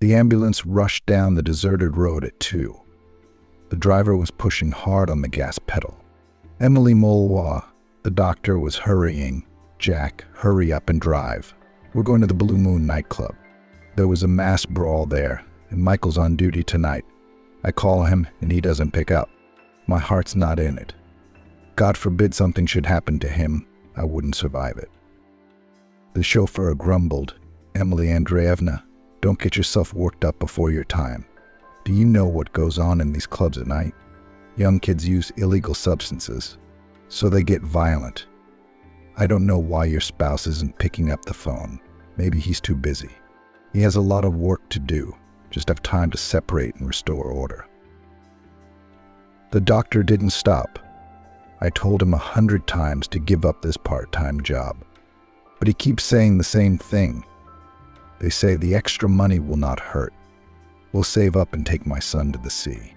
The ambulance rushed down the deserted road at 2. The driver was pushing hard on the gas pedal. Emily Molwa, the doctor, was hurrying. "Jack, hurry up and drive. We're going to the Blue Moon nightclub. There was a mass brawl there, and Michael's on duty tonight. I call him, and he doesn't pick up. My heart's not in it. God forbid something should happen to him. I wouldn't survive it." The chauffeur grumbled. "Emily Andreevna, don't get yourself worked up before your time. Do you know what goes on in these clubs at night? Young kids use illegal substances, so they get violent. I don't know why your spouse isn't picking up the phone. Maybe he's too busy. He has a lot of work to do. Just have time to separate and restore order." The doctor didn't stop. I told him 100 times to give up this part-time job, but he keeps saying the same thing. They say the extra money will not hurt. We'll save up and take my son to the sea.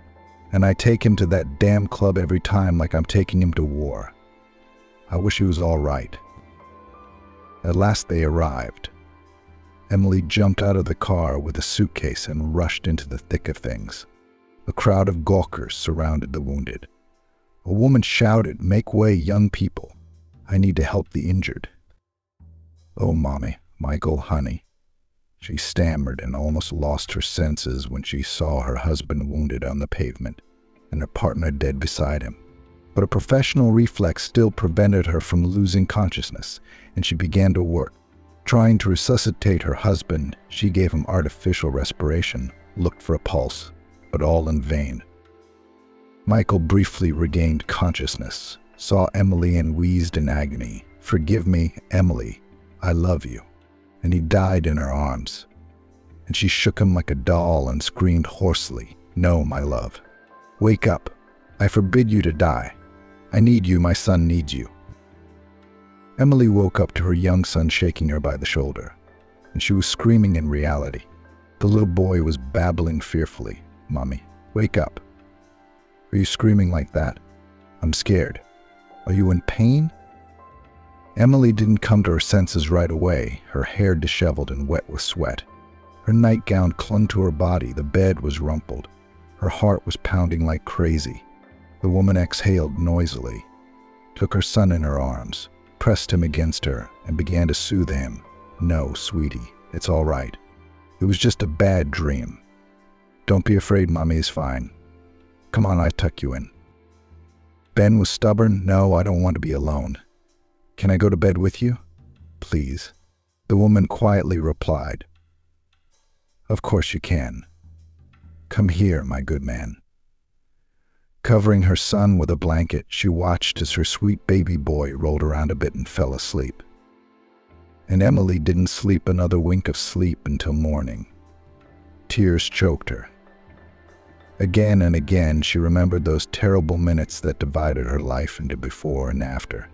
And I take him to that damn club every time like I'm taking him to war. I wish he was all right. At last they arrived. Emily jumped out of the car with a suitcase and rushed into the thick of things. A crowd of gawkers surrounded the wounded. A woman shouted, "Make way, young people. I need to help the injured." "Oh, Mommy, Michael, honey." She stammered and almost lost her senses when she saw her husband wounded on the pavement and her partner dead beside him. But a professional reflex still prevented her from losing consciousness, and she began to work. Trying to resuscitate her husband, she gave him artificial respiration, looked for a pulse, but all in vain. Michael briefly regained consciousness, saw Emily and wheezed in agony. "Forgive me, Emily. I love you." And he died in her arms. And she shook him like a doll and screamed hoarsely, "No, my love. Wake up. I forbid you to die. I need you. My son needs you." Emily woke up to her young son shaking her by the shoulder, and she was screaming in reality. The little boy was babbling fearfully, "Mommy, wake up. Are you screaming like that? I'm scared. Are you in pain?" Emily didn't come to her senses right away, her hair disheveled and wet with sweat. Her nightgown clung to her body, the bed was rumpled. Her heart was pounding like crazy. The woman exhaled noisily, took her son in her arms, pressed him against her, and began to soothe him. "No, sweetie, it's all right. It was just a bad dream. Don't be afraid, Mommy is fine. Come on, I tuck you in." Ben was stubborn. "No, I don't want to be alone. Can I go to bed with you? Please." The woman quietly replied, "Of course you can. Come here, my good man." Covering her son with a blanket, she watched as her sweet baby boy rolled around a bit and fell asleep. And Emily didn't sleep another wink of sleep until morning. Tears choked her. Again and again, she remembered those terrible minutes that divided her life into before and after.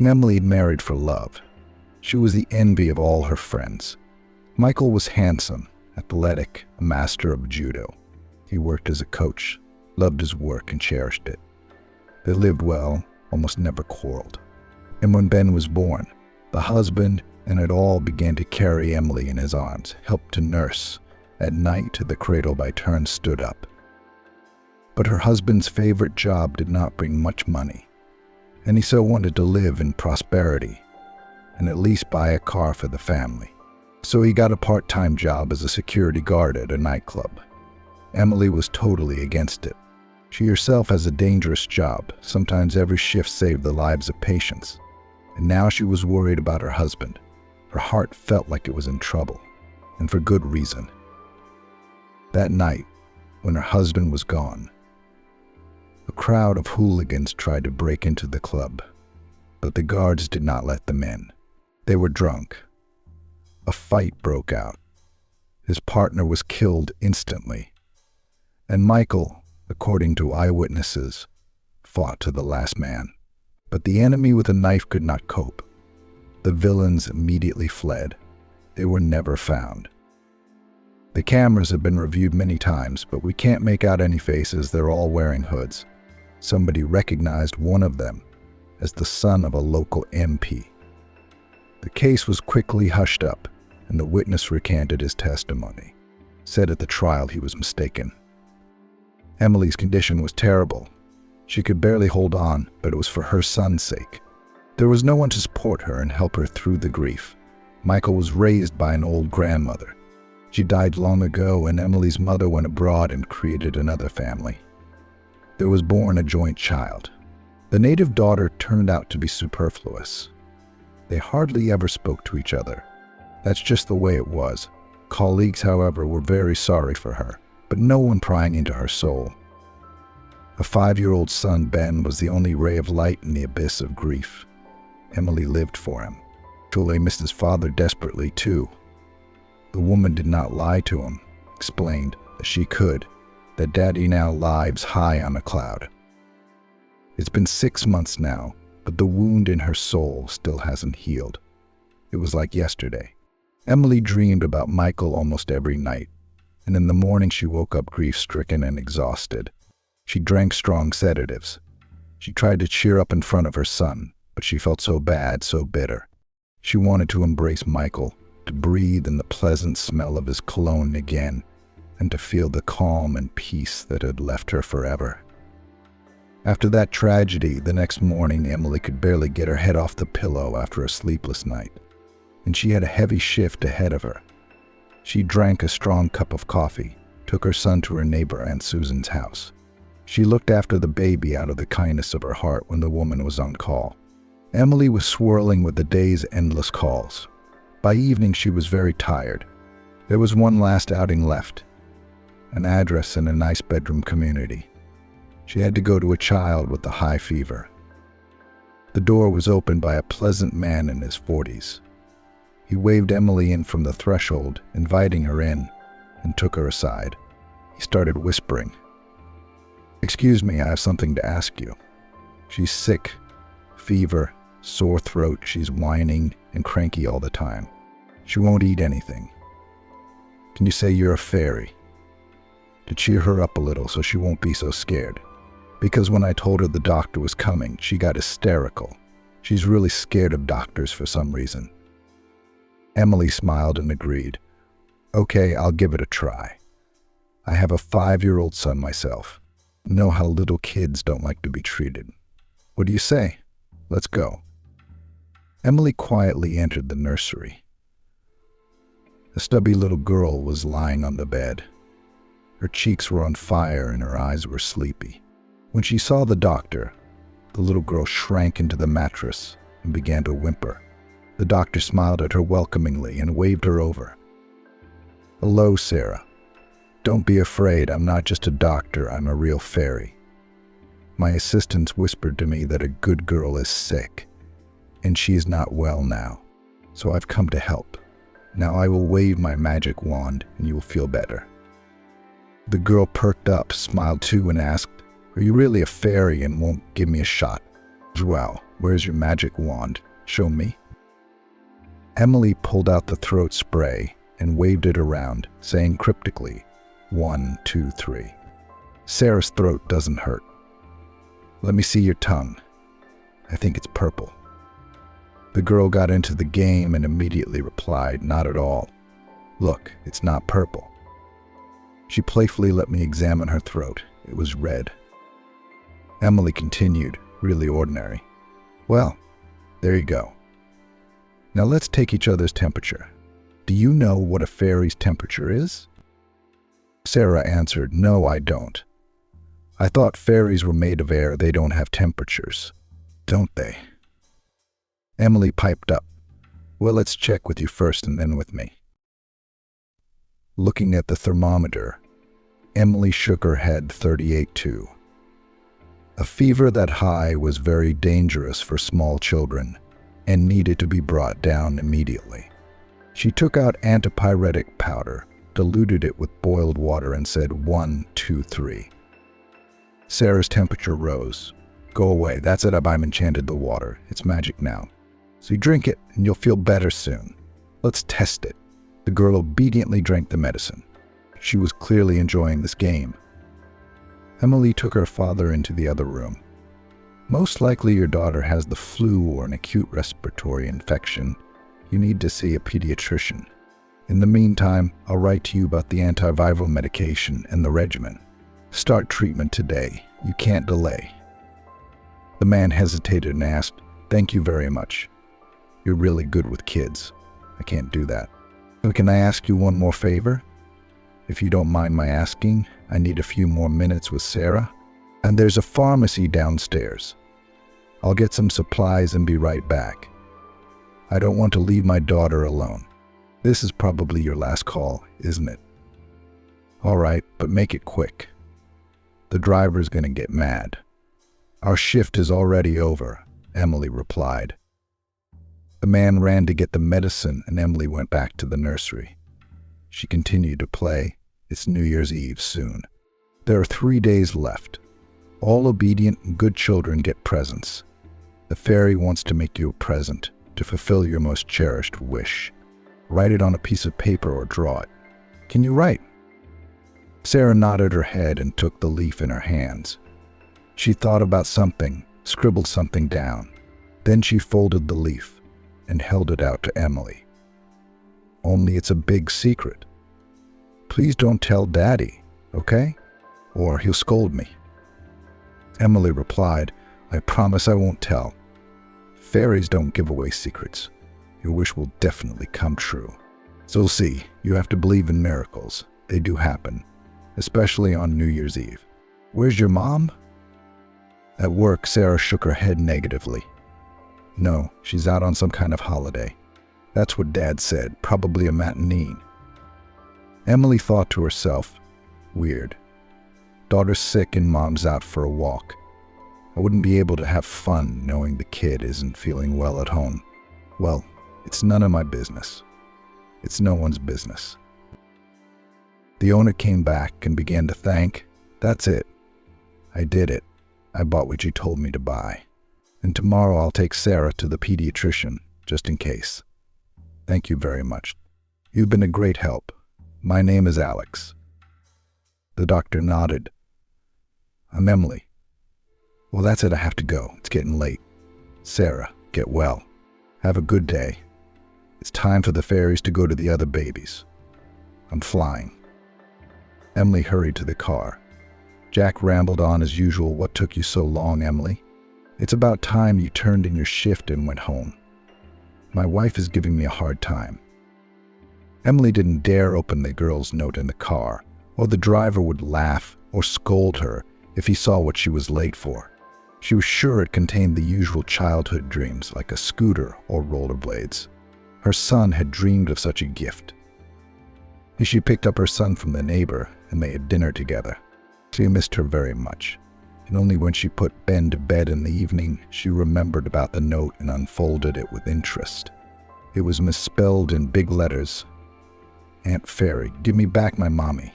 Emily married for love. She was the envy of all her friends. Michael was handsome, athletic, a master of judo. He worked as a coach, loved his work, and cherished it. They lived well, almost never quarreled. And when Ben was born, the husband and it all began to carry Emily in his arms, helped to nurse. At night, the cradle by turns stood up. But her husband's favorite job did not bring much money, and he so wanted to live in prosperity and at least buy a car for the family. So he got a part-time job as a security guard at a nightclub. Emily was totally against it. She herself has a dangerous job. Sometimes every shift saved the lives of patients. And now she was worried about her husband. Her heart felt like it was in trouble, and for good reason. That night, when her husband was gone, a crowd of hooligans tried to break into the club, but the guards did not let them in. They were drunk. A fight broke out. His partner was killed instantly, and Michael, according to eyewitnesses, fought to the last man. But the enemy with a knife could not cope. The villains immediately fled. They were never found. The cameras have been reviewed many times, but we can't make out any faces. They're all wearing hoods. Somebody recognized one of them as the son of a local MP. The case was quickly hushed up, and the witness recanted his testimony. said at the trial he was mistaken. Emily's condition was terrible. She could barely hold on, but it was for her son's sake. There was no one to support her and help her through the grief. Michael was raised by an old grandmother. She died long ago, and Emily's mother went abroad and created another family. There was born a joint child. The native daughter turned out to be superfluous. They hardly ever spoke to each other. That's just the way it was. Colleagues, however, were very sorry for her, but no one prying into her soul. A 5-year-old son, Ben, was the only ray of light in the abyss of grief. Emily lived for him. Chole missed his father desperately, too. The woman did not lie to him, explained that she could, that Daddy now lives high on a cloud. It's been 6 months now, but the wound in her soul still hasn't healed. It was like yesterday. Emily dreamed about Michael almost every night, and in the morning she woke up grief-stricken and exhausted. She drank strong sedatives. She tried to cheer up in front of her son, but she felt so bad, so bitter. She wanted to embrace Michael, to breathe in the pleasant smell of his cologne again, and to feel the calm and peace that had left her forever. After that tragedy, the next morning Emily could barely get her head off the pillow after a sleepless night, and she had a heavy shift ahead of her. She drank a strong cup of coffee, took her son to her neighbor Aunt Susan's house. She looked after the baby out of the kindness of her heart when the woman was on call. Emily was swirling with the day's endless calls. By evening, she was very tired. There was one last outing left, an address in a nice bedroom community. She had to go to a child with a high fever. The door was opened by a pleasant man in his 40s. He waved Emily in from the threshold, inviting her in, and took her aside. He started whispering. "Excuse me, I have something to ask you. She's sick, fever, sore throat, she's whining and cranky all the time. She won't eat anything. Can you say you're a fairy? To cheer her up a little so she won't be so scared. Because when I told her the doctor was coming, she got hysterical. She's really scared of doctors for some reason." Emily smiled and agreed. "Okay, I'll give it a try. I have a 5-year-old son myself. Know how little kids don't like to be treated. What do you say? Let's go." Emily quietly entered the nursery. A stubby little girl was lying on the bed. Her cheeks were on fire and her eyes were sleepy. When she saw the doctor, the little girl shrank into the mattress and began to whimper. The doctor smiled at her welcomingly and waved her over. "Hello, Sarah. Don't be afraid, I'm not just a doctor, I'm a real fairy. My assistants whispered to me that a good girl is sick, and she is not well now, so I've come to help. Now I will wave my magic wand and you will feel better." The girl perked up, smiled too, and asked, "Are you really a fairy and won't give me a shot? Well, where's your magic wand? Show me." Emily pulled out the throat spray and waved it around, saying cryptically, 1, 2, 3. Sarah's throat doesn't hurt. "Let me see your tongue. I think it's purple." The girl got into the game and immediately replied, "Not at all. Look, it's not purple." She playfully let me examine her throat. It was red. Emily continued, really ordinary. "Well, there you go. Now let's take each other's temperature. Do you know what a fairy's temperature is?" Sarah answered, "No, I don't. I thought fairies were made of air. They don't have temperatures, don't they?" Emily piped up, "Well, let's check with you first and then with me." Looking at the thermometer, Emily shook her head. 38.2. A fever that high was very dangerous for small children and needed to be brought down immediately. She took out antipyretic powder, diluted it with boiled water, and said 1, 2, 3. Sarah's temperature rose. "Go away, that's it, I've enchanted the water. It's magic now. So you drink it and you'll feel better soon. Let's test it." The girl obediently drank the medicine. She was clearly enjoying this game. Emily took her father into the other room. "Most likely your daughter has the flu or an acute respiratory infection. You need to see a pediatrician." In the meantime, I'll write to you about the antiviral medication and the regimen. Start treatment today. You can't delay." The man hesitated and asked, "Thank you very much. You're really good with kids. I can't do that. So can I ask you one more favor? If you don't mind my asking, I need a few more minutes with Sarah. And there's a pharmacy downstairs. I'll get some supplies and be right back. I don't want to leave my daughter alone. This is probably your last call, isn't it?" "All right, but make it quick. The driver's going to get mad." "Our shift is already over," Emily replied. The man ran to get the medicine and Emily went back to the nursery. She continued to play. It's New Year's Eve soon. There are 3 days left. All obedient and good children get presents. The fairy wants to make you a present to fulfill your most cherished wish. Write it on a piece of paper or draw it. Can you write? Sarah nodded her head and took the leaf in her hands. She thought about something, scribbled something down. Then she folded the leaf and held it out to Emily. "Only it's a big secret. Please don't tell Daddy, okay? Or he'll scold me." Emily replied, "I promise I won't tell. Fairies don't give away secrets. Your wish will definitely come true. So see, you have to believe in miracles. They do happen, especially on New Year's Eve. Where's your mom?" At work, Sarah shook her head negatively. "No, she's out on some kind of holiday. That's what Dad said, probably a matinee." Emily thought to herself, "Weird. Daughter's sick and Mom's out for a walk. I wouldn't be able to have fun knowing the kid isn't feeling well at home. Well, it's none of my business. It's no one's business." The owner came back and began to thank. "That's it. I did it. I bought what you told me to buy. And tomorrow I'll take Sarah to the pediatrician, just in case. Thank you very much. You've been a great help. My name is Alex." The doctor nodded. "I'm Emily." "Well, that's it. I have to go. It's getting late. Sarah, get well. Have a good day. It's time for the fairies to go to the other babies. I'm flying." Emily hurried to the car. Jack rambled on as usual. "What took you so long, Emily? It's about time you turned in your shift and went home. My wife is giving me a hard time." Emily didn't dare open the girl's note in the car, or the driver would laugh or scold her if he saw what she was late for. She was sure it contained the usual childhood dreams like a scooter or rollerblades. Her son had dreamed of such a gift. She picked up her son from the neighbor and they had dinner together. She missed her very much, and only when she put Ben to bed in the evening she remembered about the note and unfolded it with interest. It was misspelled in big letters. "Aunt Fairy, give me back my mommy.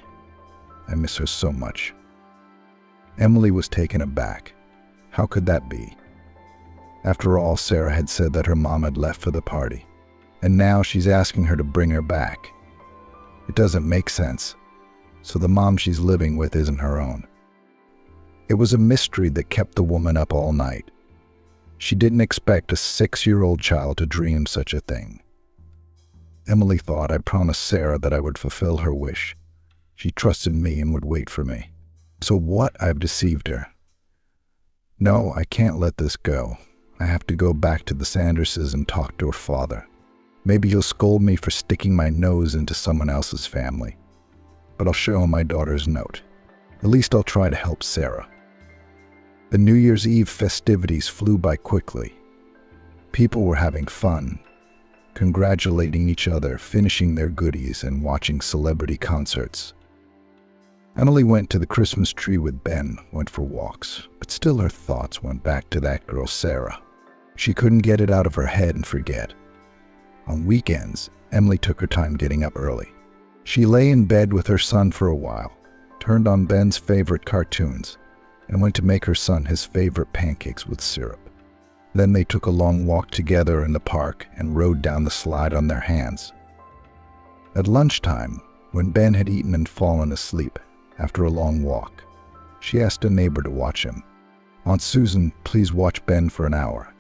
I miss her so much." Emily was taken aback. How could that be? After all, Sarah had said that her mom had left for the party, and now she's asking her to bring her back. It doesn't make sense. So the mom she's living with isn't her own. It was a mystery that kept the woman up all night. She didn't expect a 6-year-old child to dream such a thing. Emily thought, "I promised Sarah that I would fulfill her wish. She trusted me and would wait for me. So what? I've deceived her. No, I can't let this go. I have to go back to the Sanderses and talk to her father. Maybe he'll scold me for sticking my nose into someone else's family. But I'll show him my daughter's note. At least I'll try to help Sarah." The New Year's Eve festivities flew by quickly. People were having fun, congratulating each other, finishing their goodies, and watching celebrity concerts. Emily went to the Christmas tree with Ben, went for walks, but still her thoughts went back to that girl Sarah. She couldn't get it out of her head and forget. On weekends, Emily took her time getting up early. She lay in bed with her son for a while, turned on Ben's favorite cartoons, and went to make her son his favorite pancakes with syrup. Then they took a long walk together in the park and rode down the slide on their hands. At lunchtime, when Ben had eaten and fallen asleep after a long walk, she asked a neighbor to watch him. "Aunt Susan, please watch Ben for an hour.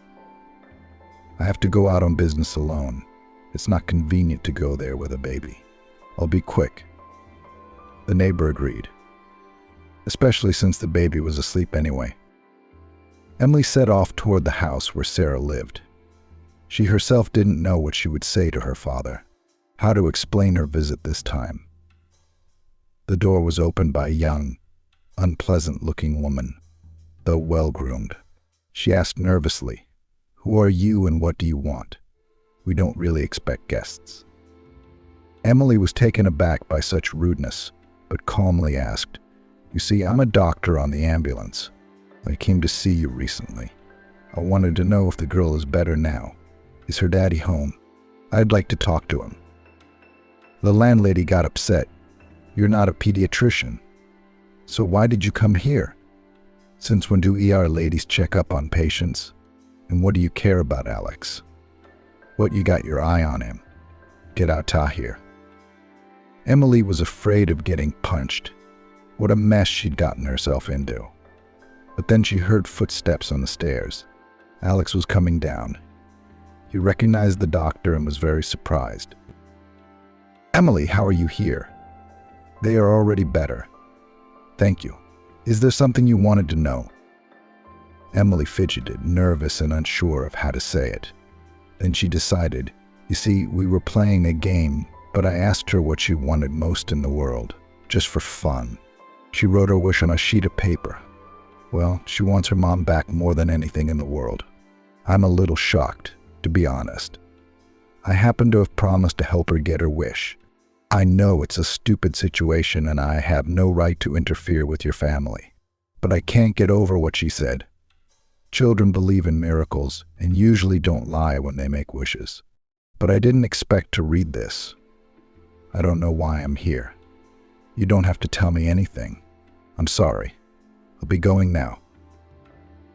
I have to go out on business alone. It's not convenient to go there with a baby. I'll be quick." The neighbor agreed, especially since the baby was asleep anyway. Emily set off toward the house where Sarah lived. She herself didn't know what she would say to her father, how to explain her visit this time. The door was opened by a young, unpleasant-looking woman, though well-groomed. She asked nervously, "Who are you and what do you want? We don't really expect guests." Emily was taken aback by such rudeness, but calmly asked, "You see, I'm a doctor on the ambulance. I came to see you recently. I wanted to know if the girl is better now. Is her daddy home? I'd like to talk to him." The landlady got upset. "You're not a pediatrician. So why did you come here? Since when do ER ladies check up on patients? And what do you care about Alex? What, you got your eye on him? Get out of here." Emily was afraid of getting punched. What a mess she'd gotten herself into. But then she heard footsteps on the stairs. Alex was coming down. He recognized the doctor and was very surprised. "Emily, how are you here?" "They are already better. Thank you. Is there something you wanted to know?" Emily fidgeted, nervous and unsure of how to say it. Then she decided, "You see, we were playing a game, but I asked her what she wanted most in the world, just for fun. She wrote her wish on a sheet of paper. Well, she wants her mom back more than anything in the world. I'm a little shocked, to be honest. I happen to have promised to help her get her wish. I know it's a stupid situation and I have no right to interfere with your family. But I can't get over what she said. Children believe in miracles and usually don't lie when they make wishes. But I didn't expect to read this. I don't know why I'm here. You don't have to tell me anything. I'm sorry. I'll be going now."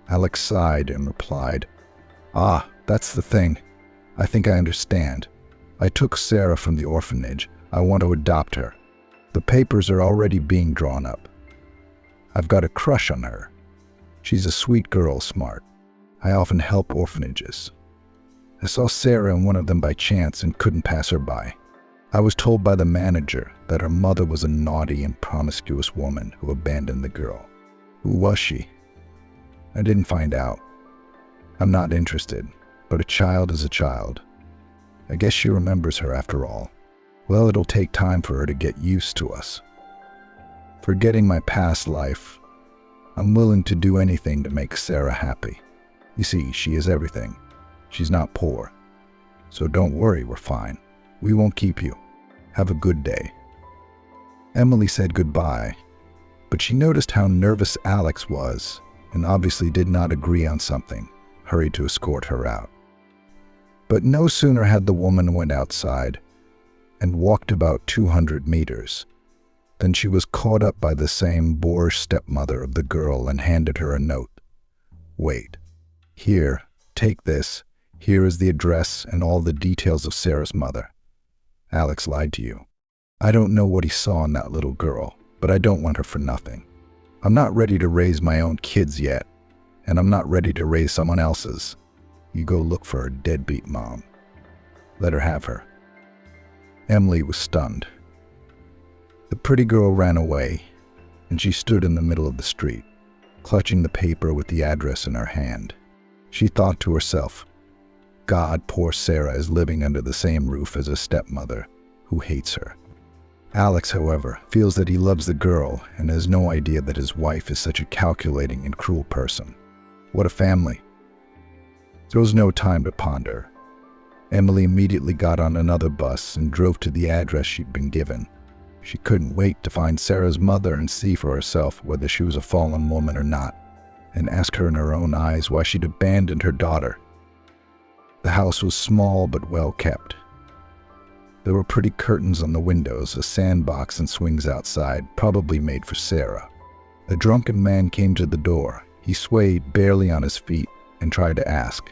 Alex sighed and replied, "Ah, that's the thing. I think I understand. I took Sarah from the orphanage. I want to adopt her. The papers are already being drawn up. I've got a crush on her. She's a sweet girl, smart. I often help orphanages. I saw Sarah in one of them by chance and couldn't pass her by. I was told by the manager that her mother was a naughty and promiscuous woman who abandoned the girl. Who was she? I didn't find out. I'm not interested, but a child is a child. I guess she remembers her after all. Well, it'll take time for her to get used to us. Forgetting my past life, I'm willing to do anything to make Sarah happy. You see, she is everything. She's not poor. So don't worry, we're fine. We won't keep you. Have a good day." Emily said goodbye, but she noticed how nervous Alex was and obviously did not agree on something, hurried to escort her out. But no sooner had the woman went outside and walked about 200 meters than she was caught up by the same boorish stepmother of the girl and handed her a note. "Wait. Here, take this. Here is the address and all the details of Sarah's mother. Alex lied to you. I don't know what he saw in that little girl, but I don't want her for nothing. I'm not ready to raise my own kids yet, and I'm not ready to raise someone else's. You go look for her deadbeat mom. Let her have her." Emily was stunned. The pretty girl ran away, and she stood in the middle of the street, clutching the paper with the address in her hand. She thought to herself, "God, poor Sarah is living under the same roof as a stepmother who hates her." Alex, however, feels that he loves the girl and has no idea that his wife is such a calculating and cruel person. What a family. There was no time to ponder. Emily immediately got on another bus and drove to the address she'd been given. She couldn't wait to find Sarah's mother and see for herself whether she was a fallen woman or not, and ask her in her own eyes why she'd abandoned her daughter. The house was small but well kept. There were pretty curtains on the windows, a sandbox and swings outside, probably made for Sarah. A drunken man came to the door. He swayed barely on his feet and tried to ask,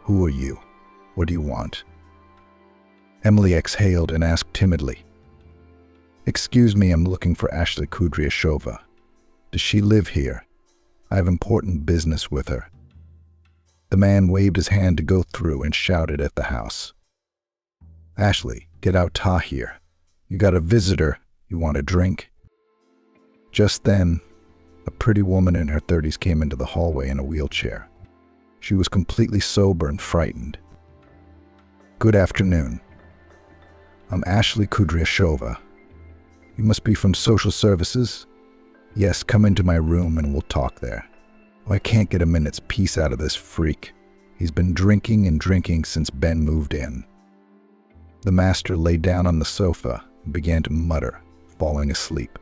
"Who are you? What do you want?" Emily exhaled and asked timidly, "Excuse me, I'm looking for Ashley Kudryashova. Does she live here? I have important business with her." The man waved his hand to go through and shouted at the house, Ashley, get out here. You got a visitor. You want a drink? Just then, a pretty woman in her 30s came into the hallway in a wheelchair. She was completely sober and frightened. Good afternoon. I'm Ashley Kudryashova. You must be from social services? Yes, come into my room and we'll talk there. Oh, I can't get a minute's peace out of this freak. He's been drinking and drinking since Ben moved in. The master lay down on the sofa and began to mutter, falling asleep.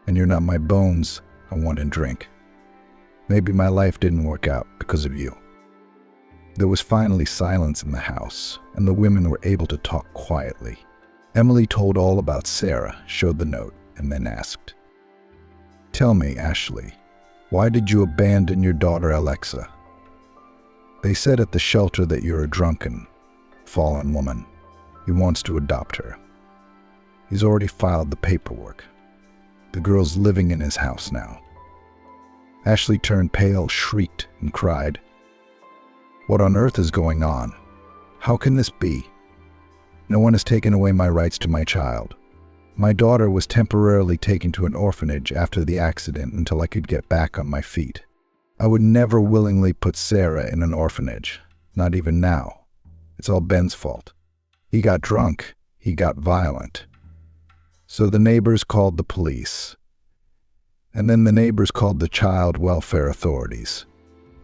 And you're not my bones, I want a drink. Maybe my life didn't work out because of you. There was finally silence in the house, and the women were able to talk quietly. Emily told all about Sarah, showed the note, and then asked, "Tell me, Ashley, why did you abandon your daughter Alexa? They said at the shelter that you're a drunken, fallen woman. He wants to adopt her. He's already filed the paperwork. The girl's living in his house now." Ashley turned pale, shrieked, and cried, "What on earth is going on? How can this be? No one has taken away my rights to my child. My daughter was temporarily taken to an orphanage after the accident until I could get back on my feet. I would never willingly put Sarah in an orphanage, not even now. It's all Ben's fault. He got drunk, he got violent. So the neighbors called the police. And then the neighbors called the child welfare authorities.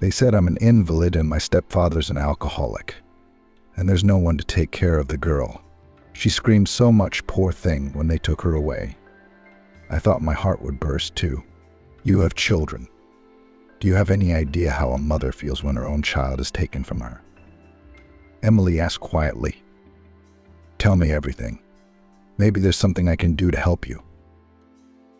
They said I'm an invalid and my stepfather's an alcoholic. And there's no one to take care of the girl. She screamed so much, poor thing, when they took her away. I thought my heart would burst too. You have children. Do you have any idea how a mother feels when her own child is taken from her?" Emily asked quietly, "Tell me everything. Maybe there's something I can do to help you."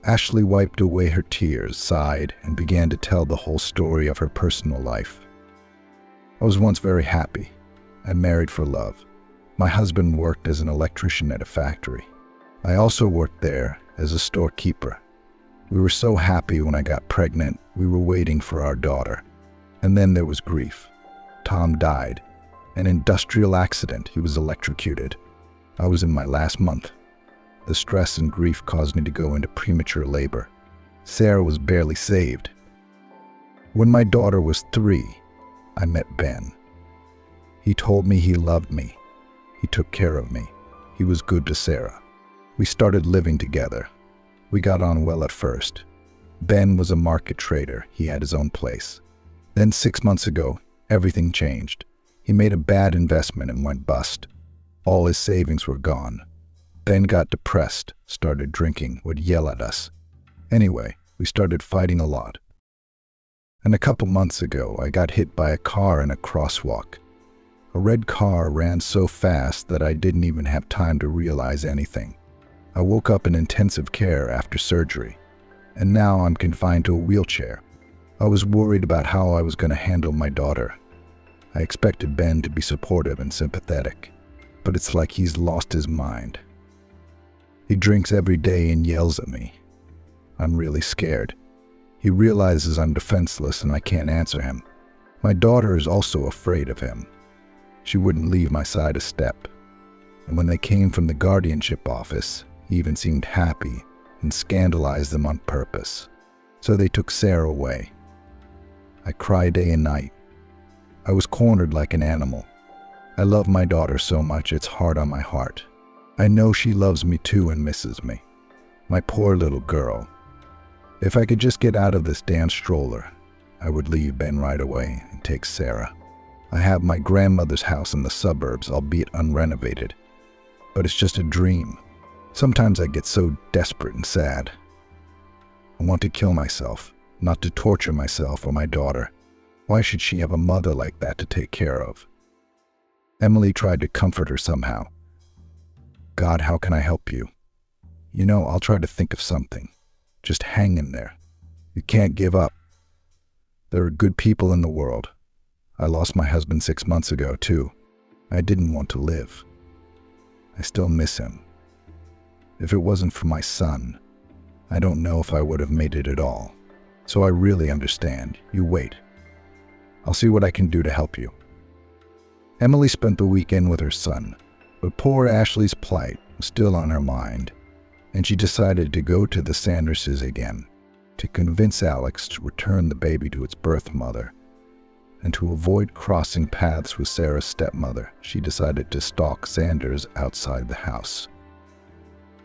Ashley wiped away her tears, sighed, and began to tell the whole story of her personal life. "I was once very happy. I married for love. My husband worked as an electrician at a factory. I also worked there as a storekeeper. We were so happy when I got pregnant, we were waiting for our daughter. And then there was grief. Tom died. An industrial accident, he was electrocuted. I was in my last month. The stress and grief caused me to go into premature labor. Sarah was barely saved. When my daughter was 3, I met Ben. He told me he loved me. He took care of me. He was good to Sarah. We started living together. We got on well at first. Ben was a market trader. He had his own place. Then 6 months ago, everything changed. He made a bad investment and went bust. All his savings were gone. Ben got depressed, started drinking, would yell at us. Anyway, we started fighting a lot. And a couple months ago, I got hit by a car in a crosswalk. A red car ran so fast that I didn't even have time to realize anything. I woke up in intensive care after surgery, and now I'm confined to a wheelchair. I was worried about how I was going to handle my daughter. I expected Ben to be supportive and sympathetic, but it's like he's lost his mind. He drinks every day and yells at me. I'm really scared. He realizes I'm defenseless and I can't answer him. My daughter is also afraid of him. She wouldn't leave my side a step. And when they came from the guardianship office, he even seemed happy and scandalized them on purpose. So they took Sarah away. I cry day and night. I was cornered like an animal. I love my daughter so much it's hard on my heart. I know she loves me too and misses me. My poor little girl. If I could just get out of this damn stroller, I would leave Ben right away and take Sarah. I have my grandmother's house in the suburbs, albeit unrenovated. But it's just a dream. Sometimes I get so desperate and sad. I want to kill myself, not to torture myself or my daughter. Why should she have a mother like that to take care of? Emily tried to comfort her somehow. God, how can I help you? You know, I'll try to think of something. Just hang in there. You can't give up. There are good people in the world. I lost my husband 6 months ago, too. I didn't want to live. I still miss him. If it wasn't for my son, I don't know if I would have made it at all. So I really understand. You wait. I'll see what I can do to help you. Emily spent the weekend with her son. But poor Ashley's plight was still on her mind, and she decided to go to the Sanderses again to convince Alex to return the baby to its birth mother. And to avoid crossing paths with Sarah's stepmother, she decided to stalk Sanders outside the house.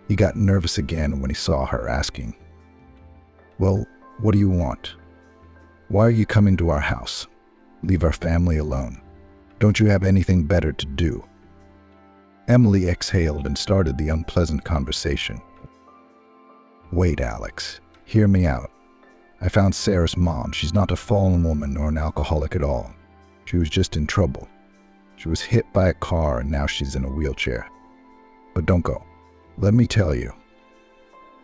He got nervous again when he saw her, asking, "Well, what do you want? Why are you coming to our house? Leave our family alone. Don't you have anything better to do?" Emily exhaled and started the unpleasant conversation. "Wait, Alex. Hear me out. I found Sarah's mom. She's not a fallen woman or an alcoholic at all. She was just in trouble. She was hit by a car and now she's in a wheelchair. But don't go. Let me tell you.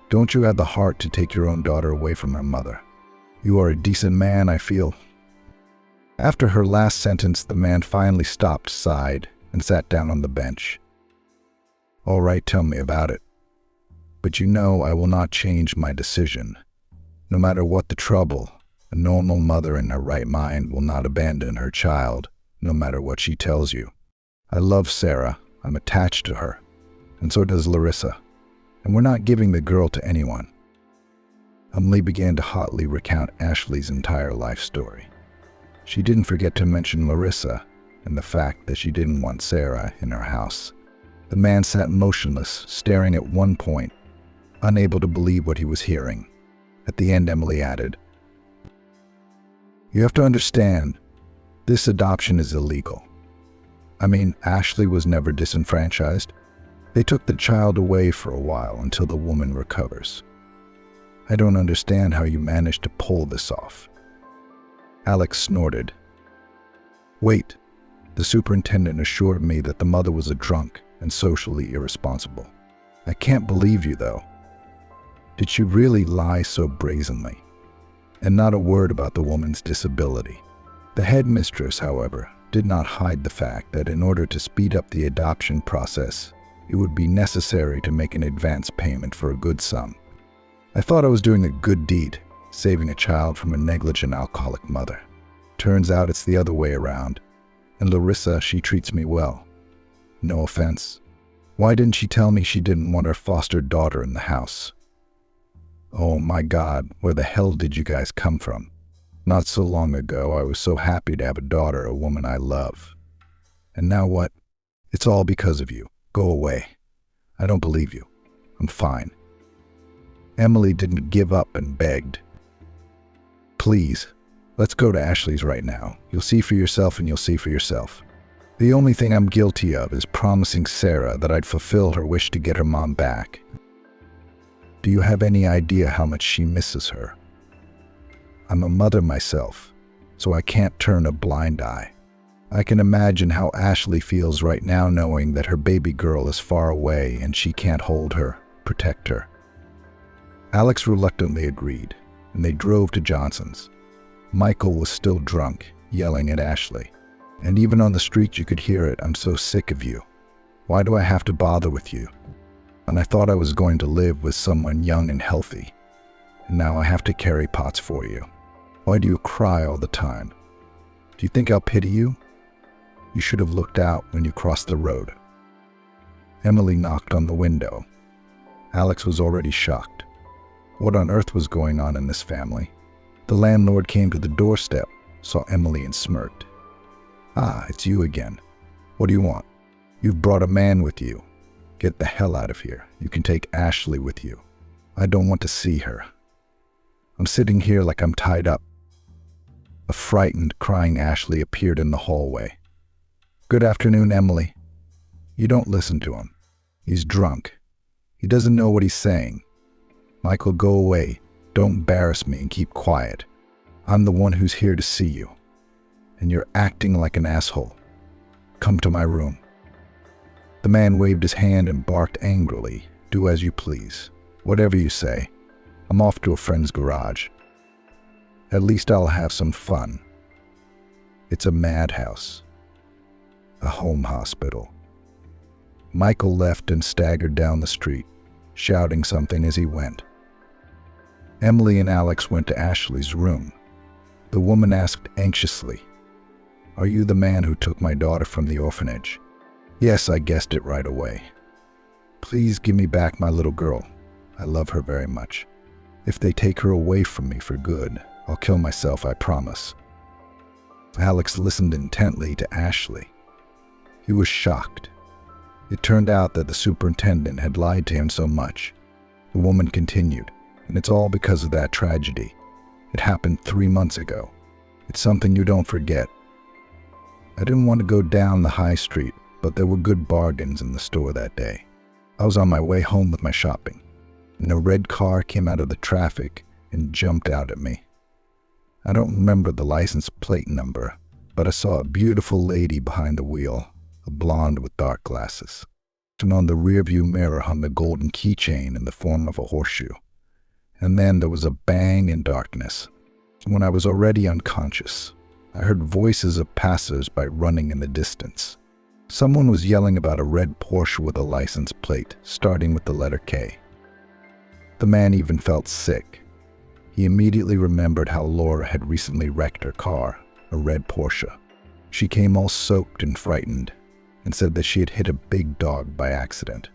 Don't you have the heart to take your own daughter away from her mother? You are a decent man, I feel." After her last sentence, the man finally stopped, sighed, and sat down on the bench. "All right, tell me about it. But you know I will not change my decision. No matter what the trouble, a normal mother in her right mind will not abandon her child, no matter what she tells you. I love Sarah. I'm attached to her. And so does Larissa. And we're not giving the girl to anyone." Emily began to hotly recount Ashley's entire life story. She didn't forget to mention Larissa and the fact that she didn't want Sarah in her house. The man sat motionless, staring at one point, unable to believe what he was hearing. At the end, Emily added, "You have to understand, this adoption is illegal. I mean, Ashley was never disenfranchised. They took the child away for a while until the woman recovers. I don't understand how you managed to pull this off." Alex snorted. "Wait, the superintendent assured me that the mother was a drunk and socially irresponsible. I can't believe you, though. Did she really lie so brazenly? And not a word about the woman's disability." The headmistress, however, did not hide the fact that in order to speed up the adoption process, it would be necessary to make an advance payment for a good sum. "I thought I was doing a good deed, saving a child from a negligent alcoholic mother. Turns out it's the other way around. And Larissa, she treats me well. No offense. Why didn't she tell me she didn't want her foster daughter in the house? Oh my God, where the hell did you guys come from? Not so long ago, I was so happy to have a daughter, a woman I love. And now what? It's all because of you. Go away. I don't believe you. I'm fine." Emily didn't give up and begged. "Please, let's go to Ashley's right now. You'll see for yourself and you'll see for yourself. The only thing I'm guilty of is promising Sarah that I'd fulfill her wish to get her mom back. Do you have any idea how much she misses her? I'm a mother myself, so I can't turn a blind eye. I can imagine how Ashley feels right now knowing that her baby girl is far away and she can't hold her, protect her." Alex reluctantly agreed, and they drove to Johnson's. Michael was still drunk, yelling at Ashley. And even on the street you could hear it, "I'm so sick of you. Why do I have to bother with you? And I thought I was going to live with someone young and healthy. And now I have to carry pots for you. Why do you cry all the time? Do you think I'll pity you? You should have looked out when you crossed the road." Emily knocked on the window. Alex was already shocked. What on earth was going on in this family? The landlord came to the doorstep, saw Emily and smirked. "Ah, it's you again. What do you want? You've brought a man with you. Get the hell out of here. You can take Ashley with you. I don't want to see her. I'm sitting here like I'm tied up." A frightened, crying Ashley appeared in the hallway. "Good afternoon, Emily." "You don't listen to him. He's drunk. He doesn't know what he's saying. Michael, go away. Don't embarrass me and keep quiet. I'm the one who's here to see you. And you're acting like an asshole. Come to my room." The man waved his hand and barked angrily. "Do as you please. Whatever you say. I'm off to a friend's garage. At least I'll have some fun. It's a madhouse. A home hospital." Michael left and staggered down the street, shouting something as he went. Emily and Alex went to Ashley's room. The woman asked anxiously, "Are you the man who took my daughter from the orphanage?" Yes, I guessed it right away. Please give me back my little girl. I love her very much. If they take her away from me for good, I'll kill myself, I promise. Alex listened intently to Ashley. He was shocked. It turned out that the superintendent had lied to him so much. The woman continued, and it's all because of that tragedy. It happened 3 months ago. It's something you don't forget. I didn't want to go down the high street, but there were good bargains in the store that day. I was on my way home with my shopping, and a red car came out of the traffic and jumped out at me. I don't remember the license plate number, but I saw a beautiful lady behind the wheel, a blonde with dark glasses. And on the rearview mirror hung a golden keychain in the form of a horseshoe. And then there was a bang in darkness. When I was already unconscious, I heard voices of passers-by running in the distance. Someone was yelling about a red Porsche with a license plate, starting with the letter K. The man even felt sick. He immediately remembered how Laura had recently wrecked her car, a red Porsche. She came all soaked and frightened, and said that she had hit a big dog by accident.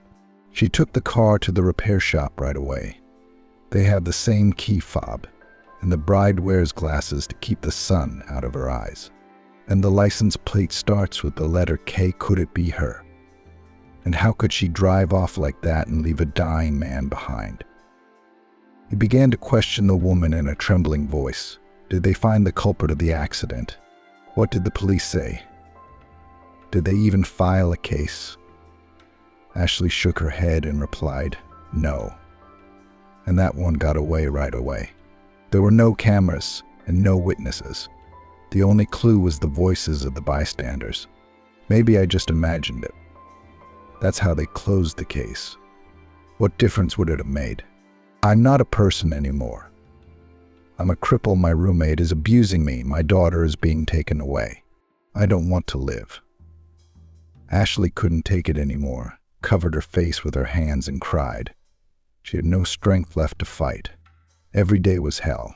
She took the car to the repair shop right away. They have the same key fob, and the bride wears glasses to keep the sun out of her eyes. And the license plate starts with the letter K. Could it be her? And how could she drive off like that and leave a dying man behind? He began to question the woman in a trembling voice. Did they find the culprit of the accident? What did the police say? Did they even file a case? Ashley shook her head and replied, no. And that one got away right away. There were no cameras and no witnesses. The only clue was the voices of the bystanders. Maybe I just imagined it. That's how they closed the case. What difference would it have made? I'm not a person anymore. I'm a cripple. My roommate is abusing me. My daughter is being taken away. I don't want to live. Ashley couldn't take it anymore, covered her face with her hands and cried. She had no strength left to fight. Every day was hell.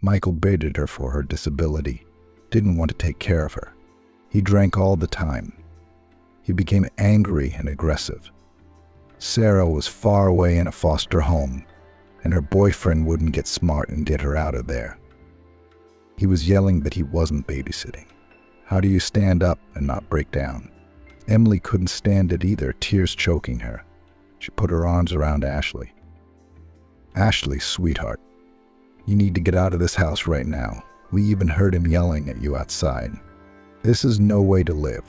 Michael baited her for her disability, didn't want to take care of her. He drank all the time. He became angry and aggressive. Sarah was far away in a foster home, and her boyfriend wouldn't get smart and get her out of there. He was yelling that he wasn't babysitting. How do you stand up and not break down? Emily couldn't stand it either, tears choking her. She put her arms around Ashley. Ashley, sweetheart, you need to get out of this house right now. We even heard him yelling at you outside. This is no way to live.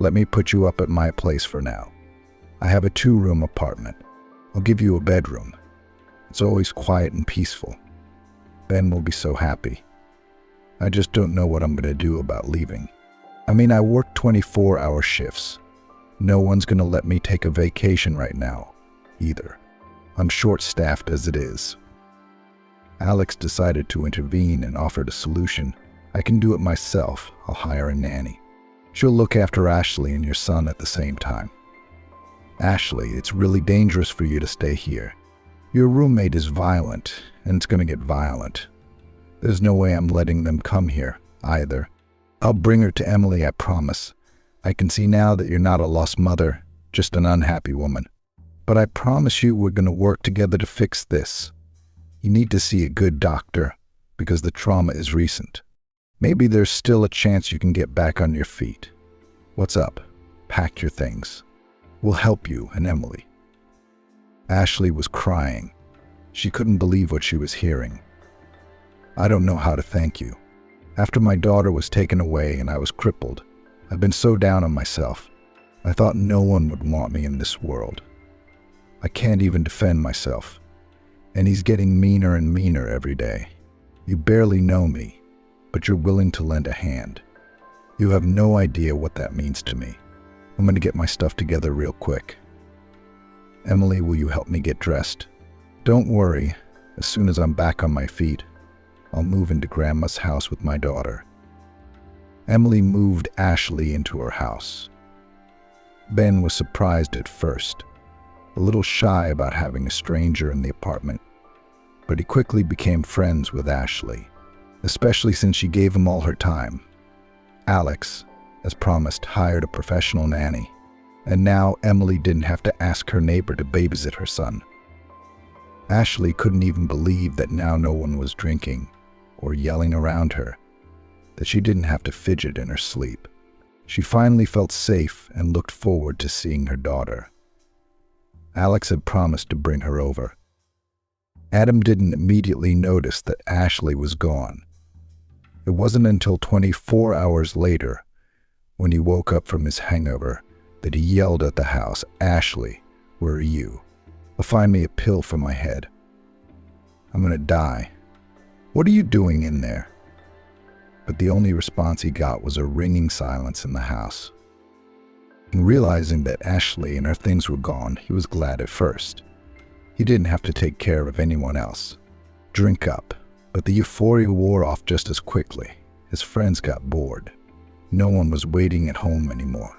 Let me put you up at my place for now. I have a 2-room apartment. I'll give you a bedroom. It's always quiet and peaceful. Ben will be so happy. I just don't know what I'm going to do about leaving. I mean, I work 24-hour shifts. No one's going to let me take a vacation right now, either. I'm short-staffed as it is. Alex decided to intervene and offered a solution. I can do it myself. I'll hire a nanny. She'll look after Ashley and your son at the same time. Ashley, it's really dangerous for you to stay here. Your roommate is violent, and it's going to get violent. There's no way I'm letting them come here, either. I'll bring her to Emily, I promise. I can see now that you're not a lost mother, just an unhappy woman. But I promise you we're going to work together to fix this. You need to see a good doctor, because the trauma is recent. Maybe there's still a chance you can get back on your feet. What's up? Pack your things. We'll help you and Emily. Ashley was crying. She couldn't believe what she was hearing. I don't know how to thank you. After my daughter was taken away and I was crippled, I've been so down on myself. I thought no one would want me in this world. I can't even defend myself. And he's getting meaner and meaner every day. You barely know me, but you're willing to lend a hand. You have no idea what that means to me. I'm going to get my stuff together real quick. Emily, will you help me get dressed? Don't worry. As soon as I'm back on my feet, I'll move into Grandma's house with my daughter. Emily moved Ashley into her house. Ben was surprised at first, a little shy about having a stranger in the apartment, but he quickly became friends with Ashley, especially since she gave him all her time. Alex, as promised, hired a professional nanny. And now Emily didn't have to ask her neighbor to babysit her son. Ashley couldn't even believe that now no one was drinking or yelling around her, that she didn't have to fidget in her sleep. She finally felt safe and looked forward to seeing her daughter. Alex had promised to bring her over. Adam didn't immediately notice that Ashley was gone. It wasn't until 24 hours later, when he woke up from his hangover, that he yelled at the house, "Ashley, where are you? Find me a pill for my head. I'm gonna die. What are you doing in there?" But the only response he got was a ringing silence in the house. And realizing that Ashley and her things were gone, he was glad at first. He didn't have to take care of anyone else. Drink up. But the euphoria wore off just as quickly. His friends got bored. No one was waiting at home anymore.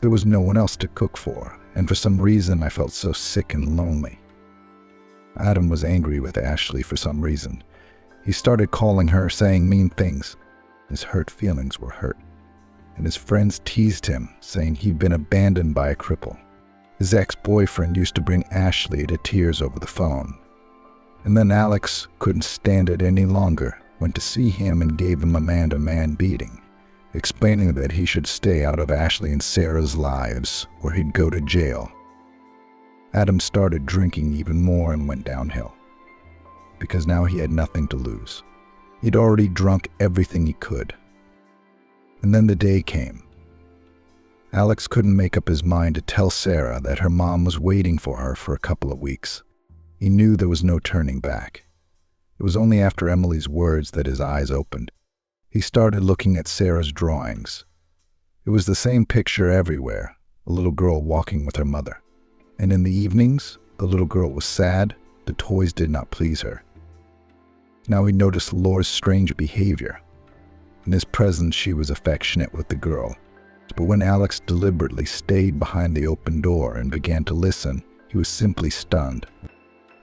There was no one else to cook for, and for some reason I felt so sick and lonely. Adam was angry with Ashley for some reason. He started calling her, saying mean things. His hurt feelings were hurt. And his friends teased him, saying he'd been abandoned by a cripple. His ex-boyfriend used to bring Ashley to tears over the phone. And then Alex couldn't stand it any longer, went to see him and gave him a man-to-man beating, explaining that he should stay out of Ashley and Sarah's lives, or he'd go to jail. Adam started drinking even more and went downhill, because now he had nothing to lose. He'd already drunk everything he could. And then the day came. Alex couldn't make up his mind to tell Sarah that her mom was waiting for her for a couple of weeks. He knew there was no turning back. It was only after Emily's words that his eyes opened. He started looking at Sarah's drawings. It was the same picture everywhere, a little girl walking with her mother. And in the evenings, the little girl was sad, the toys did not please her. Now he noticed Laura's strange behavior. In his presence, she was affectionate with the girl. But when Alex deliberately stayed behind the open door and began to listen, he was simply stunned.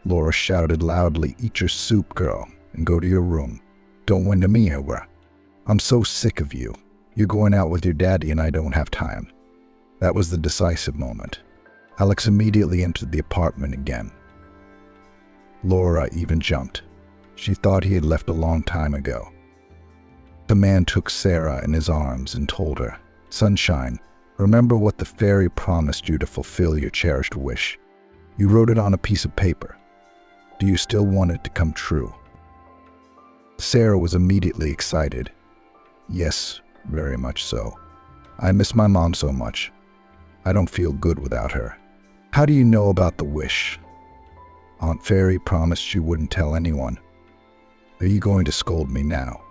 Laura shouted loudly, "Eat your soup, girl, and go to your room. Don't win to me over. I'm so sick of you. You're going out with your daddy and I don't have time." That was the decisive moment. Alex immediately entered the apartment again. Laura even jumped. She thought he had left a long time ago. The man took Sarah in his arms and told her, "Sunshine, remember what the fairy promised you to fulfill your cherished wish. You wrote it on a piece of paper. Do you still want it to come true?" Sarah was immediately excited. "Yes, very much so. I miss my mom so much. I don't feel good without her." "How do you know about the wish?" "Aunt Fairy promised you wouldn't tell anyone." "Are you going to scold me now?"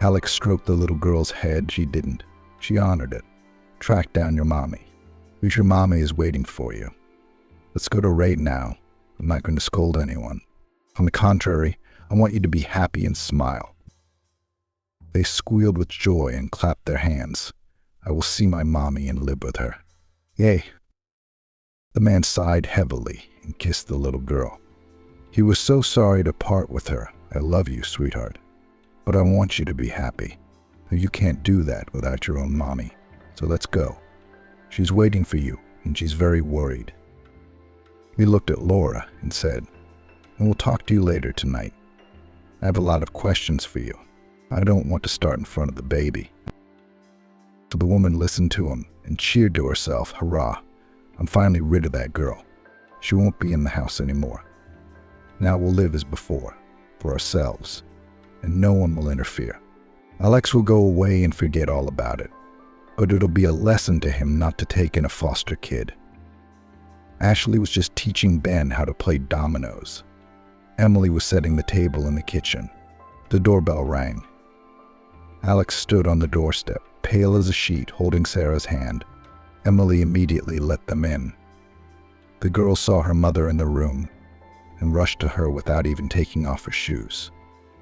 Alex stroked the little girl's head. She didn't. She honored it. "Track down your mommy. Your mommy is waiting for you. Let's go to Ray now. I'm not going to scold anyone. On the contrary, I want you to be happy and smile." They squealed with joy and clapped their hands. "I will see my mommy and live with her." "Yay." The man sighed heavily and kissed the little girl. He was so sorry to part with her. "I love you, sweetheart. But I want you to be happy. You can't do that without your own mommy. So let's go. She's waiting for you, and she's very worried." He looked at Laura and said, "And we'll talk to you later tonight. I have a lot of questions for you. I don't want to start in front of the baby." So the woman listened to him and cheered to herself, "Hurrah, I'm finally rid of that girl. She won't be in the house anymore. Now we'll live as before, for ourselves, and no one will interfere. Alex will go away and forget all about it, but it'll be a lesson to him not to take in a foster kid." Ashley was just teaching Ben how to play dominoes. Emily was setting the table in the kitchen. The doorbell rang. Alex stood on the doorstep, pale as a sheet, holding Sarah's hand. Emily immediately let them in. The girl saw her mother in the room and rushed to her without even taking off her shoes.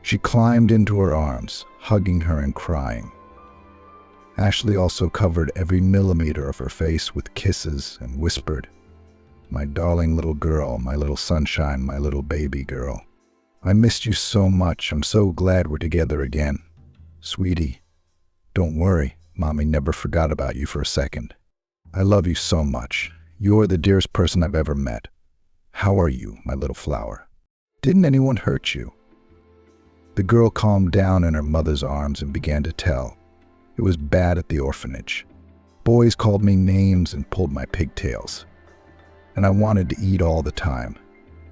She climbed into her arms, hugging her and crying. Ashley also covered every millimeter of her face with kisses and whispered, "My darling little girl, my little sunshine, my little baby girl. I missed you so much. I'm so glad we're together again. Sweetie, don't worry. Mommy never forgot about you for a second. I love you so much. You're the dearest person I've ever met. How are you, my little flower? Didn't anyone hurt you?" The girl calmed down in her mother's arms and began to tell. It was bad at the orphanage. Boys called me names and pulled my pigtails. And I wanted to eat all the time.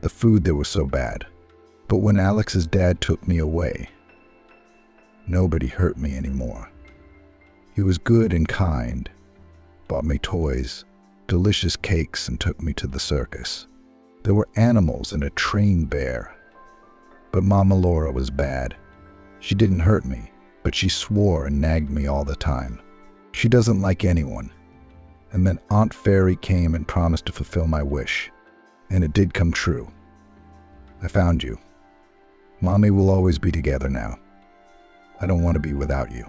The food there was so bad. But when Alex's dad took me away, nobody hurt me anymore. He was good and kind, bought me toys, delicious cakes, and took me to the circus. There were animals and a trained bear. But Mama Laura was bad. She didn't hurt me, but she swore and nagged me all the time. She doesn't like anyone. And then Aunt Fairy came and promised to fulfill my wish. And it did come true. I found you. Mommy will always be together now. I don't want to be without you.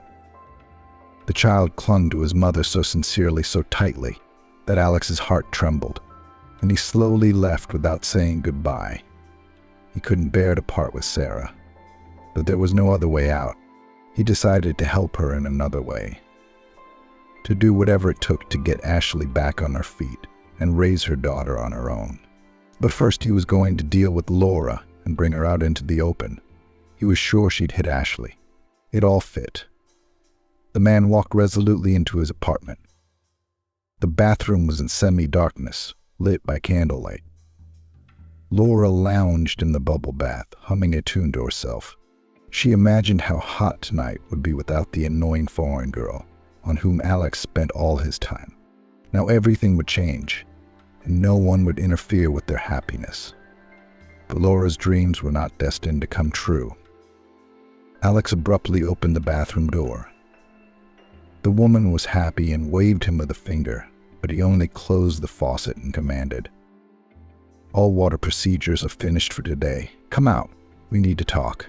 The child clung to his mother so sincerely, so tightly, that Alex's heart trembled, and he slowly left without saying goodbye. He couldn't bear to part with Sarah, but there was no other way out. He decided to help her in another way, to do whatever it took to get Ashley back on her feet and raise her daughter on her own. But first he was going to deal with Laura and bring her out into the open. He was sure she'd hit Ashley. It all fit. The man walked resolutely into his apartment. The bathroom was in semi-darkness, lit by candlelight. Laura lounged in the bubble bath, humming a tune to herself. She imagined how hot tonight would be without the annoying foreign girl, on whom Alex spent all his time. Now everything would change, and no one would interfere with their happiness. But Laura's dreams were not destined to come true. Alex abruptly opened the bathroom door. The woman was happy and waved him with a finger, but he only closed the faucet and commanded, "All water procedures are finished for today. Come out. We need to talk."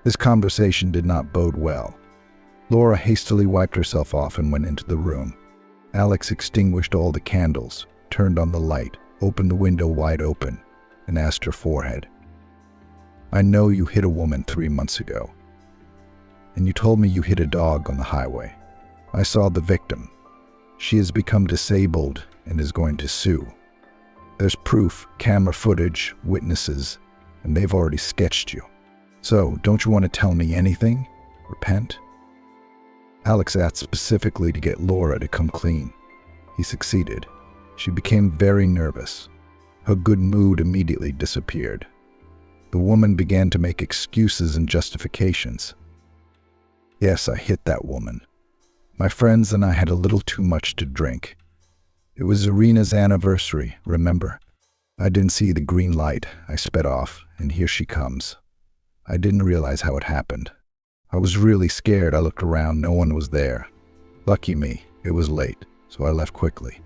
This conversation did not bode well. Laura hastily wiped herself off and went into the room. Alex extinguished all the candles, turned on the light, opened the window wide open, and asked her forehead, "I know you hit a woman 3 months ago. And you told me you hit a dog on the highway. I saw the victim. She has become disabled and is going to sue. There's proof, camera footage, witnesses, and they've already sketched you. So, don't you want to tell me anything? Repent?" Alex asked specifically to get Laura to come clean. He succeeded. She became very nervous. Her good mood immediately disappeared. The woman began to make excuses and justifications. "Yes, I hit that woman. My friends and I had a little too much to drink. It was Irina's anniversary, remember? I didn't see the green light. I sped off, and here she comes. I didn't realize how it happened. I was really scared. I looked around. No one was there. Lucky me, it was late, so I left quickly.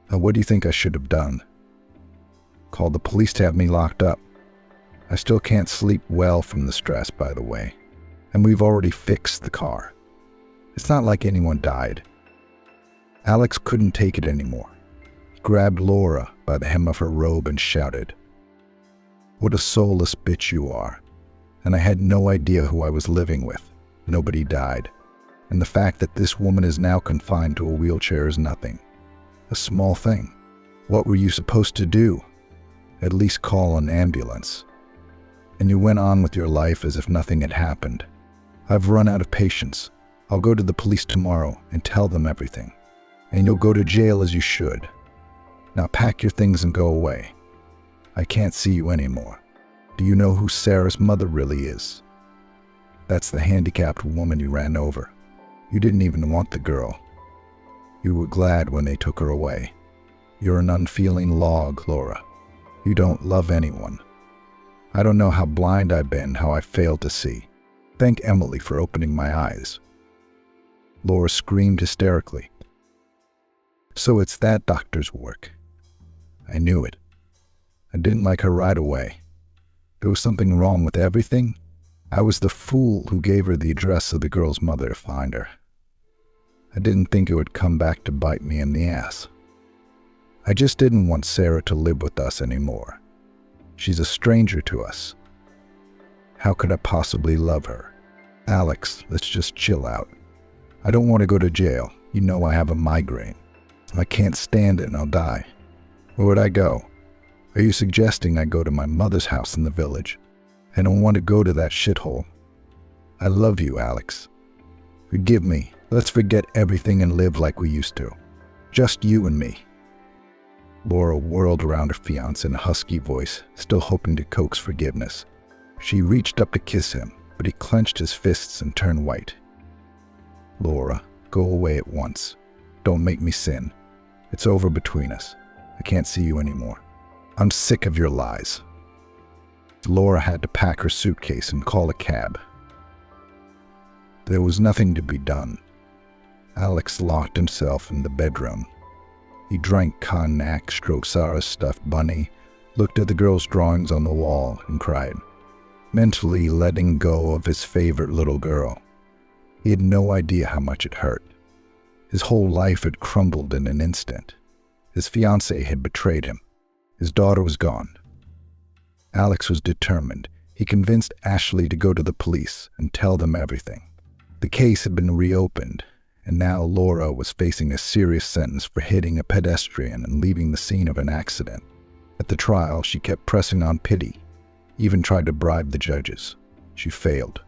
What do you think I should have done? Called the police to have me locked up. I still can't sleep well from the stress, by the way. And we've already fixed the car. It's not like anyone died." Alex couldn't take it anymore. He grabbed Laura by the hem of her robe and shouted, "What a soulless bitch you are. And I had no idea who I was living with. Nobody died. And the fact that this woman is now confined to a wheelchair is nothing. A small thing. What were you supposed to do? At least call an ambulance. And you went on with your life as if nothing had happened. I've run out of patience. I'll go to the police tomorrow and tell them everything. And you'll go to jail as you should. Now pack your things and go away. I can't see you anymore. Do you know who Sarah's mother really is? That's the handicapped woman you ran over. You didn't even want the girl. You were glad when they took her away. You're an unfeeling log, Laura. You don't love anyone. I don't know how blind I've been, how I failed to see. Thank Emily for opening my eyes." Laura screamed hysterically. "So it's that doctor's work. I knew it. I didn't like her right away. There was something wrong with everything. I was the fool who gave her the address of the girl's mother to find her. I didn't think it would come back to bite me in the ass. I just didn't want Sarah to live with us anymore. She's a stranger to us. How could I possibly love her? Alex, let's just chill out. I don't want to go to jail. You know I have a migraine. I can't stand it and I'll die. Where would I go? Are you suggesting I go to my mother's house in the village? I don't want to go to that shithole. I love you, Alex. Forgive me. Let's forget everything and live like we used to. Just you and me. Laura whirled around her fiancé in a husky voice, still hoping to coax forgiveness. She reached up to kiss him, but he clenched his fists and turned white. Laura, go away at once. Don't make me sin. It's over between us. I can't see you anymore. I'm sick of your lies. Laura had to pack her suitcase and call a cab. There was nothing to be done. Alex locked himself in the bedroom. He drank cognac, stroked Sarah's stuffed bunny, looked at the girl's drawings on the wall, and cried, mentally letting go of his favorite little girl. He had no idea how much it hurt. His whole life had crumbled in an instant. His fiancée had betrayed him. His daughter was gone. Alex was determined. He convinced Ashley to go to the police and tell them everything. The case had been reopened, and now Laura was facing a serious sentence for hitting a pedestrian and leaving the scene of an accident. At the trial, she kept pressing on pity, even tried to bribe the judges. She failed.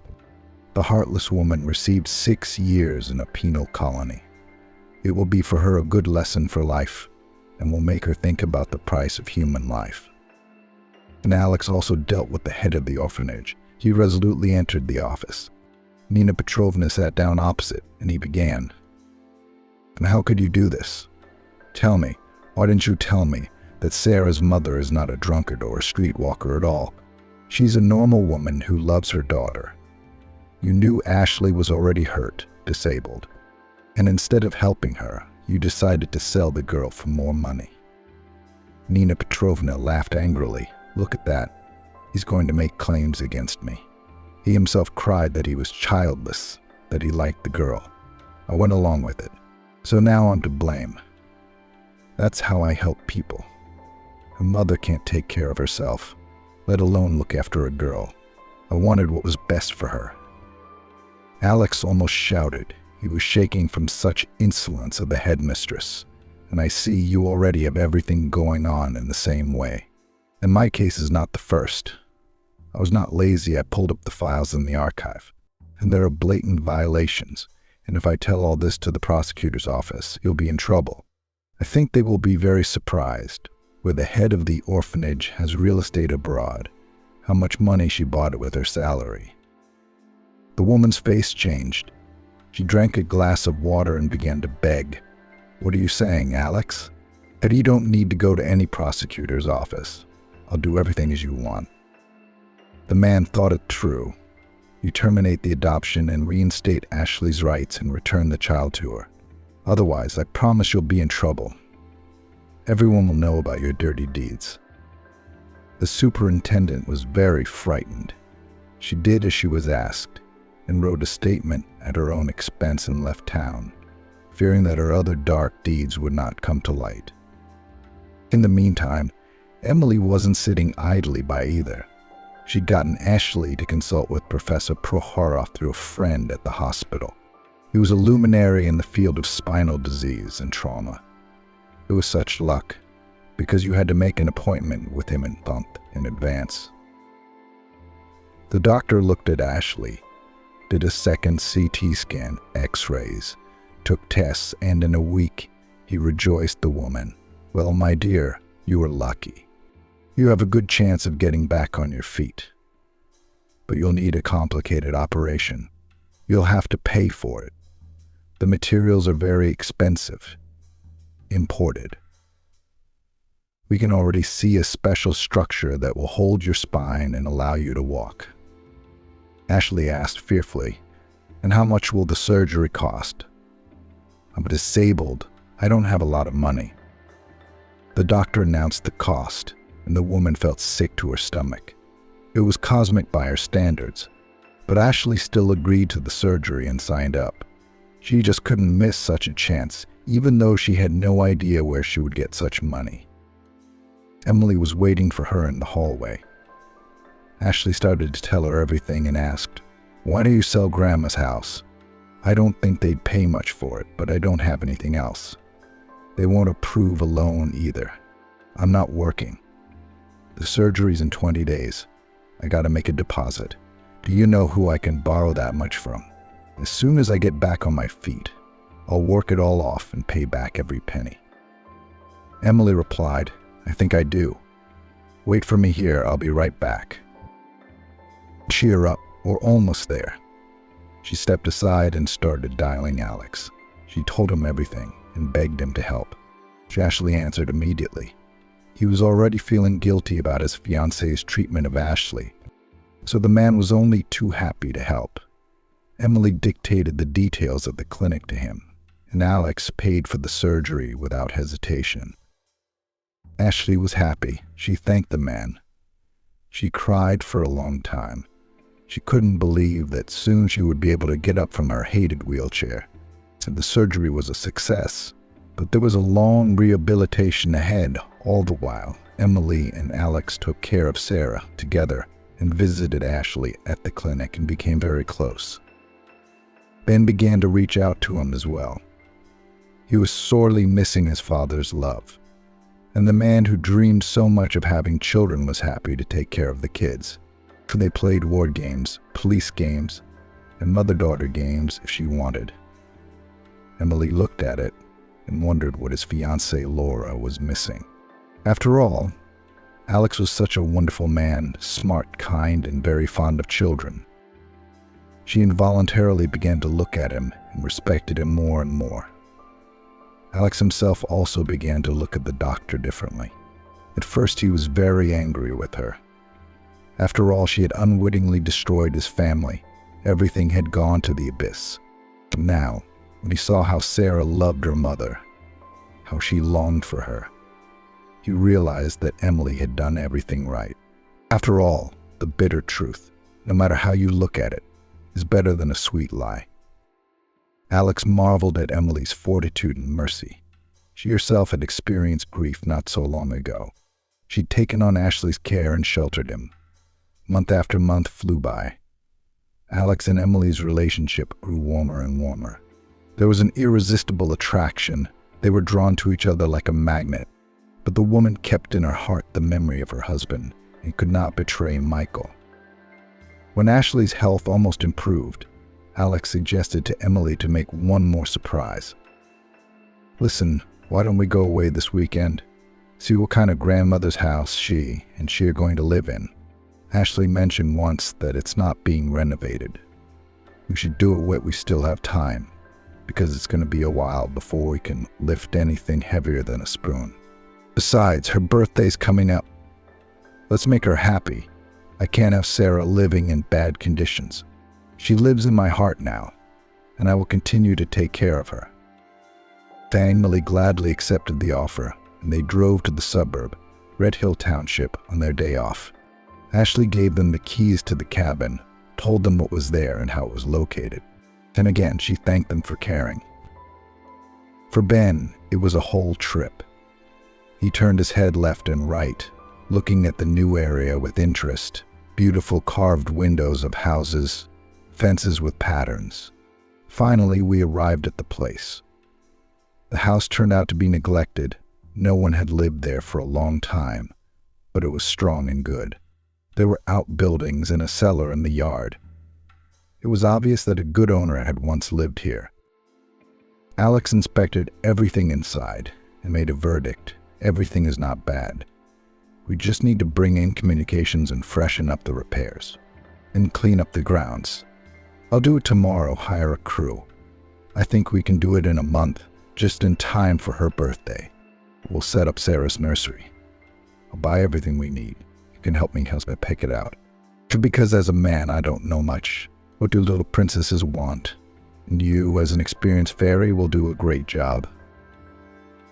The heartless woman received 6 years in a penal colony. It will be for her a good lesson for life, and will make her think about the price of human life. And Alex also dealt with the head of the orphanage. He resolutely entered the office. Nina Petrovna sat down opposite, and he began. And how could you do this? Tell me, why didn't you tell me that Sarah's mother is not a drunkard or a streetwalker at all? She's a normal woman who loves her daughter. You knew Ashley was already hurt, disabled, and instead of helping her, you decided to sell the girl for more money. Nina Petrovna laughed angrily. Look at that. He's going to make claims against me. He himself cried that he was childless, that he liked the girl. I went along with it. So now I'm to blame. That's how I help people. A mother can't take care of herself, let alone look after a girl. I wanted what was best for her. Alex almost shouted. He was shaking from such insolence of the headmistress. And I see you already have everything going on in the same way. And my case is not the first. I was not lazy. I pulled up the files in the archive. And there are blatant violations. And if I tell all this to the prosecutor's office, you'll be in trouble. I think they will be very surprised, where the head of the orphanage has real estate abroad, how much money she bought it with her salary. The woman's face changed. She drank a glass of water and began to beg. What are you saying, Alex? That you don't need to go to any prosecutor's office. I'll do everything as you want. The man thought it through. You terminate the adoption and reinstate Ashley's rights and return the child to her. Otherwise, I promise you'll be in trouble. Everyone will know about your dirty deeds. The superintendent was very frightened. She did as she was asked and wrote a statement at her own expense and left town, fearing that her other dark deeds would not come to light. In the meantime, Emily wasn't sitting idly by either. She'd gotten Ashley to consult with Professor Prohorov through a friend at the hospital. He was a luminary in the field of spinal disease and trauma. It was such luck, because you had to make an appointment with him a month in advance. The doctor looked at Ashley, did a second CT scan, X-rays, took tests, and in a week, he rejoiced the woman. Well, my dear, you were lucky. You have a good chance of getting back on your feet. But you'll need a complicated operation. You'll have to pay for it. The materials are very expensive. Imported. We can already see a special structure that will hold your spine and allow you to walk. Ashley asked fearfully, and how much will the surgery cost? I'm disabled. I don't have a lot of money. The doctor announced the cost, and the woman felt sick to her stomach. It was cosmic by her standards, but Ashley still agreed to the surgery and signed up. She just couldn't miss such a chance, even though she had no idea where she would get such money. Emily was waiting for her in the hallway. Ashley started to tell her everything and asked, "Why do you sell Grandma's house?" I don't think they'd pay much for it, but I don't have anything else. They won't approve a loan either. I'm not working. The surgery's in 20 days. I gotta make a deposit. Do you know who I can borrow that much from? As soon as I get back on my feet, I'll work it all off and pay back every penny." Emily replied, "I think I do. Wait for me here, I'll be right back." "Cheer up, we're almost there." She stepped aside and started dialing Alex. She told him everything and begged him to help. Ashley answered immediately. He was already feeling guilty about his fiance's treatment of Ashley, so the man was only too happy to help. Emily dictated the details of the clinic to him, and Alex paid for the surgery without hesitation. Ashley was happy. She thanked the man. She cried for a long time. She couldn't believe that soon she would be able to get up from her hated wheelchair. And the surgery was a success, but there was a long rehabilitation ahead. All the while, Emily and Alex took care of Sarah together and visited Ashley at the clinic and became very close. Ben began to reach out to him as well. He was sorely missing his father's love, and the man who dreamed so much of having children was happy to take care of the kids. So they played ward games, police games, and mother-daughter games if she wanted. Emily looked at it and wondered what his fiancée Laura was missing. After all, Alex was such a wonderful man, smart, kind, and very fond of children. She involuntarily began to look at him and respected him more and more. Alex himself also began to look at the doctor differently. At first he was very angry with her. After all, she had unwittingly destroyed his family. Everything had gone to the abyss. Now, when he saw how Sarah loved her mother, how she longed for her, he realized that Emily had done everything right. After all, the bitter truth, no matter how you look at it, is better than a sweet lie. Alex marveled at Emily's fortitude and mercy. She herself had experienced grief not so long ago. She'd taken on Ashley's care and sheltered him. Month after month flew by. Alex and Emily's relationship grew warmer and warmer. There was an irresistible attraction. They were drawn to each other like a magnet. But the woman kept in her heart the memory of her husband and could not betray Michael. When Ashley's health almost improved, Alex suggested to Emily to make one more surprise. "Listen, why don't we go away this weekend? See what kind of grandmother's house she are going to live in. Ashley mentioned once that it's not being renovated. We should do it while we still have time, because it's going to be a while before we can lift anything heavier than a spoon. Besides, her birthday's coming up. Let's make her happy. I can't have Sarah living in bad conditions. She lives in my heart now, and I will continue to take care of her." Emily gladly accepted the offer, and they drove to the suburb, Red Hill Township, on their day off. Ashley gave them the keys to the cabin, told them what was there and how it was located. Then again, she thanked them for caring. For Ben, it was a whole trip. He turned his head left and right, looking at the new area with interest. Beautiful carved windows of houses, fences with patterns. Finally, we arrived at the place. The house turned out to be neglected. No one had lived there for a long time, but it was strong and good. There were outbuildings and a cellar in the yard. It was obvious that a good owner had once lived here. Alex inspected everything inside and made a verdict. Everything is not bad. We just need to bring in communications and freshen up the repairs, and clean up the grounds. I'll do it tomorrow, hire a crew. I think we can do it in a month, just in time for her birthday. We'll set up Sarah's nursery. I'll buy everything we need. You can help me pick it out. Because as a man, I don't know much. What do little princesses want? And you, as an experienced fairy, will do a great job.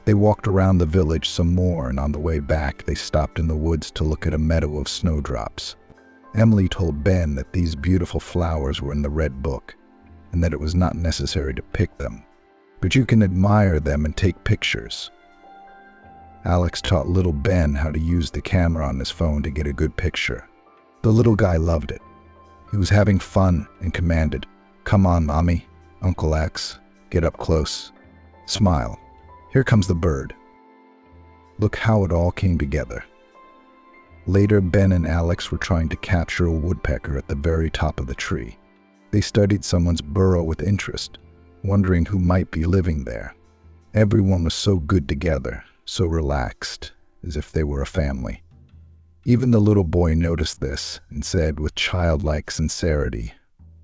They walked around the village some more, and on the way back, they stopped in the woods to look at a meadow of snowdrops. Emily told Ben that these beautiful flowers were in the Red Book, and that it was not necessary to pick them, but you can admire them and take pictures. Alex taught little Ben how to use the camera on his phone to get a good picture. The little guy loved it. He was having fun and commanded, "Come on, Mommy, Uncle X, get up close. Smile. Here comes the bird. Look how it all came together. Later, Ben and Alex were trying to capture a woodpecker at the very top of the tree. They studied someone's burrow with interest, wondering who might be living there. Everyone was so good together, so relaxed, as if they were a family. Even the little boy noticed this and said with childlike sincerity,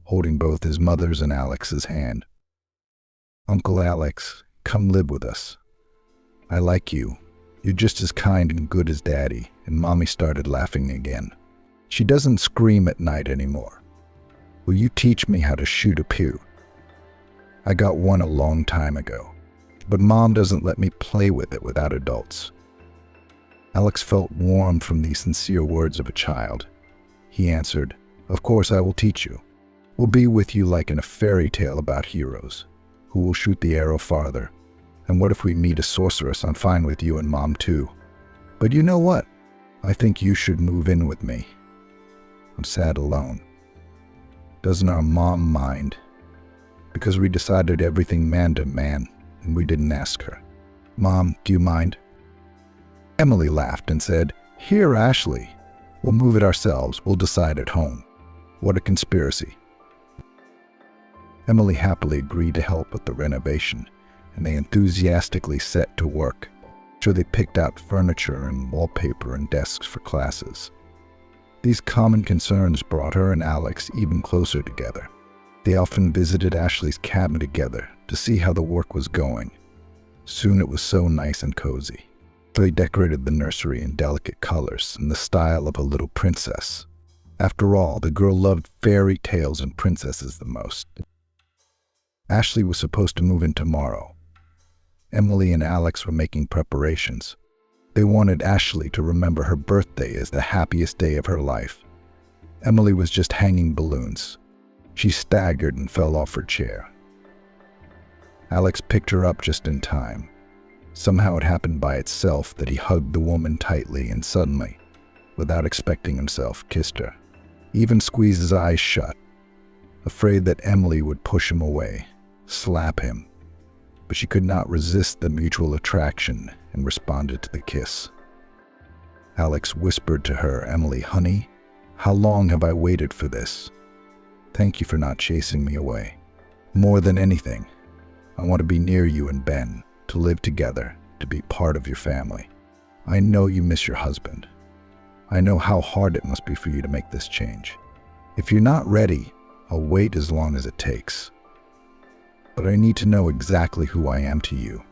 holding both his mother's and Alex's hand, "Uncle Alex, come live with us. I like you. You're just as kind and good as Daddy." And Mommy started laughing again. "She doesn't scream at night anymore. Will you teach me how to shoot a pew? I got one a long time ago, but Mom doesn't let me play with it without adults." Alex felt warm from these sincere words of a child. He answered, "Of course I will teach you. We'll be with you like in a fairy tale about heroes, who will shoot the arrow farther. And what if we meet a sorceress? I'm fine with you and Mom too. But you know what? I think you should move in with me. I'm sad alone. Doesn't our Mom mind? Because we decided everything man to man, and we didn't ask her. Mom, do you mind?" Emily laughed and said, "Here, Ashley. We'll move it ourselves. We'll decide at home. What a conspiracy." Emily happily agreed to help with the renovation, and they enthusiastically set to work. So they picked out furniture and wallpaper and desks for classes. These common concerns brought her and Alex even closer together. They often visited Ashley's cabin together to see how the work was going. Soon it was so nice and cozy. They decorated the nursery in delicate colors in the style of a little princess. After all, the girl loved fairy tales and princesses the most. Ashley was supposed to move in tomorrow. Emily and Alex were making preparations. They wanted Ashley to remember her birthday as the happiest day of her life. Emily was just hanging balloons. She staggered and fell off her chair. Alex picked her up just in time. Somehow it happened by itself that he hugged the woman tightly and suddenly, without expecting himself, kissed her. He even squeezed his eyes shut, afraid that Emily would push him away, slap him. But she could not resist the mutual attraction and responded to the kiss. Alex whispered to her, "Emily, honey, how long have I waited for this? Thank you for not chasing me away. More than anything, I want to be near you and Ben, to live together, to be part of your family. I know you miss your husband. I know how hard it must be for you to make this change. If you're not ready, I'll wait as long as it takes. But I need to know exactly who I am to you.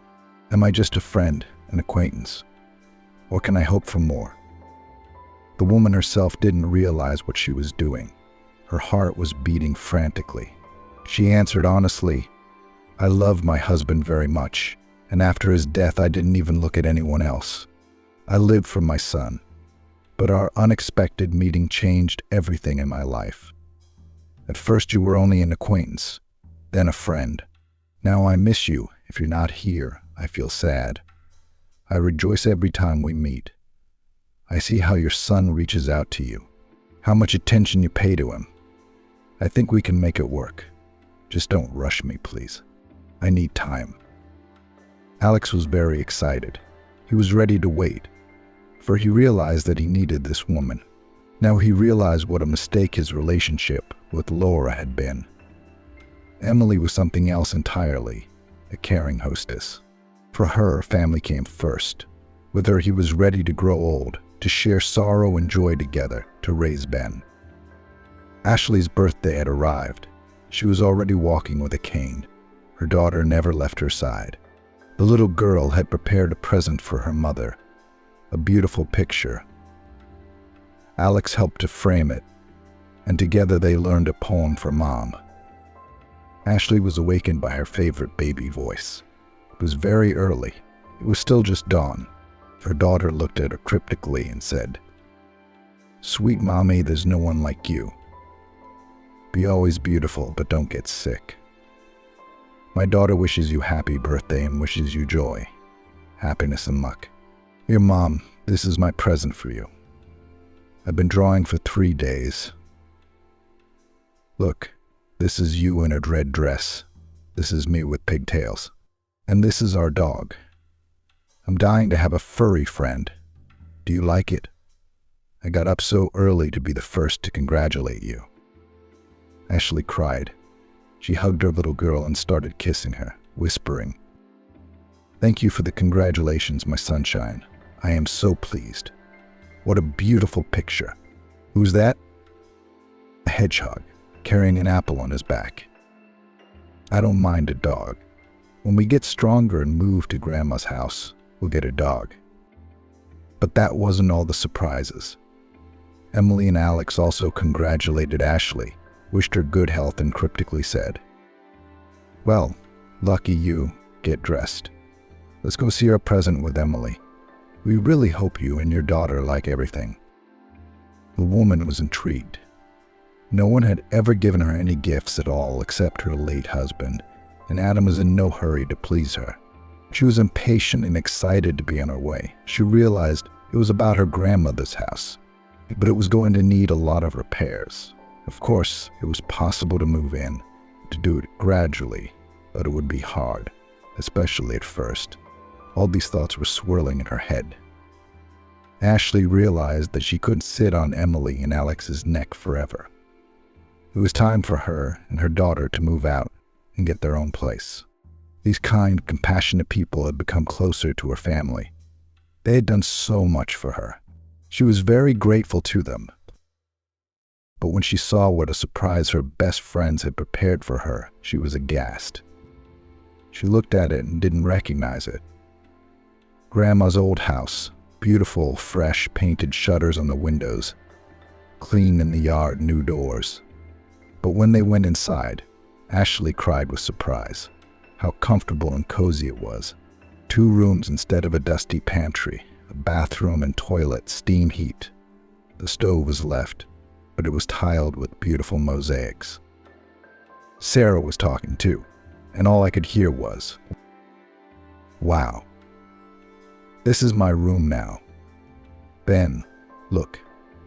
Am I just a friend, an acquaintance? Or can I hope for more?" The woman herself didn't realize what she was doing. Her heart was beating frantically. She answered honestly, "I love my husband very much, and after his death I didn't even look at anyone else. I lived for my son, but our unexpected meeting changed everything in my life. At first you were only an acquaintance, then a friend. Now I miss you. If you're not here, I feel sad. I rejoice every time we meet. I see how your son reaches out to you, how much attention you pay to him. I think we can make it work. Just don't rush me, please. I need time." Alex was very excited. He was ready to wait, for he realized that he needed this woman. Now he realized what a mistake his relationship with Laura had been. Emily was something else entirely, a caring hostess. For her, family came first. With her, he was ready to grow old, to share sorrow and joy together, to raise Ben. Ashley's birthday had arrived. She was already walking with a cane. Her daughter never left her side. The little girl had prepared a present for her mother, a beautiful picture. Alex helped to frame it, and together they learned a poem for Mom. Ashley was awakened by her favorite baby voice. It was very early. It was still just dawn. Her daughter looked at her cryptically and said, "Sweet Mommy, there's no one like you. Be always beautiful, but don't get sick. My daughter wishes you happy birthday and wishes you joy, happiness and luck. Dear Mom, this is my present for you. I've been drawing for 3 days. Look, this is you in a red dress. This is me with pigtails. And this is our dog. I'm dying to have a furry friend. Do you like it? I got up so early to be the first to congratulate you." Ashley cried. She hugged her little girl and started kissing her, whispering, "Thank you for the congratulations, my sunshine. I am so pleased. What a beautiful picture. Who's that?" "A hedgehog, carrying an apple on his back." "I don't mind a dog. When we get stronger and move to Grandma's house, we'll get a dog." But that wasn't all the surprises. Emily and Alex also congratulated Ashley, wished her good health, and cryptically said, "Well, lucky you, get dressed. Let's go see our present with Emily. We really hope you and your daughter like everything." The woman was intrigued. No one had ever given her any gifts at all except her late husband, and Adam was in no hurry to please her. She was impatient and excited to be on her way. She realized it was about her grandmother's house, but it was going to need a lot of repairs. Of course, it was possible to move in, to do it gradually, but it would be hard, especially at first. All these thoughts were swirling in her head. Ashley realized that she couldn't sit on Emily and Alex's neck forever. It was time for her and her daughter to move out and get their own place. These kind, compassionate people had become closer to her family. They had done so much for her. She was very grateful to them. But when she saw what a surprise her best friends had prepared for her, she was aghast. She looked at it and didn't recognize it. Grandma's old house, beautiful, fresh, painted shutters on the windows, clean in the yard, new doors. But when they went inside, Ashley cried with surprise. How comfortable and cozy it was. 2 rooms instead of a dusty pantry, a bathroom and toilet, steam heat. The stove was left, but it was tiled with beautiful mosaics. Sarah was talking too, and all I could hear was, "Wow. This is my room now. Ben, look,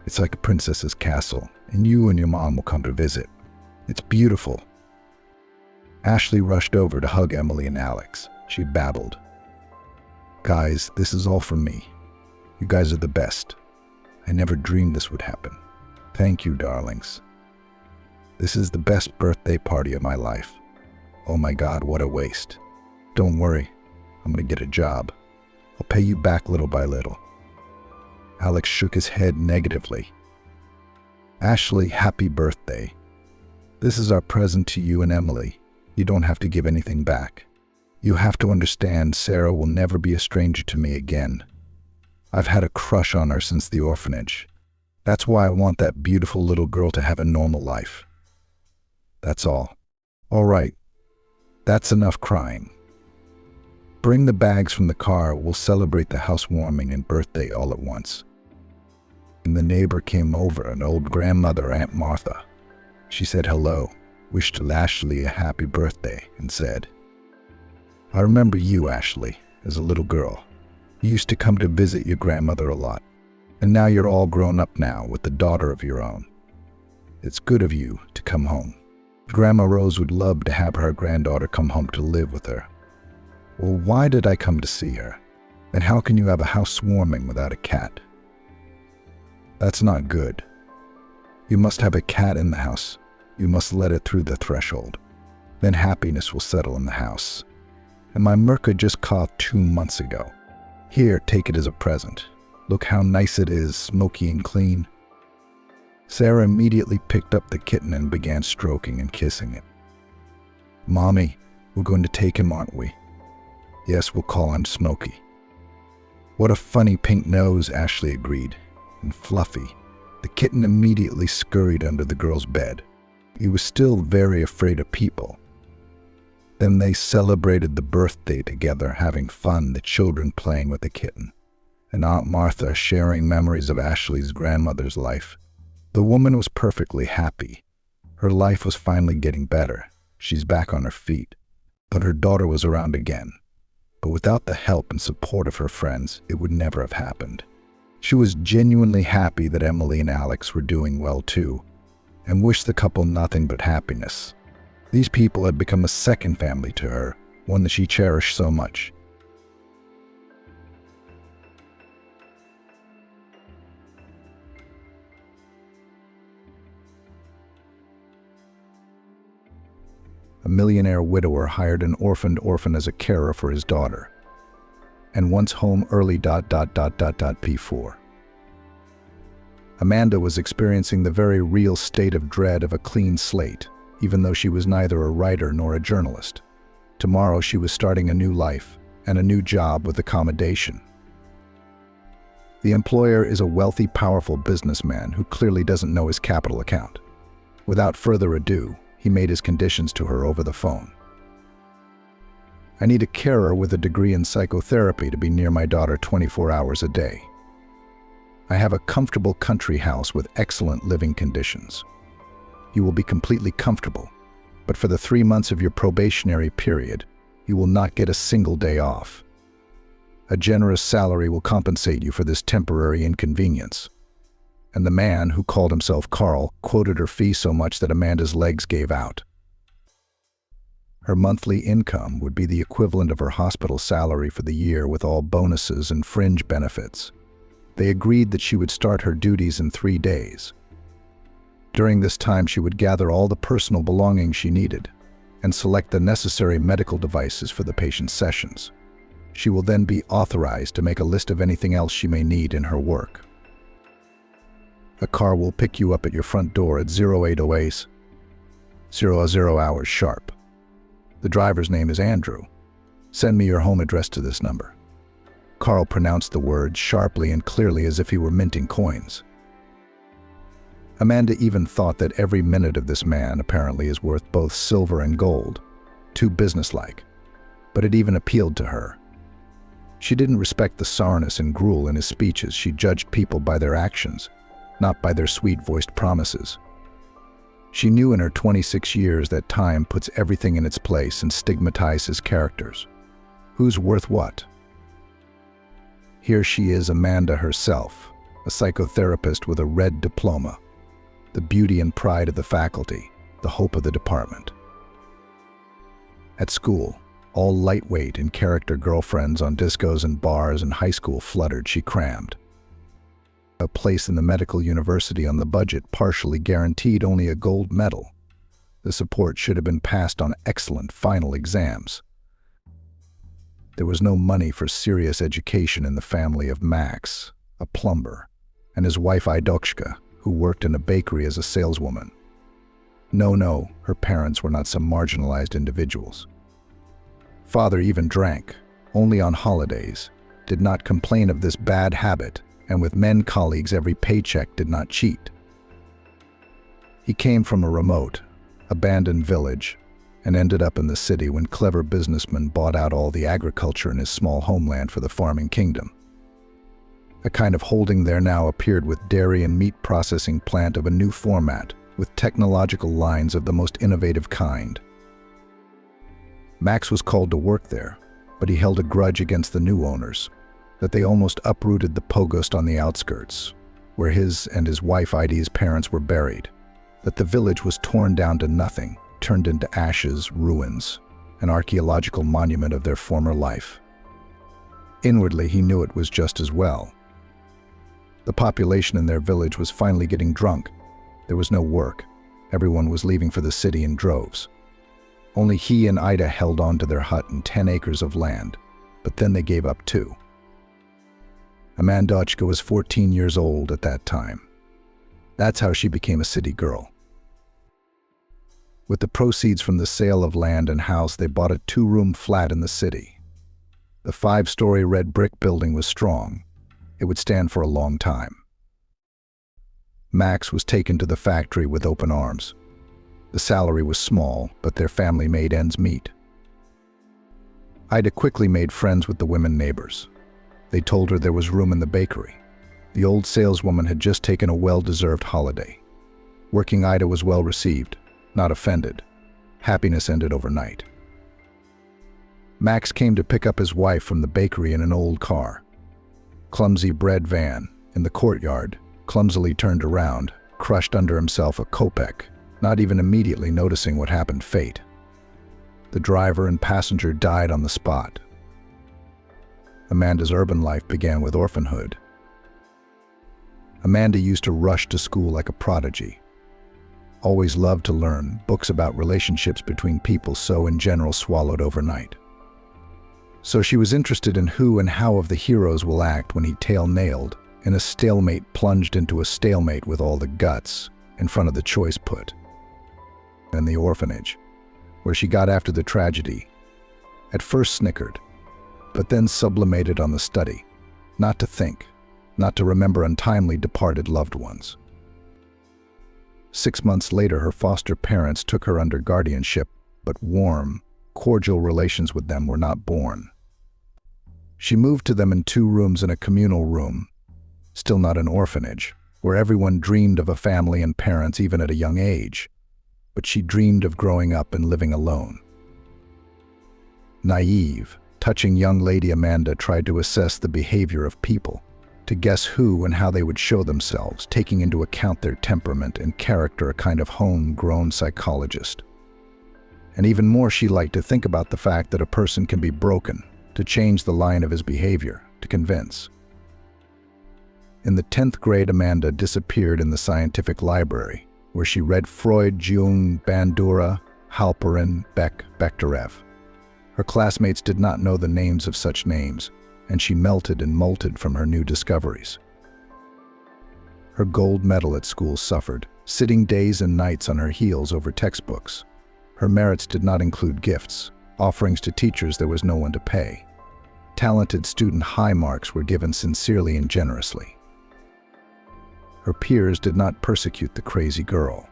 it's like a princess's castle, and you and your mom will come to visit. It's beautiful." Ashley rushed over to hug Emily and Alex. She babbled, "Guys, this is all from me. You guys are the best. I never dreamed this would happen. Thank you, darlings. This is the best birthday party of my life. Oh my God, what a waste. Don't worry, I'm gonna get a job. I'll pay you back little by little." Alex shook his head negatively. "Ashley, happy birthday. This is our present to you and Emily. You don't have to give anything back. You have to understand Sarah will never be a stranger to me again. I've had a crush on her since the orphanage. That's why I want that beautiful little girl to have a normal life. That's all. All right, that's enough crying. Bring the bags from the car. We'll celebrate the housewarming and birthday all at once." And the neighbor came over, an old grandmother, Aunt Martha. She said hello, wished Ashley a happy birthday, and said, "I remember you, Ashley, as a little girl. You used to come to visit your grandmother a lot, and now you're all grown up now with a daughter of your own. It's good of you to come home. Grandma Rose would love to have her granddaughter come home to live with her." "Well, why did I come to see her? And how can you have a house swarming without a cat?" "That's not good. You must have a cat in the house. You must let it through the threshold. Then happiness will settle in the house. And my Merca just coughed 2 months ago. Here, take it as a present. Look how nice it is, smoky and clean." Sarah immediately picked up the kitten and began stroking and kissing it. "Mommy, we're going to take him, aren't we?" "Yes, we'll call him Smokey." "What a funny pink nose," Ashley agreed. "And fluffy." The kitten immediately scurried under the girl's bed. He was still very afraid of people. Then they celebrated the birthday together, having fun, the children playing with the kitten, and Aunt Martha sharing memories of Ashley's grandmother's life. The woman was perfectly happy. Her life was finally getting better. She's back on her feet. But her daughter was around again. But without the help and support of her friends, it would never have happened. She was genuinely happy that Emily and Alex were doing well too, and wished the couple nothing but happiness. These people had become a second family to her, one that she cherished so much. A millionaire widower hired an orphaned orphan as a carer for his daughter, and once home early P4. Amanda was experiencing the very real state of dread of a clean slate, even though she was neither a writer nor a journalist. Tomorrow she was starting a new life and a new job with accommodation. The employer is a wealthy, powerful businessman who clearly doesn't know his capital account. Without further ado, he made his conditions to her over the phone. I need a carer with a degree in psychotherapy to be near my daughter 24 hours a day. I have a comfortable country house with excellent living conditions. You will be completely comfortable, but for the 3 months of your probationary period, you will not get a single day off. A generous salary will compensate you for this temporary inconvenience. And the man, who called himself Carl, quoted her fee so much that Amanda's legs gave out. Her monthly income would be the equivalent of her hospital salary for the year with all bonuses and fringe benefits. They agreed that she would start her duties in 3 days. During this time, she would gather all the personal belongings she needed and select the necessary medical devices for the patient's sessions. She will then be authorized to make a list of anything else she may need in her work. A car will pick you up at your front door at 0808 00 hours sharp. The driver's name is Andrew. Send me your home address to this number. Carl pronounced the words sharply and clearly as if he were minting coins. Amanda even thought that every minute of this man apparently is worth both silver and gold. Too businesslike. But it even appealed to her. She didn't respect the sourness and gruel in his speeches. She judged people by their actions, not by their sweet-voiced promises. She knew in her 26 years that time puts everything in its place and stigmatizes characters. Who's worth what? Here she is, Amanda herself, a psychotherapist with a red diploma, the beauty and pride of the faculty, the hope of the department. At school, all lightweight and character girlfriends on discos and bars and high school fluttered. She crammed. A place in the medical university on the budget partially guaranteed only a gold medal. The support should have been passed on excellent final exams. There was no money for serious education in the family of Max, a plumber, and his wife Idoshka, who worked in a bakery as a saleswoman. No, her parents were not some marginalized individuals. Father even drank, only on holidays, did not complain of this bad habit, and with men colleagues every paycheck did not cheat. He came from a remote, abandoned village and ended up in the city when clever businessmen bought out all the agriculture in his small homeland for the farming kingdom. A kind of holding there now appeared with dairy and meat processing plant of a new format, with technological lines of the most innovative kind. Max was called to work there, but he held a grudge against the new owners, that they almost uprooted the pogost on the outskirts, where his and his wife Ida's parents were buried, that the village was torn down to nothing, turned into ashes, ruins, an archaeological monument of their former life. Inwardly, he knew it was just as well. The population in their village was finally getting drunk. There was no work. Everyone was leaving for the city in droves. Only he and Ida held on to their hut and 10 acres of land, but then they gave up too. Amandochka was 14 years old at that time. That's how she became a city girl. With the proceeds from the sale of land and house, they bought a 2-room flat in the city. The 5-story red brick building was strong. It would stand for a long time. Max was taken to the factory with open arms. The salary was small, but their family made ends meet. Ida quickly made friends with the women neighbors. They told her there was room in the bakery. The old saleswoman had just taken a well-deserved holiday. Working Ida was well received, not offended. Happiness ended overnight. Max came to pick up his wife from the bakery in an old car. Clumsy bread van, in the courtyard, clumsily turned around, crushed under himself a kopeck, not even immediately noticing what happened. Fate. The driver and passenger died on the spot. Amanda's urban life began with orphanhood. Amanda used to rush to school like a prodigy. Always loved to learn books about relationships between people so in general swallowed overnight. So she was interested in who and how of the heroes will act when he tail-nailed in a stalemate plunged into a stalemate with all the guts in front of the choice put. In the orphanage, where she got after the tragedy, at first snickered, but then sublimated on the study, not to think, not to remember untimely departed loved ones. 6 months later, her foster parents took her under guardianship, but warm, cordial relations with them were not born. She moved to them in 2 rooms and a communal room, still not an orphanage, where everyone dreamed of a family and parents even at a young age, but she dreamed of growing up and living alone. Naive, touching young lady Amanda tried to assess the behavior of people, to guess who and how they would show themselves, taking into account their temperament and character, a kind of homegrown psychologist. And even more, she liked to think about the fact that a person can be broken, to change the line of his behavior, to convince. In the 10th grade, Amanda disappeared in the scientific library, where she read Freud, Jung, Bandura, Halperin, Beck, Bechterew. Her classmates did not know the names of such names, and she melted and molted from her new discoveries. Her gold medal at school suffered, sitting days and nights on her heels over textbooks. Her merits did not include gifts, offerings to teachers there was no one to pay. Talented student high marks were given sincerely and generously. Her peers did not persecute the crazy girl.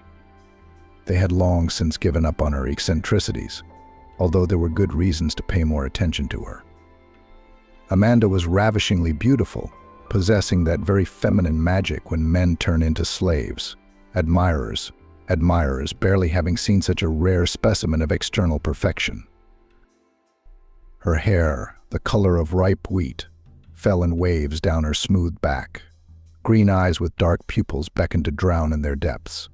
They had long since given up on her eccentricities, although there were good reasons to pay more attention to her. Amanda was ravishingly beautiful, possessing that very feminine magic when men turn into slaves, admirers, barely having seen such a rare specimen of external perfection. Her hair, the color of ripe wheat, fell in waves down her smooth back. Green eyes with dark pupils beckoned to drown in their depths.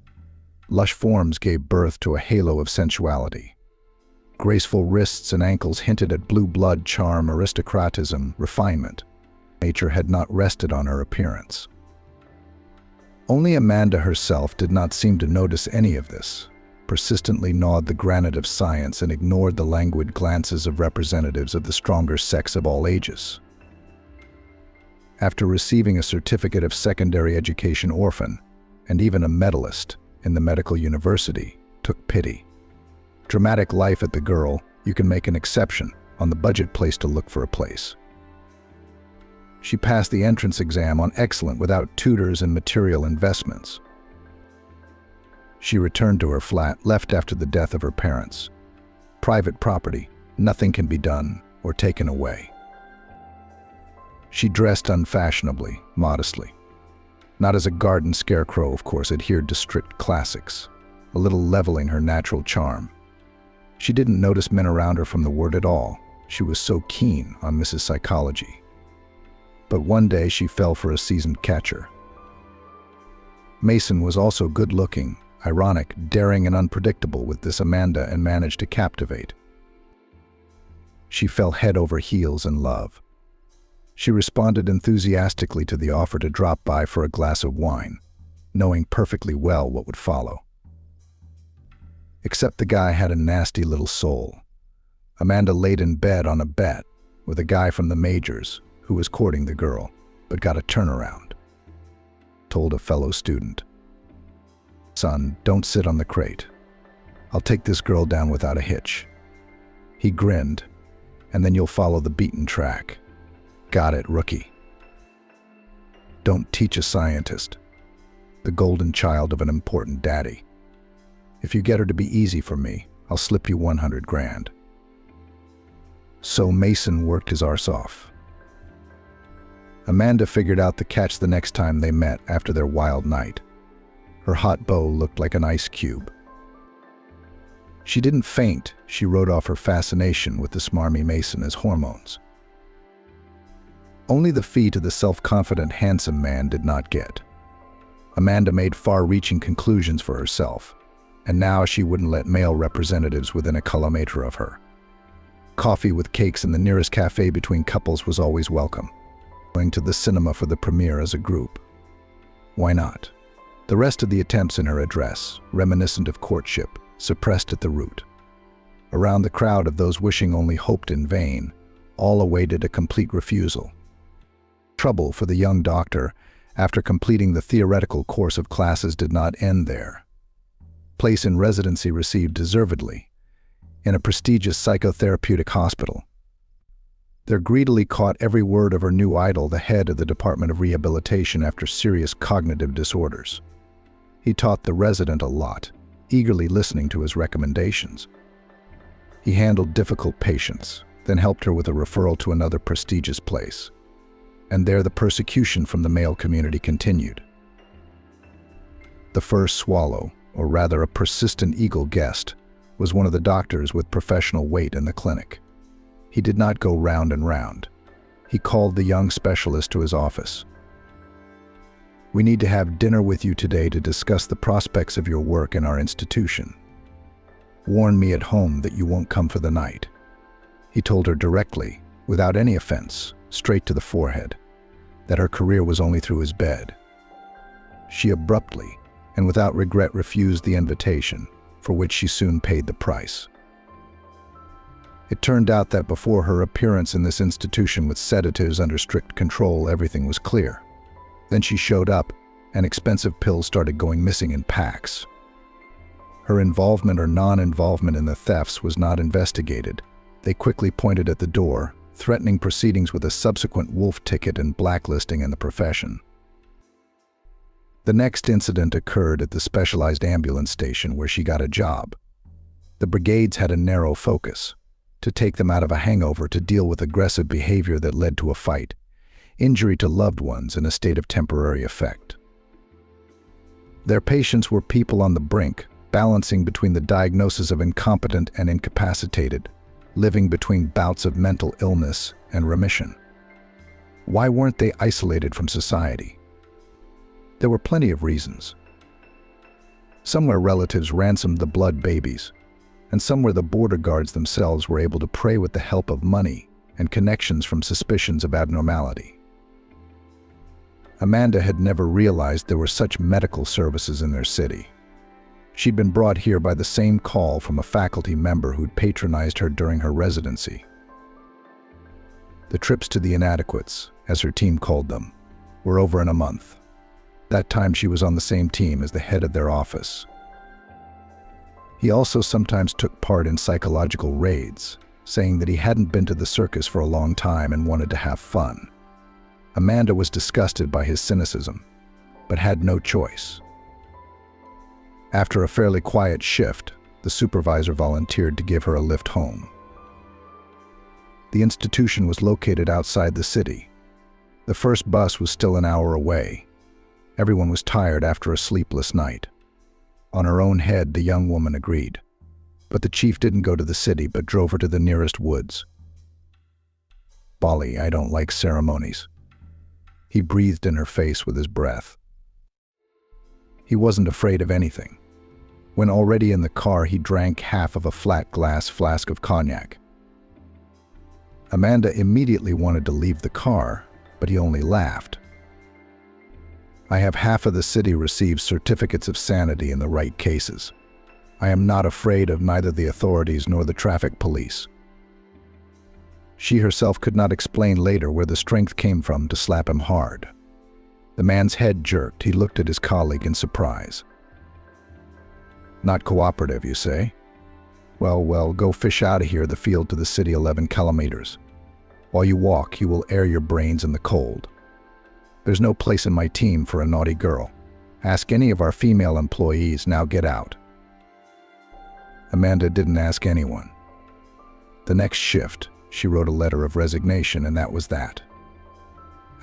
Lush forms gave birth to a halo of sensuality. Graceful wrists and ankles hinted at blue blood, charm, aristocratism, refinement. Nature had not rested on her appearance. Only Amanda herself did not seem to notice any of this, persistently gnawed the granite of science and ignored the languid glances of representatives of the stronger sex of all ages. After receiving a certificate of secondary education, orphan, and even a medalist in the medical university, took pity. Dramatic life at the girl, you can make an exception on the budget place to look for a place. She passed the entrance exam on excellent without tutors and material investments. She returned to her flat, left after the death of her parents. Private property, nothing can be done or taken away. She dressed unfashionably, modestly. Not as a garden scarecrow, of course, adhered to strict classics, a little leveling her natural charm. She didn't notice men around her from the word at all. She was so keen on Mrs. Psychology. But one day she fell for a seasoned catcher. Mason was also good-looking, ironic, daring, and unpredictable with this Amanda, and managed to captivate. She fell head over heels in love. She responded enthusiastically to the offer to drop by for a glass of wine, knowing perfectly well what would follow. Except the guy had a nasty little soul. Amanda laid in bed on a bet with a guy from the majors who was courting the girl, but got a turnaround. Told a fellow student, "Son, don't sit on the crate. I'll take this girl down without a hitch." He grinned, "And then you'll follow the beaten track." "Got it, rookie." Don't teach a scientist, the golden child of an important daddy. If you get her to be easy for me, I'll slip you 100 grand. So Mason worked his arse off. Amanda figured out the catch the next time they met after their wild night. Her hot beau looked like an ice cube. She didn't faint. She wrote off her fascination with the smarmy Mason as hormones. Only the fee to the self-confident, handsome man did not get. Amanda made far-reaching conclusions for herself. and now she wouldn't let male representatives within a kilometer of her. Coffee with cakes in the nearest cafe between couples was always welcome. Going to the cinema for the premiere as a group. Why not? The rest of the attempts in her address, reminiscent of courtship, suppressed at the root. Around the crowd of those wishing only hoped in vain, all awaited a complete refusal. Trouble for the young doctor, after completing the theoretical course of classes, did not end there. Place in residency received deservedly, in a prestigious psychotherapeutic hospital. There greedily caught every word of her new idol, the head of the Department of Rehabilitation after serious cognitive disorders. He taught the resident a lot, eagerly listening to his recommendations. He handled difficult patients, then helped her with a referral to another prestigious place. And there the persecution from the male community continued. The first swallow, or rather a persistent eagle guest, was one of the doctors with professional weight in the clinic. He did not go round and round. He called the young specialist to his office. "We need to have dinner with you today to discuss the prospects of your work in our institution. Warn me at home that you won't come for the night." He told her directly, without any offense, straight to the forehead, that her career was only through his bed. She abruptly and without regret refused the invitation, for which she soon paid the price. It turned out that before her appearance in this institution with sedatives under strict control, everything was clear. Then she showed up, and expensive pills started going missing in packs. Her involvement or non-involvement in the thefts was not investigated. They quickly pointed at the door, threatening proceedings with a subsequent wolf ticket and blacklisting in the profession. The next incident occurred at the specialized ambulance station where she got a job. The brigades had a narrow focus: to take them out of a hangover, to deal with aggressive behavior that led to a fight, injury to loved ones, and a state of temporary effect. Their patients were people on the brink, balancing between the diagnosis of incompetent and incapacitated, living between bouts of mental illness and remission. Why weren't they isolated from society? There were plenty of reasons. Somewhere relatives ransomed the blood babies, and somewhere the border guards themselves were able to prey with the help of money and connections from suspicions of abnormality. Amanda had never realized there were such medical services in their city. She'd been brought here by the same call from a faculty member who'd patronized her during her residency. The trips to the inadequates, as her team called them, were over in a month. That time she was on the same team as the head of their office. He also sometimes took part in psychological raids, saying that he hadn't been to the circus for a long time and wanted to have fun. Amanda was disgusted by his cynicism, but had no choice. After a fairly quiet shift, the supervisor volunteered to give her a lift home. The institution was located outside the city. The first bus was still an hour away. Everyone was tired after a sleepless night. On her own head, the young woman agreed. But the chief didn't go to the city, but drove her to the nearest woods. "Bolly, I don't like ceremonies." He breathed in her face with his breath. He wasn't afraid of anything. When already in the car, he drank half of a flat glass flask of cognac. Amanda immediately wanted to leave the car, but he only laughed. "I have half of the city receive certificates of sanity in the right cases. I am not afraid of neither the authorities nor the traffic police." She herself could not explain later where the strength came from to slap him hard. The man's head jerked. He looked at his colleague in surprise. "Not cooperative, you say? Well, go fish out of here, the field to the city 11 kilometers. While you walk, you will air your brains in the cold. There's no place in my team for a naughty girl. Ask any of our female employees, now get out." Amanda didn't ask anyone. The next shift, she wrote a letter of resignation, and that was that.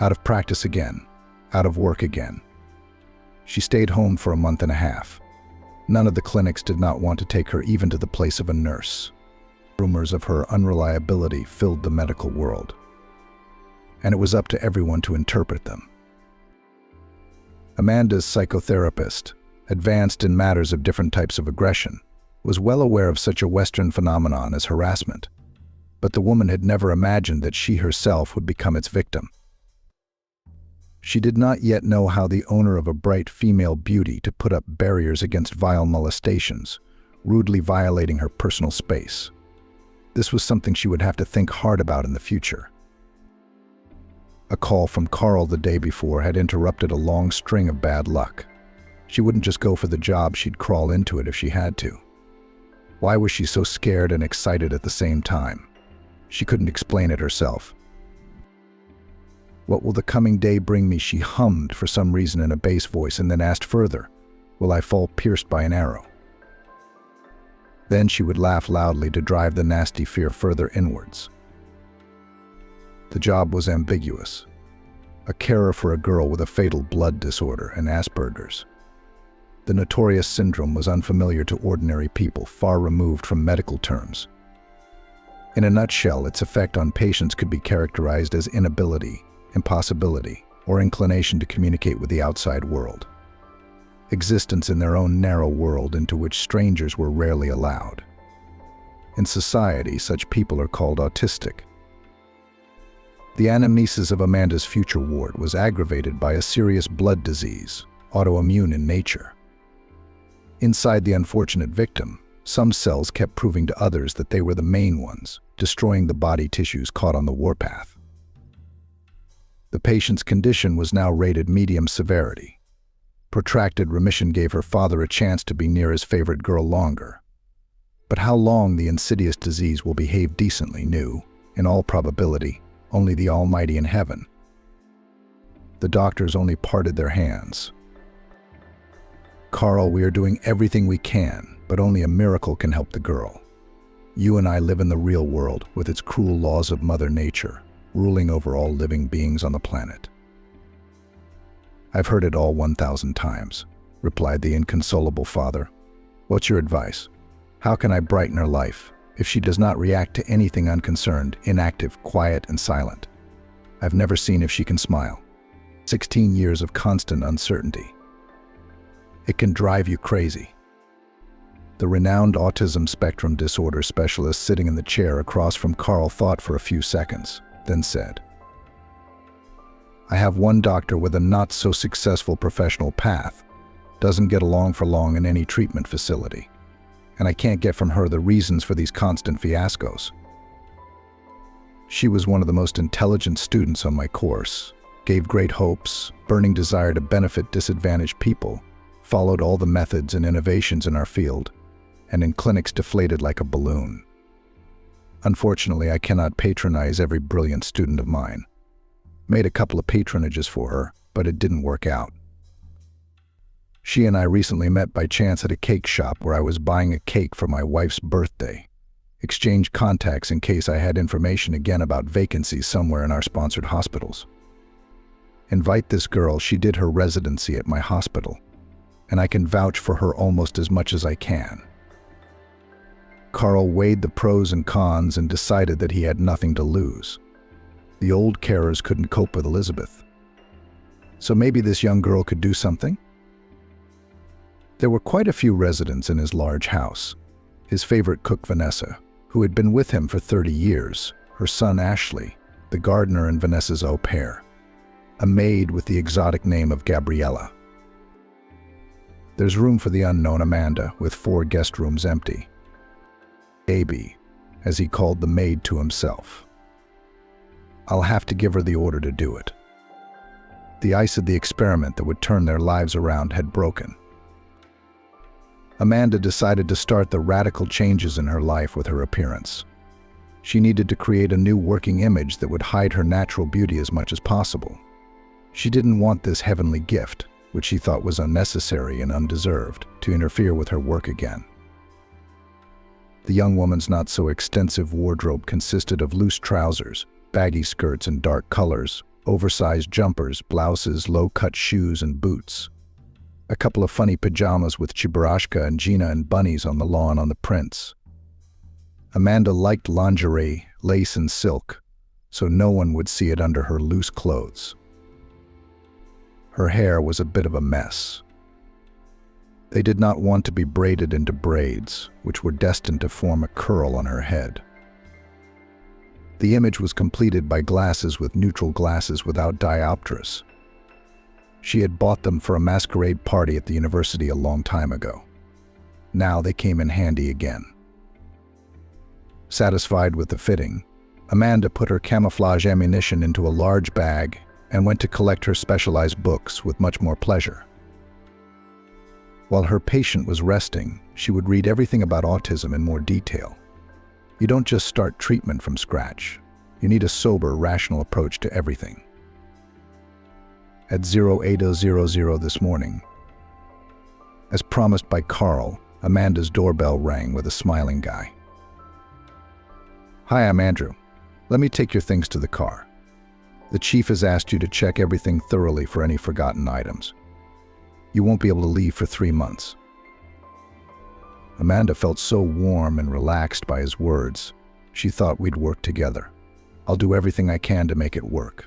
Out of practice again, out of work again. She stayed home for a month and a half. None of the clinics did not want to take her even to the place of a nurse. Rumors of her unreliability filled the medical world, and it was up to everyone to interpret them. Amanda's psychotherapist, advanced in matters of different types of aggression, was well aware of such a Western phenomenon as harassment, but the woman had never imagined that she herself would become its victim. She did not yet know how the owner of a bright female beauty to put up barriers against vile molestations, rudely violating her personal space. This was something she would have to think hard about in the future. A call from Carl the day before had interrupted a long string of bad luck. She wouldn't just go for the job, she'd crawl into it if she had to. Why was she so scared and excited at the same time? She couldn't explain it herself. "What will the coming day bring me?" she hummed for some reason in a bass voice, and then asked further, "Will I fall pierced by an arrow?" Then she would laugh loudly to drive the nasty fear further inwards. The job was ambiguous. A carer for a girl with a fatal blood disorder and Asperger's. The notorious syndrome was unfamiliar to ordinary people, far removed from medical terms. In a nutshell, its effect on patients could be characterized as inability, impossibility, or inclination to communicate with the outside world. Existence in their own narrow world into which strangers were rarely allowed. In society, such people are called autistic. The anamnesis of Amanda's future ward was aggravated by a serious blood disease, autoimmune in nature. Inside the unfortunate victim, some cells kept proving to others that they were the main ones, destroying the body tissues caught on the warpath. The patient's condition was now rated medium severity. Protracted remission gave her father a chance to be near his favorite girl longer. But how long the insidious disease will behave decently knew, in all probability, only the Almighty in heaven. The doctors only parted their hands. "Carl, we are doing everything we can, but only a miracle can help the girl. You and I live in the real world with its cruel laws of Mother Nature, ruling over all living beings on the planet." "I've heard it all 1,000 times, replied the inconsolable father. "What's your advice? How can I brighten her life if she does not react to anything unconcerned, inactive, quiet, and silent? I've never seen if she can smile. 16 years of constant uncertainty. It can drive you crazy." The renowned autism spectrum disorder specialist sitting in the chair across from Carl thought for a few seconds, then said, "I have one doctor with a not-so-successful professional path, doesn't get along for long in any treatment facility, and I can't get from her the reasons for these constant fiascos. She was one of the most intelligent students on my course, gave great hopes, burning desire to benefit disadvantaged people, followed all the methods and innovations in our field, and in clinics deflated like a balloon. Unfortunately, I cannot patronize every brilliant student of mine. Made a couple of patronages for her, but it didn't work out. She and I recently met by chance at a cake shop where I was buying a cake for my wife's birthday. Exchanged contacts in case I had information again about vacancies somewhere in our sponsored hospitals. Invite this girl, she did her residency at my hospital, and I can vouch for her almost as much as I can." Carl weighed the pros and cons and decided that he had nothing to lose. The old carers couldn't cope with Elizabeth. So maybe this young girl could do something? There were quite a few residents in his large house. His favorite cook, Vanessa, who had been with him for 30 years, her son Ashley, the gardener and Vanessa's au pair, a maid with the exotic name of Gabriella. There's room for the unknown Amanda, with 4 guest rooms empty. Baby, as he called the maid to himself. I'll have to give her the order to do it. The ice of the experiment that would turn their lives around had broken. Amanda decided to start the radical changes in her life with her appearance. She needed to create a new working image that would hide her natural beauty as much as possible. She didn't want this heavenly gift, which she thought was unnecessary and undeserved, to interfere with her work again. The young woman's not-so-extensive wardrobe consisted of loose trousers, baggy skirts in dark colors, oversized jumpers, blouses, low-cut shoes, and boots. A couple of funny pajamas with Chibarashka and Gina and bunnies on the lawn on the prints. Amanda liked lingerie, lace and silk, so no one would see it under her loose clothes. Her hair was a bit of a mess. They did not want to be braided into braids, which were destined to form a curl on her head. The image was completed by glasses with neutral glasses without diopters. She had bought them for a masquerade party at the university a long time ago. Now they came in handy again. Satisfied with the fitting, Amanda put her camouflage ammunition into a large bag and went to collect her specialized books with much more pleasure. While her patient was resting, she would read everything about autism in more detail. You don't just start treatment from scratch. You need a sober, rational approach to everything. At 08:00 this morning, as promised by Carl, Amanda's doorbell rang with a smiling guy. "Hi, I'm Andrew. Let me take your things to the car. The chief has asked you to check everything thoroughly for any forgotten items. You won't be able to leave for 3 months." Amanda felt so warm and relaxed by his words. She thought we'd work together. I'll do everything I can to make it work.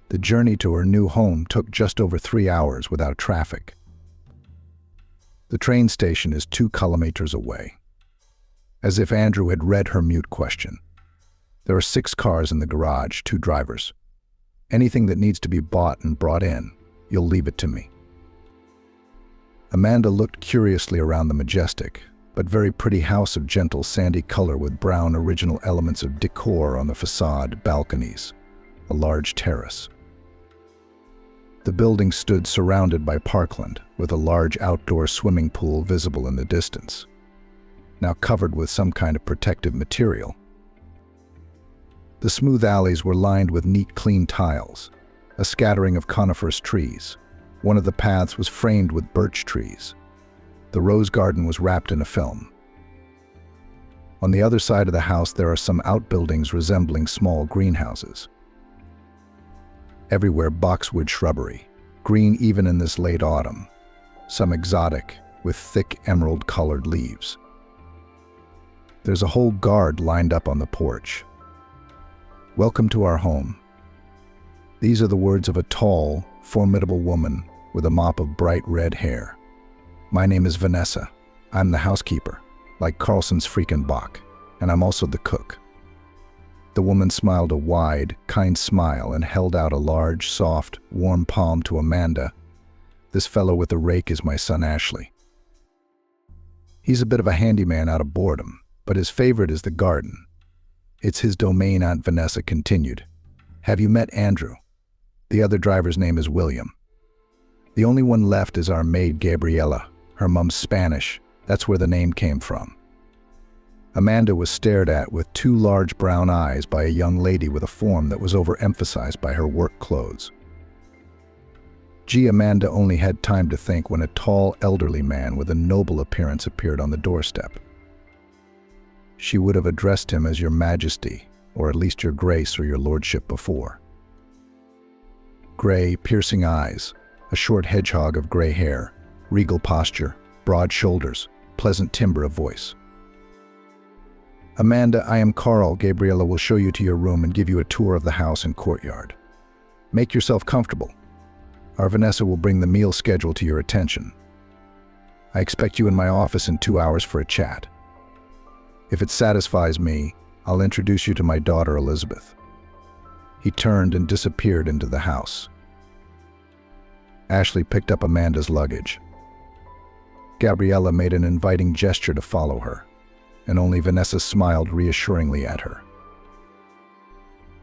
The journey to her new home took just over 3 hours without traffic. The train station is 2 kilometers away. As if Andrew had read her mute question. There are 6 cars in the garage, 2 drivers. Anything that needs to be bought and brought in, you'll leave it to me. Amanda looked curiously around the majestic, but very pretty house of gentle sandy color with brown original elements of decor on the facade, balconies, a large terrace. The building stood surrounded by parkland, with a large outdoor swimming pool visible in the distance, now covered with some kind of protective material. The smooth alleys were lined with neat, clean tiles, a scattering of coniferous trees. One of the paths was framed with birch trees. The rose garden was wrapped in a film. On the other side of the house there are some outbuildings resembling small greenhouses. Everywhere boxwood shrubbery, green even in this late autumn, some exotic, with thick emerald-colored leaves. There's a whole guard lined up on the porch. "Welcome to our home." These are the words of a tall, formidable woman with a mop of bright red hair. "My name is Vanessa. I'm the housekeeper, like Carlson's freaking Bach, and I'm also the cook." The woman smiled a wide, kind smile and held out a large, soft, warm palm to Amanda. "This fellow with the rake is my son Ashley. He's a bit of a handyman out of boredom, but his favorite is the garden. It's his domain," Aunt Vanessa continued. "Have you met Andrew? The other driver's name is William. The only one left is our maid Gabriella. Her mom's Spanish. That's where the name came from." Amanda was stared at with 2 large brown eyes by a young lady with a form that was overemphasized by her work clothes. Amanda only had time to think when a tall, elderly man with a noble appearance appeared on the doorstep. She would have addressed him as Your Majesty, or at least Your Grace or Your Lordship before. Gray, piercing eyes, a short hedgehog of gray hair, regal posture, broad shoulders, pleasant timbre of voice. "Amanda, I am Carl. Gabriella will show you to your room and give you a tour of the house and courtyard. Make yourself comfortable. Our Vanessa will bring the meal schedule to your attention. I expect you in my office in 2 hours for a chat. If it satisfies me, I'll introduce you to my daughter Elizabeth." He turned and disappeared into the house. Ashley picked up Amanda's luggage. Gabriella made an inviting gesture to follow her, and only Vanessa smiled reassuringly at her.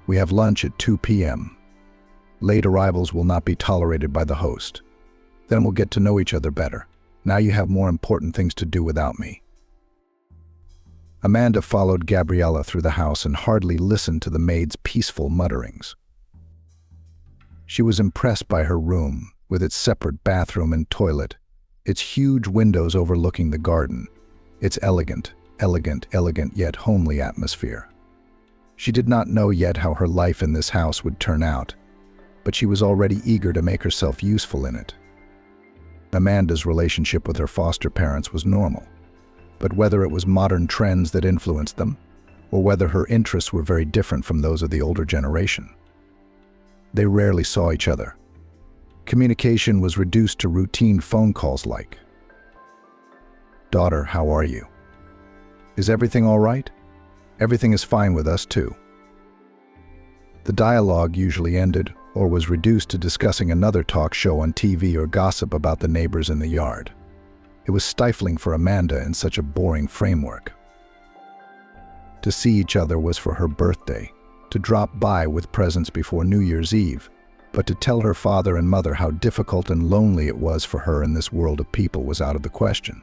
"We have lunch at 2 p.m. Late arrivals will not be tolerated by the host. Then we'll get to know each other better. Now you have more important things to do without me." Amanda followed Gabriella through the house and hardly listened to the maid's peaceful mutterings. She was impressed by her room, with its separate bathroom and toilet, its huge windows overlooking the garden, its elegant yet homely atmosphere. She did not know yet how her life in this house would turn out, but she was already eager to make herself useful in it. Amanda's relationship with her foster parents was normal, but whether it was modern trends that influenced them, or whether her interests were very different from those of the older generation. They rarely saw each other. Communication was reduced to routine phone calls like, "Daughter, how are you? Is everything all right? Everything is fine with us too." The dialogue usually ended or was reduced to discussing another talk show on TV or gossip about the neighbors in the yard. It was stifling for Amanda in such a boring framework. To see each other was for her birthday, to drop by with presents before New Year's Eve, but to tell her father and mother how difficult and lonely it was for her in this world of people was out of the question.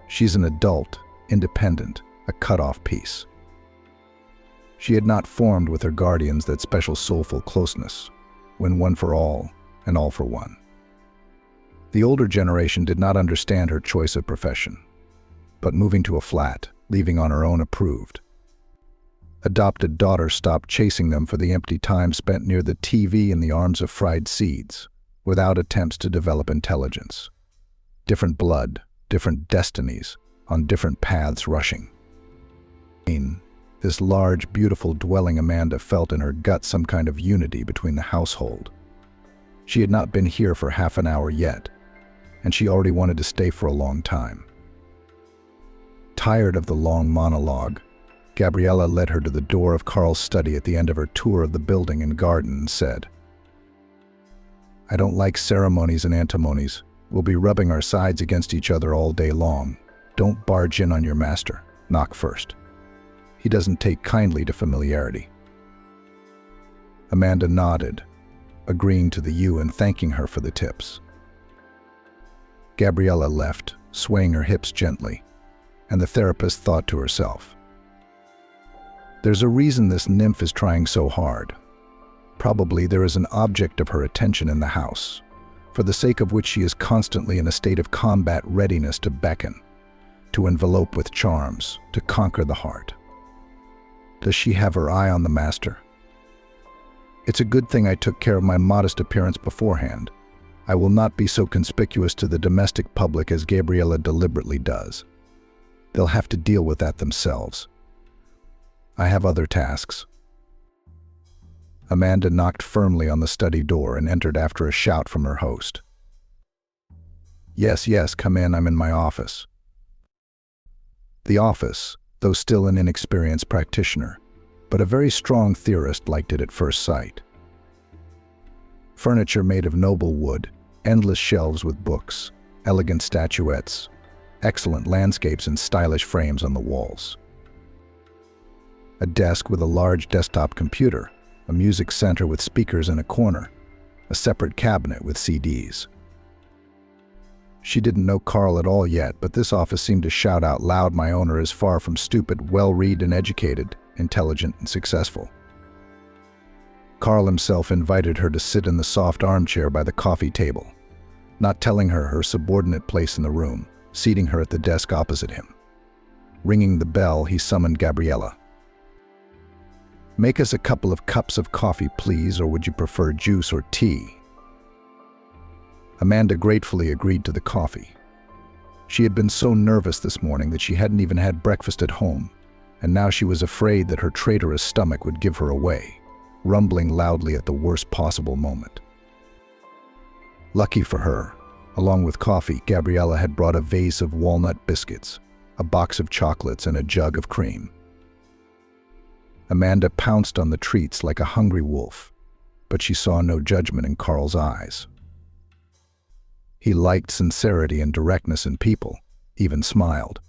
She's an adult, independent, a cut-off piece. She had not formed with her guardians that special soulful closeness, when one for all and all for one. The older generation did not understand her choice of profession, but moving to a flat, leaving on her own approved. Adopted daughters stopped chasing them for the empty time spent near the TV in the arms of fried seeds, without attempts to develop intelligence. Different blood, different destinies, on different paths rushing. This large, beautiful dwelling Amanda felt in her gut some kind of unity between the household. She had not been here for half an hour yet, and she already wanted to stay for a long time. Tired of the long monologue, Gabriella led her to the door of Carl's study at the end of her tour of the building and garden and said, "I don't like ceremonies and antimonies. We'll be rubbing our sides against each other all day long. Don't barge in on your master. Knock first. He doesn't take kindly to familiarity." Amanda nodded, agreeing to the you and thanking her for the tips. Gabriella left, swaying her hips gently, and the therapist thought to herself, "There's a reason this nymph is trying so hard. Probably there is an object of her attention in the house, for the sake of which she is constantly in a state of combat readiness to beckon, to envelope with charms, to conquer the heart. Does she have her eye on the master? It's a good thing I took care of my modest appearance beforehand. I will not be so conspicuous to the domestic public as Gabriella deliberately does. They'll have to deal with that themselves. I have other tasks." Amanda knocked firmly on the study door and entered after a shout from her host. Yes, come in, I'm in my office." The office, though still an inexperienced practitioner, but a very strong theorist, liked it at first sight. Furniture made of noble wood, endless shelves with books, elegant statuettes, excellent landscapes and stylish frames on the walls. A desk with a large desktop computer, a music center with speakers in a corner, a separate cabinet with CDs. She didn't know Carl at all yet, but this office seemed to shout out loud, "My owner is far from stupid, well-read and educated, intelligent and successful." Carl himself invited her to sit in the soft armchair by the coffee table, not telling her her subordinate place in the room, seating her at the desk opposite him. Ringing the bell, he summoned Gabriella. "Make us a couple of cups of coffee, please, or would you prefer juice or tea?" Amanda gratefully agreed to the coffee. She had been so nervous this morning that she hadn't even had breakfast at home, and now she was afraid that her traitorous stomach would give her away, rumbling loudly at the worst possible moment. Lucky for her, along with coffee, Gabriella had brought a vase of walnut biscuits, a box of chocolates, and a jug of cream. Amanda pounced on the treats like a hungry wolf, but she saw no judgment in Carl's eyes. He liked sincerity and directness in people, even smiled.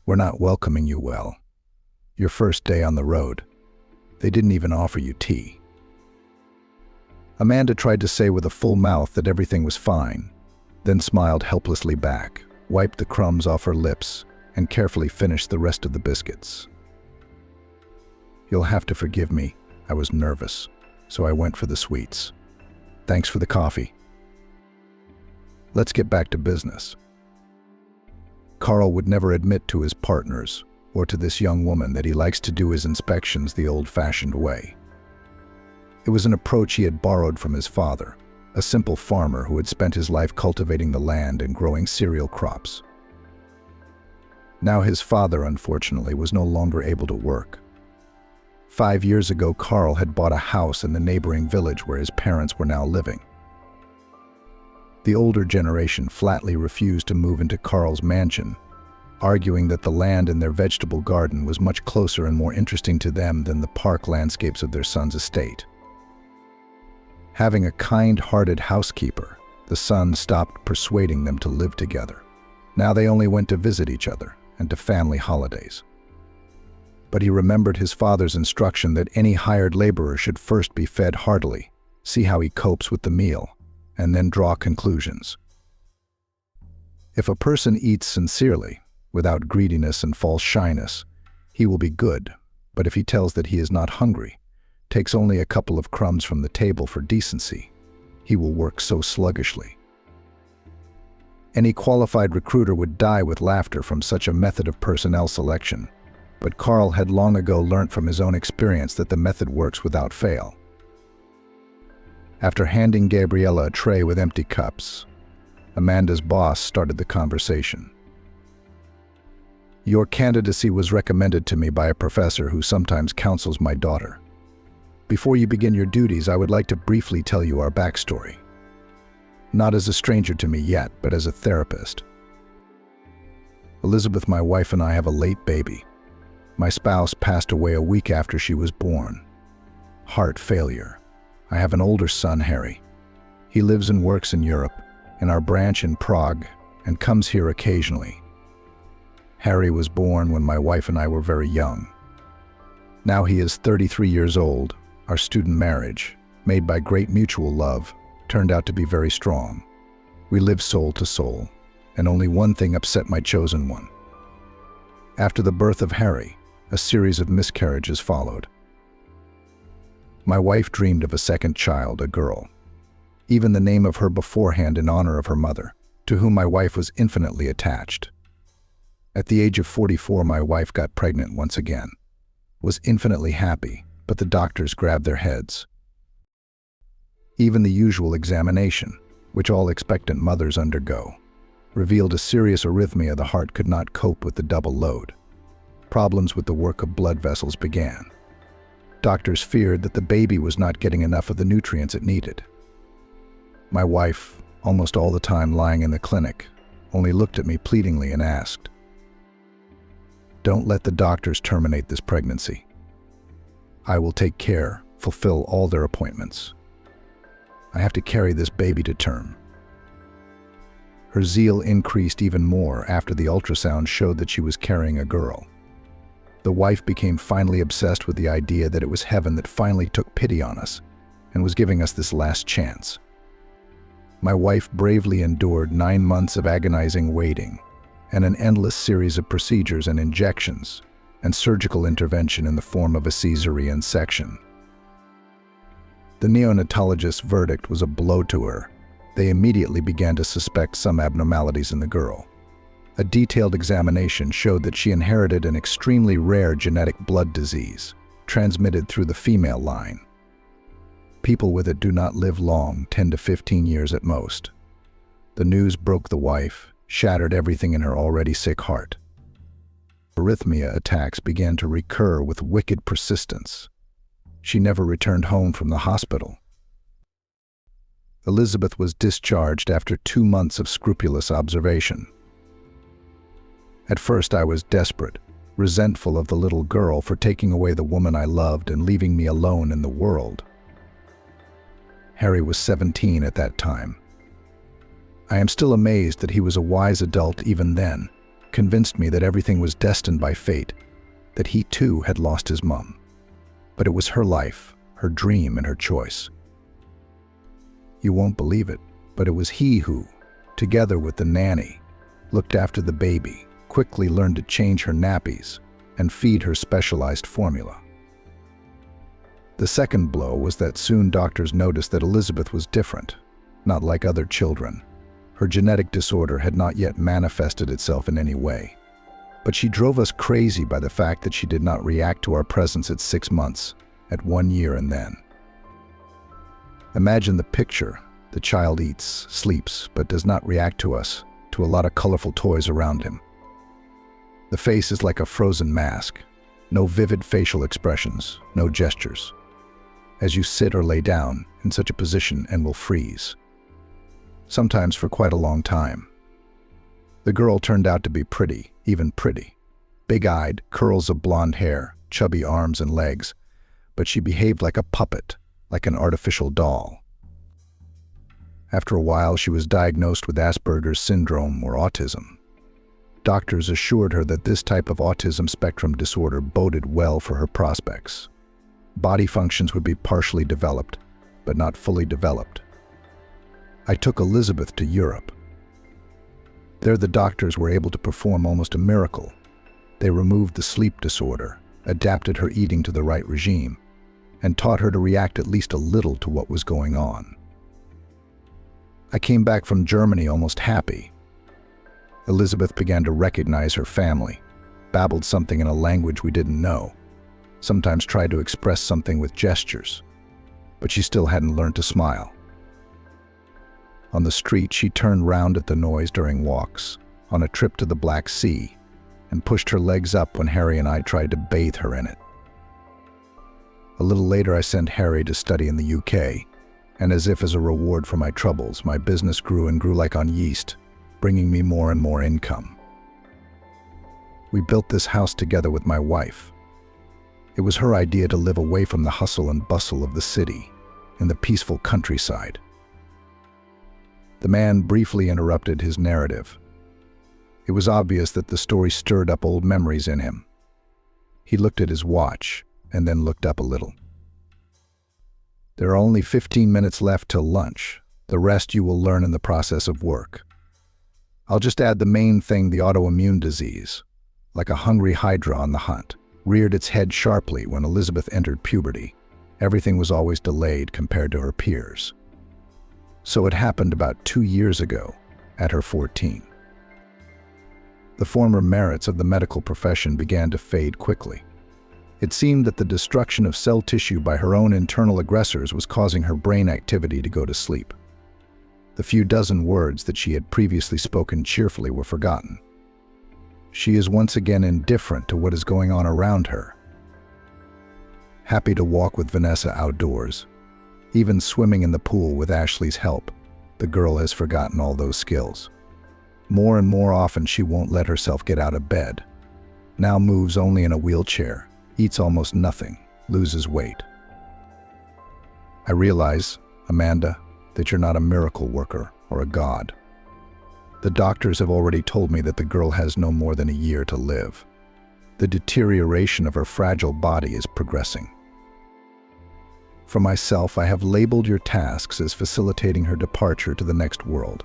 "We're not welcoming you well. Your first day on the road. They didn't even offer you tea." Amanda tried to say with a full mouth that everything was fine, then smiled helplessly back, wiped the crumbs off her lips, and carefully finished the rest of the biscuits. "You'll have to forgive me. I was nervous, so I went for the sweets. Thanks for the coffee. Let's get back to business." Carl would never admit to his partners or to this young woman that he likes to do his inspections the old-fashioned way. It was an approach he had borrowed from his father, a simple farmer who had spent his life cultivating the land and growing cereal crops. Now his father, unfortunately, was no longer able to work. 5 years ago, Carl had bought a house in the neighboring village where his parents were now living. The older generation flatly refused to move into Carl's mansion, arguing that the land in their vegetable garden was much closer and more interesting to them than the park landscapes of their son's estate. Having a kind-hearted housekeeper, the son stopped persuading them to live together. Now they only went to visit each other and to family holidays. But he remembered his father's instruction that any hired laborer should first be fed heartily, see how he copes with the meal, and then draw conclusions. If a person eats sincerely, without greediness and false shyness, he will be good, but if he tells that he is not hungry, takes only a couple of crumbs from the table for decency, he will work so sluggishly. Any qualified recruiter would die with laughter from such a method of personnel selection, but Carl had long ago learnt from his own experience that the method works without fail. After handing Gabriella a tray with empty cups, Amanda's boss started the conversation. "Your candidacy was recommended to me by a professor who sometimes counsels my daughter. Before you begin your duties, I would like to briefly tell you our backstory. Not as a stranger to me yet, but as a therapist. Elizabeth, my wife, and I have a late baby. My spouse passed away a week after she was born. Heart failure. I have an older son, Harry. He lives and works in Europe, in our branch in Prague, and comes here occasionally. Harry was born when my wife and I were very young. Now he is 33 years old. Our student marriage, made by great mutual love, turned out to be very strong. We lived soul to soul, and only one thing upset my chosen one. After the birth of Harry, a series of miscarriages followed. My wife dreamed of a second child, a girl. Even the name of her beforehand in honor of her mother, to whom my wife was infinitely attached. At the age of 44, my wife got pregnant once again. Was infinitely happy, but the doctors grabbed their heads. Even the usual examination, which all expectant mothers undergo, revealed a serious arrhythmia. The heart could not cope with the double load. Problems with the work of blood vessels began. Doctors feared that the baby was not getting enough of the nutrients it needed. My wife, almost all the time lying in the clinic, only looked at me pleadingly and asked, "Don't let the doctors terminate this pregnancy. I will take care, fulfill all their appointments. I have to carry this baby to term." Her zeal increased even more after the ultrasound showed that she was carrying a girl. The wife became finally obsessed with the idea that it was heaven that finally took pity on us and was giving us this last chance. My wife bravely endured 9 months of agonizing waiting and an endless series of procedures and injections and surgical intervention in the form of a cesarean section. The neonatologist's verdict was a blow to her. They immediately began to suspect some abnormalities in the girl. A detailed examination showed that she inherited an extremely rare genetic blood disease, transmitted through the female line. People with it do not live long, 10 to 15 years at most. The news broke the wife, shattered everything in her already sick heart. Arrhythmia attacks began to recur with wicked persistence. She never returned home from the hospital. Elizabeth was discharged after 2 months of scrupulous observation. At first I was desperate, resentful of the little girl for taking away the woman I loved and leaving me alone in the world. Harry was 17 at that time. I am still amazed that he was a wise adult even then, convinced me that everything was destined by fate, that he too had lost his mom. But it was her life, her dream, and her choice. You won't believe it, but it was he who, together with the nanny, looked after the baby, quickly learned to change her nappies, and feed her specialized formula. The second blow was that soon doctors noticed that Elizabeth was different, not like other children. Her genetic disorder had not yet manifested itself in any way, but she drove us crazy by the fact that she did not react to our presence at 6 months, at 1 year and then. Imagine the picture. The child eats, sleeps, but does not react to us, to a lot of colorful toys around him. The face is like a frozen mask. No vivid facial expressions, no gestures. As you sit or lay down in such a position and will freeze. Sometimes for quite a long time. The girl turned out to be pretty, even pretty. Big-eyed, curls of blonde hair, chubby arms and legs, but she behaved like a puppet, like an artificial doll. After a while, she was diagnosed with Asperger's syndrome or autism. Doctors assured her that this type of autism spectrum disorder boded well for her prospects. Body functions would be partially developed, but not fully developed. I took Elizabeth to Europe. There the doctors were able to perform almost a miracle. They removed the sleep disorder, adapted her eating to the right regime, and taught her to react at least a little to what was going on. I came back from Germany almost happy. Elizabeth began to recognize her family, babbled something in a language we didn't know, sometimes tried to express something with gestures, but she still hadn't learned to smile. On the street, she turned round at the noise during walks, on a trip to the Black Sea, and pushed her legs up when Harry and I tried to bathe her in it. A little later, I sent Harry to study in the UK, and as if as a reward for my troubles, my business grew and grew like on yeast, bringing me more and more income. We built this house together with my wife. It was her idea to live away from the hustle and bustle of the city, in the peaceful countryside. The man briefly interrupted his narrative. It was obvious that the story stirred up old memories in him. He looked at his watch and then looked up a little. There are only 15 minutes left till lunch. The rest you will learn in the process of work. I'll just add the main thing, the autoimmune disease, like a hungry hydra on the hunt, reared its head sharply when Elizabeth entered puberty. Everything was always delayed compared to her peers. So it happened about 2 years ago, at her 14. The former merits of the medical profession began to fade quickly. It seemed that the destruction of cell tissue by her own internal aggressors was causing her brain activity to go to sleep. The few dozen words that she had previously spoken cheerfully were forgotten. She is once again indifferent to what is going on around her. Happy to walk with Vanessa outdoors, even swimming in the pool with Ashley's help, the girl has forgotten all those skills. More and more often she won't let herself get out of bed. Now moves only in a wheelchair, eats almost nothing, loses weight. I realize, Amanda, that you're not a miracle worker or a god. The doctors have already told me that the girl has no more than a year to live. The deterioration of her fragile body is progressing. For myself, I have labeled your tasks as facilitating her departure to the next world.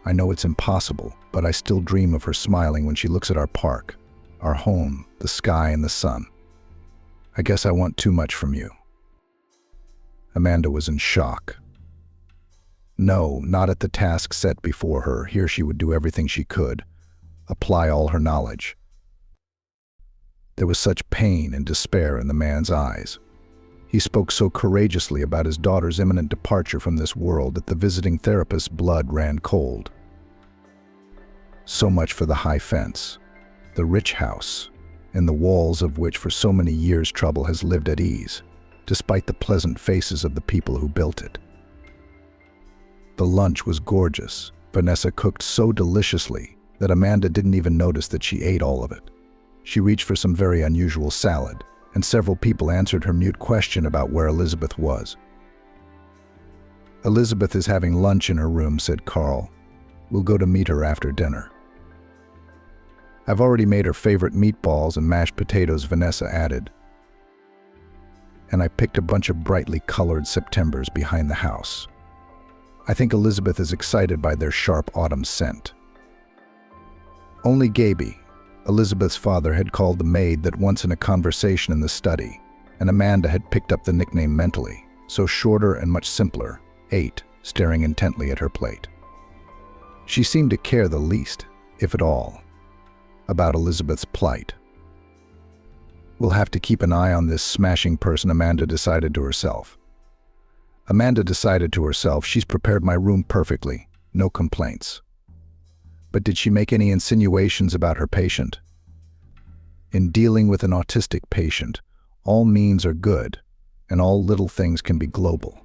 I know it's impossible, but I still dream of her smiling when she looks at our park, our home, the sky and the sun. I guess I want too much from you. Amanda was in shock. No, not at the task set before her. Here she would do everything she could, apply all her knowledge. There was such pain and despair in the man's eyes. He spoke so courageously about his daughter's imminent departure from this world that the visiting therapist's blood ran cold. So much for the high fence, the rich house, in the walls of which for so many years trouble has lived at ease, despite the pleasant faces of the people who built it. The lunch was gorgeous. Vanessa cooked so deliciously that Amanda didn't even notice that she ate all of it. She reached for some very unusual salad, and several people answered her mute question about where Elizabeth was. Elizabeth is having lunch in her room, said Carl. We'll go to meet her after dinner. I've already made her favorite meatballs and mashed potatoes, Vanessa added. And I picked a bunch of brightly colored Septembers behind the house. I think Elizabeth is excited by their sharp autumn scent. Only Gaby, Elizabeth's father, had called the maid that once in a conversation in the study, and Amanda had picked up the nickname mentally, so shorter and much simpler, ate, staring intently at her plate. She seemed to care the least, if at all, about Elizabeth's plight. We'll have to keep an eye on this smashing person, Amanda decided to herself. She's prepared my room perfectly, no complaints. But did she make any insinuations about her patient? In dealing with an autistic patient, all means are good, and all little things can be global.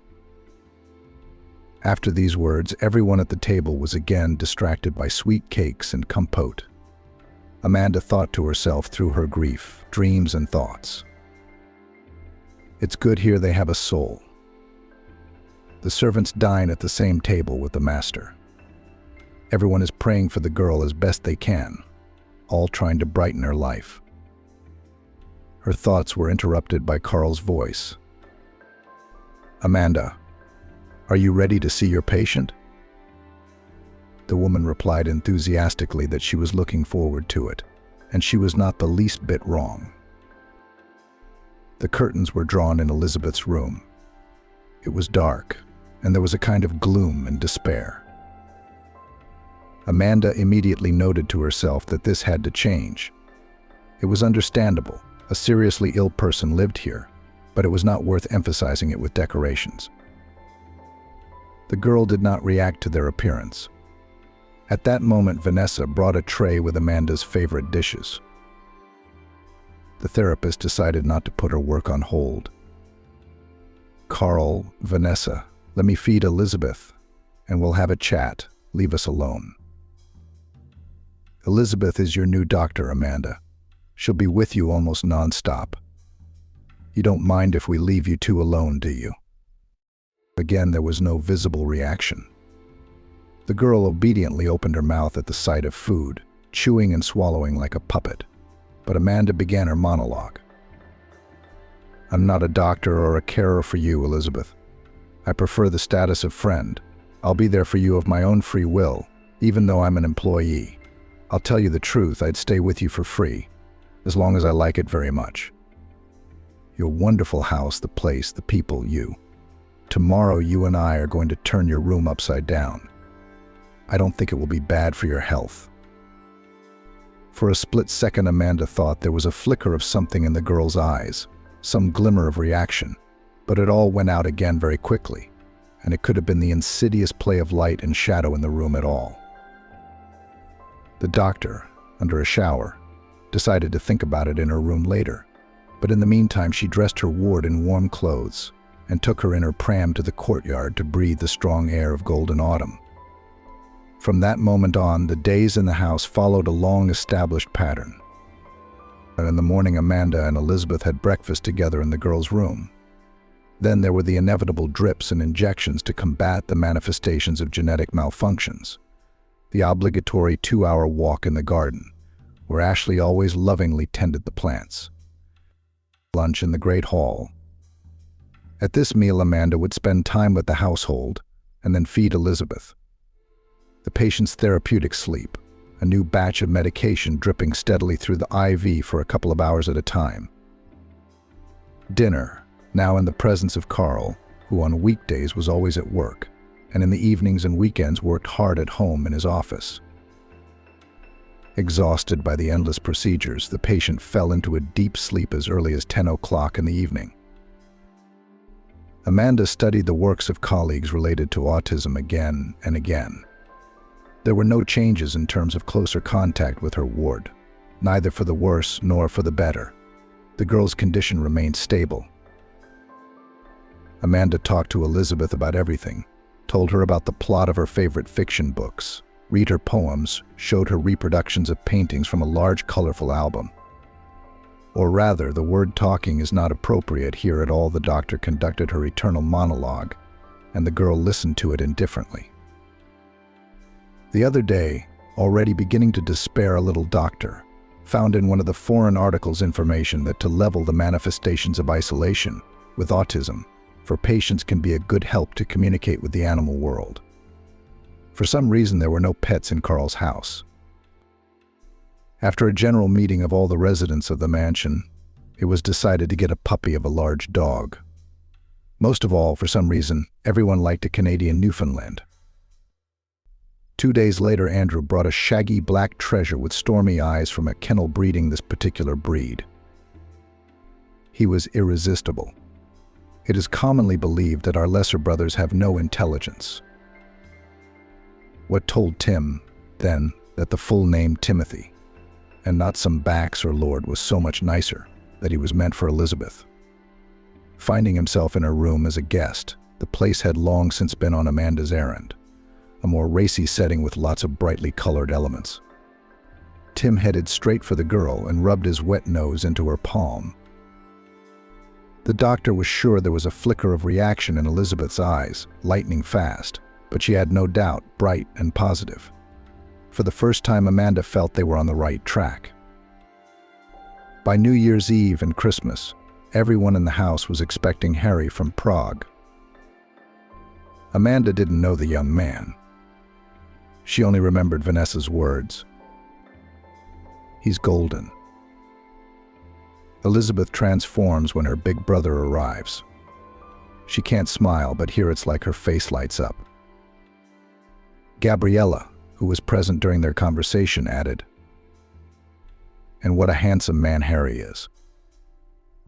After these words, everyone at the table was again distracted by sweet cakes and compote. Amanda thought to herself through her grief, dreams, and thoughts. It's good here they have a soul. The servants dine at the same table with the master. Everyone is praying for the girl as best they can, all trying to brighten her life. Her thoughts were interrupted by Carl's voice. "Amanda, are you ready to see your patient?" The woman replied enthusiastically that she was looking forward to it, and she was not the least bit wrong. The curtains were drawn in Elizabeth's room. It was dark, and there was a kind of gloom and despair. Amanda immediately noted to herself that this had to change. It was understandable. A seriously ill person lived here, but it was not worth emphasizing it with decorations. The girl did not react to their appearance. At that moment, Vanessa brought a tray with Amanda's favorite dishes. The therapist decided not to put her work on hold. "Carl, Vanessa, let me feed Elizabeth, and we'll have a chat. Leave us alone." "Elizabeth is your new doctor, Amanda. She'll be with you almost non-stop. You don't mind if we leave you two alone, do you?" Again, there was no visible reaction. The girl obediently opened her mouth at the sight of food, chewing and swallowing like a puppet. But Amanda began her monologue. "I'm not a doctor or a carer for you, Elizabeth. I prefer the status of friend. I'll be there for you of my own free will, even though I'm an employee. I'll tell you the truth, I'd stay with you for free, as long as I like it very much. Your wonderful house, the place, the people, you. Tomorrow you and I are going to turn your room upside down. I don't think it will be bad for your health." For a split second, Amanda thought there was a flicker of something in the girl's eyes, some glimmer of reaction, but it all went out again very quickly, and it could have been the insidious play of light and shadow in the room at all. The doctor, under a shower, decided to think about it in her room later, but in the meantime she dressed her ward in warm clothes and took her in her pram to the courtyard to breathe the strong air of golden autumn. From that moment on, the days in the house followed a long-established pattern. And in the morning, Amanda and Elizabeth had breakfast together in the girl's room. Then there were the inevitable drips and injections to combat the manifestations of genetic malfunctions. The obligatory 2-hour walk in the garden, where Ashley always lovingly tended the plants. Lunch in the great hall. At this meal, Amanda would spend time with the household and then feed Elizabeth. The patient's therapeutic sleep, a new batch of medication dripping steadily through the IV for a couple of hours at a time. Dinner, now in the presence of Carl, who on weekdays was always at work, and in the evenings and weekends worked hard at home in his office. Exhausted by the endless procedures, the patient fell into a deep sleep as early as 10 o'clock in the evening. Amanda studied the works of colleagues related to autism again and again. There were no changes in terms of closer contact with her ward, neither for the worse nor for the better. The girl's condition remained stable. Amanda talked to Elizabeth about everything, told her about the plot of her favorite fiction books, read her poems, showed her reproductions of paintings from a large, colorful album. Or rather, the word talking is not appropriate here at all. The doctor conducted her eternal monologue, and the girl listened to it indifferently. The other day, already beginning to despair, a little doctor found in one of the foreign articles information that to level the manifestations of isolation with autism for patients can be a good help to communicate with the animal world. For some reason, there were no pets in Carl's house. After a general meeting of all the residents of the mansion, it was decided to get a puppy of a large dog. Most of all, for some reason, everyone liked a Canadian Newfoundland. 2 days later, Andrew brought a shaggy black treasure with stormy eyes from a kennel breeding this particular breed. He was irresistible. It is commonly believed that our lesser brothers have no intelligence. What told Tim, then, that the full name Timothy and not some Bax or Lord was so much nicer that he was meant for Elizabeth. Finding himself in her room as a guest, the place had long since been on Amanda's errand, a more racy setting with lots of brightly colored elements. Tim headed straight for the girl and rubbed his wet nose into her palm. The doctor was sure there was a flicker of reaction in Elizabeth's eyes, lightning fast, but she had no doubt, bright and positive. For the first time, Amanda felt they were on the right track. By New Year's Eve and Christmas, everyone in the house was expecting Harry from Prague. Amanda didn't know the young man. She only remembered Vanessa's words. He's golden. Elizabeth transforms when her big brother arrives. She can't smile, but here it's like her face lights up. Gabriella, who was present during their conversation, added, "And what a handsome man Harry is.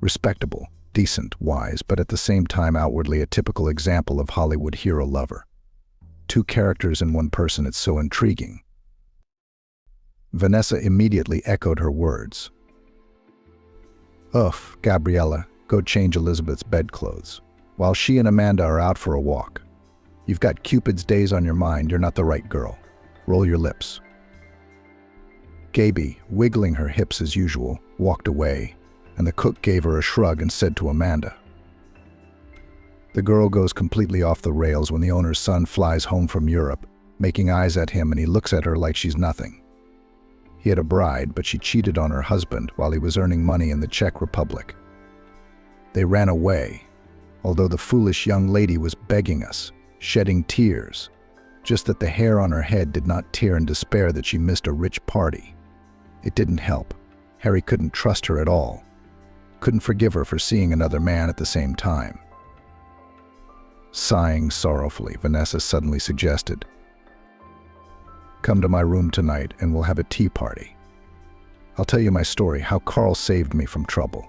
Respectable, decent, wise, but at the same time outwardly a typical example of Hollywood hero lover. Two characters in one person, it's so intriguing." Vanessa immediately echoed her words. "Ugh, Gabriella, go change Elizabeth's bedclothes, while she and Amanda are out for a walk. You've got Cupid's days on your mind, you're not the right girl. Roll your lips." Gaby, wiggling her hips as usual, walked away, and the cook gave her a shrug and said to Amanda, "The girl goes completely off the rails when the owner's son flies home from Europe, making eyes at him, and he looks at her like she's nothing. He had a bride, but she cheated on her husband while he was earning money in the Czech Republic. They ran away, although the foolish young lady was begging us, shedding tears, just that the hair on her head did not tear in despair that she missed a rich party. It didn't help. Harry couldn't trust her at all, couldn't forgive her for seeing another man at the same time." Sighing sorrowfully, Vanessa suddenly suggested, "Come to my room tonight and we'll have a tea party. I'll tell you my story, how Carl saved me from trouble,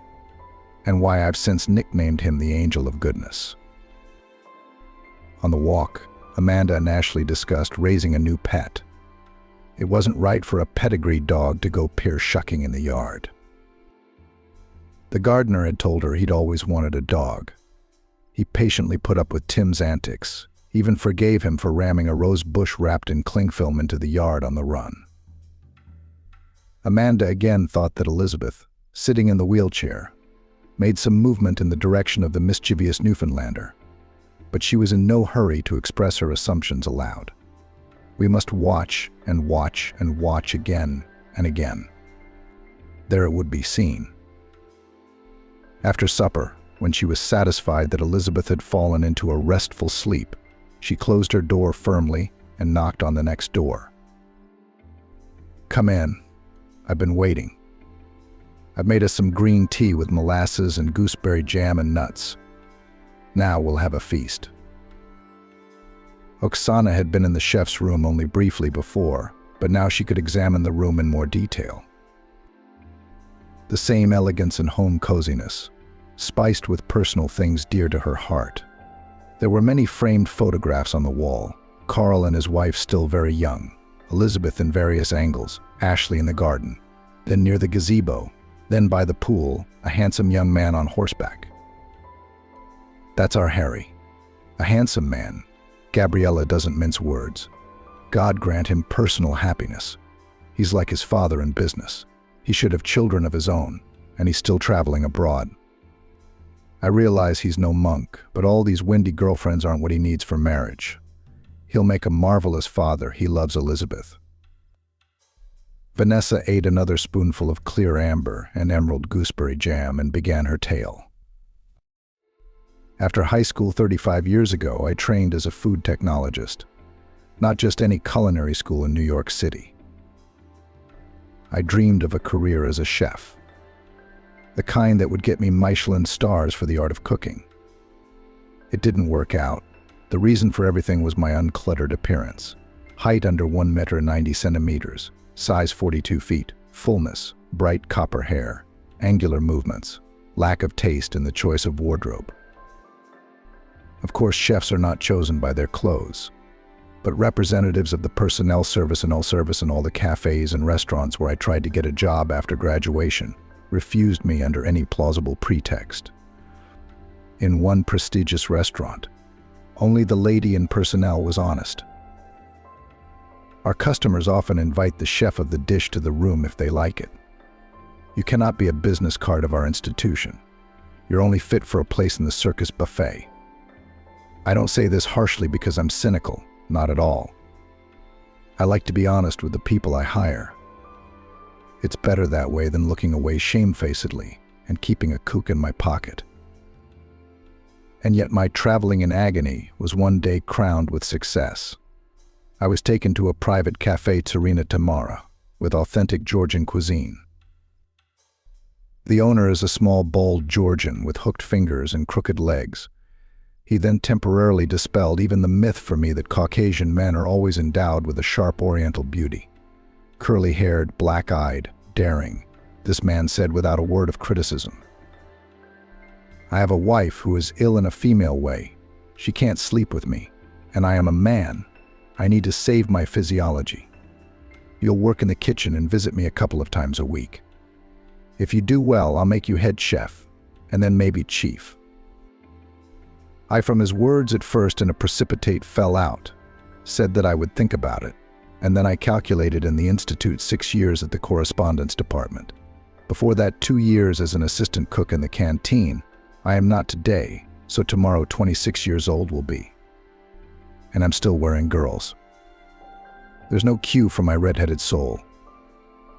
and why I've since nicknamed him the Angel of Goodness." On the walk, Amanda and Ashley discussed raising a new pet. It wasn't right for a pedigreed dog to go pear-shucking in the yard. The gardener had told her he'd always wanted a dog. He patiently put up with Tim's antics, even forgave him for ramming a rose bush wrapped in cling film into the yard on the run. Amanda again thought that Elizabeth, sitting in the wheelchair, made some movement in the direction of the mischievous Newfoundlander, but she was in no hurry to express her assumptions aloud. We must watch and watch and watch again and again. There it would be seen. After supper, when she was satisfied that Elizabeth had fallen into a restful sleep, she closed her door firmly and knocked on the next door. "Come in. I've been waiting. I've made us some green tea with molasses and gooseberry jam and nuts. Now we'll have a feast." Oksana had been in the chef's room only briefly before, but now she could examine the room in more detail. The same elegance and home coziness, spiced with personal things dear to her heart. There were many framed photographs on the wall, Carl and his wife still very young, Elizabeth in various angles, Ashley in the garden, then near the gazebo, then by the pool, a handsome young man on horseback. "That's our Harry. A handsome man." Gabriella doesn't mince words. "God grant him personal happiness. He's like his father in business. He should have children of his own, and he's still traveling abroad. I realize he's no monk, but all these windy girlfriends aren't what he needs for marriage. He'll make a marvelous father. He loves Elizabeth." Vanessa ate another spoonful of clear amber and emerald gooseberry jam and began her tale. "After high school 35 years ago, I trained as a food technologist. Not just any culinary school in New York City. I dreamed of a career as a chef. The kind that would get me Michelin stars for the art of cooking. It didn't work out. The reason for everything was my uncluttered appearance. Height under 1 meter, size 42 feet, fullness, bright copper hair, angular movements, lack of taste in the choice of wardrobe. Of course, chefs are not chosen by their clothes, but representatives of the personnel service and all the cafes and restaurants where I tried to get a job after graduation refused me under any plausible pretext. In one prestigious restaurant, only the lady in personnel was honest. Our customers often invite the chef of the dish to the room if they like it. You cannot be a business card of our institution. You're only fit for a place in the circus buffet. I don't say this harshly because I'm cynical, not at all. I like to be honest with the people I hire. It's better that way than looking away shamefacedly and keeping a kook in my pocket. And yet my traveling in agony was one day crowned with success. I was taken to a private cafe Tsarina Tamara with authentic Georgian cuisine. The owner is a small, bald Georgian with hooked fingers and crooked legs. He then temporarily dispelled even the myth for me that Caucasian men are always endowed with a sharp oriental beauty. Curly-haired, black-eyed, daring, this man said without a word of criticism. I have a wife who is ill in a female way. She can't sleep with me, and I am a man. I need to save my physiology. You'll work in the kitchen and visit me a couple of times a week. If you do well, I'll make you head chef, and then maybe chief. I, from his words at first in a precipitate fell out, said that I would think about it, and then I calculated in the institute 6 years at the correspondence department. Before that, 2 years as an assistant cook in the canteen. I am not today, so tomorrow 26 years old will be. And I'm still wearing girls. There's no cue for my red-headed soul.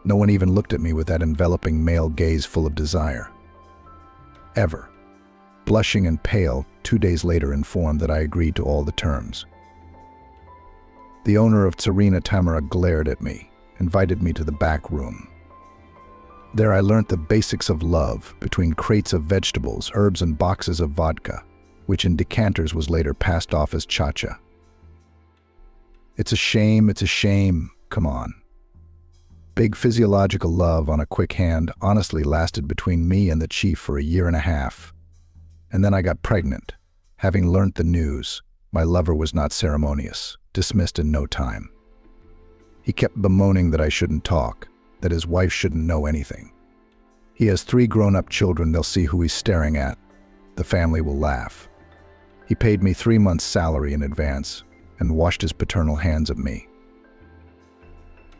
No one even looked at me with that enveloping male gaze full of desire. Ever. Blushing and pale, 2 days later informed that I agreed to all the terms. The owner of Tsarina Tamara glared at me, invited me to the back room. There I learnt the basics of love between crates of vegetables, herbs, and boxes of vodka, which in decanters was later passed off as cha-cha. It's a shame, come on. Big physiological love on a quick hand honestly lasted between me and the chief for 1.5 years. And then I got pregnant. Having learnt the news, my lover was not ceremonious, dismissed in no time. He kept bemoaning that I shouldn't talk, that his wife shouldn't know anything. He has 3 grown-up children. They'll see who he's staring at. The family will laugh. He paid me 3 months' salary in advance and washed his paternal hands of me.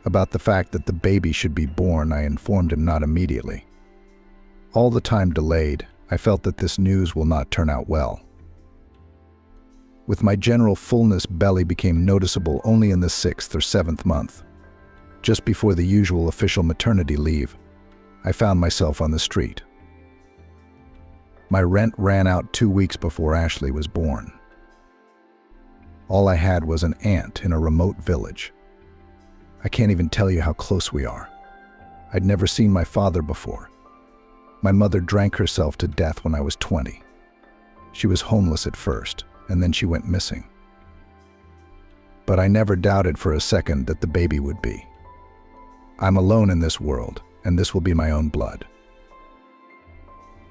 About the fact that the baby should be born, I informed him not immediately. All the time delayed, I felt that this news will not turn out well. With my general fullness, belly became noticeable only in the 6th or 7th month. Just before the usual official maternity leave, I found myself on the street. My rent ran out 2 weeks before Ashley was born. All I had was an aunt in a remote village. I can't even tell you how close we are. I'd never seen my father before. My mother drank herself to death when I was 20. She was homeless at first, and then she went missing. But I never doubted for a second that the baby would be. I'm alone in this world, and this will be my own blood.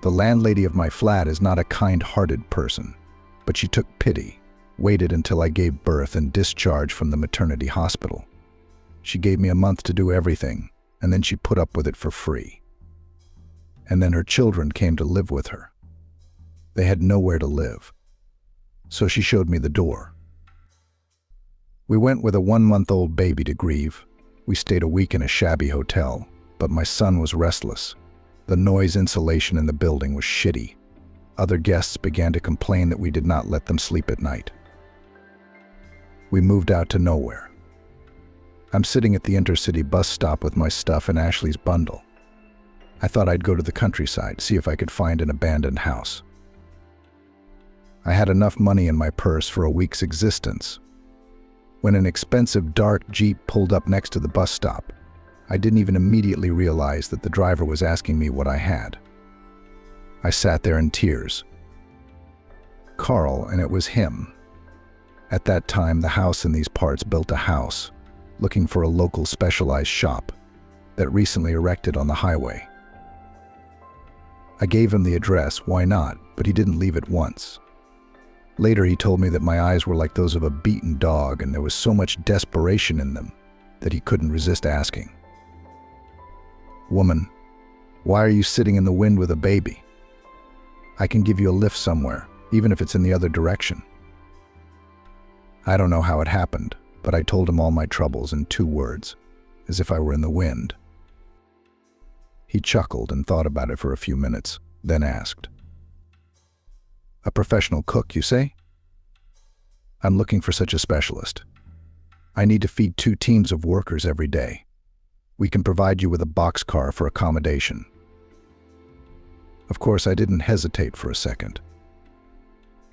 The landlady of my flat is not a kind-hearted person, but she took pity, waited until I gave birth and discharged from the maternity hospital. She gave me a month to do everything, and then she put up with it for free. And then her children came to live with her. They had nowhere to live, so she showed me the door. We went with a 1-month-old baby to grieve. We stayed a week in a shabby hotel, but my son was restless. The noise insulation in the building was shitty. Other guests began to complain that we did not let them sleep at night. We moved out to nowhere. I'm sitting at the intercity bus stop with my stuff and Ashley's bundle. I thought I'd go to the countryside, see if I could find an abandoned house. I had enough money in my purse for a week's existence. When an expensive dark Jeep pulled up next to the bus stop, I didn't even immediately realize that the driver was asking me what I had. I sat there in tears. Carl, and it was him. At that time, the house in these parts built a house, looking for a local specialized shop that recently erected on the highway. I gave him the address, why not, but he didn't leave at once. Later, he told me that my eyes were like those of a beaten dog, and there was so much desperation in them that he couldn't resist asking, "Woman, why are you sitting in the wind with a baby? I can give you a lift somewhere, even if it's in the other direction." I don't know how it happened, but I told him all my troubles in 2 words, as if I were in the wind. He chuckled and thought about it for a few minutes, then asked, "A professional cook, you say?" "I'm looking for such a specialist. I need to feed 2 teams of workers every day. We can provide you with a boxcar for accommodation." Of course, I didn't hesitate for a second.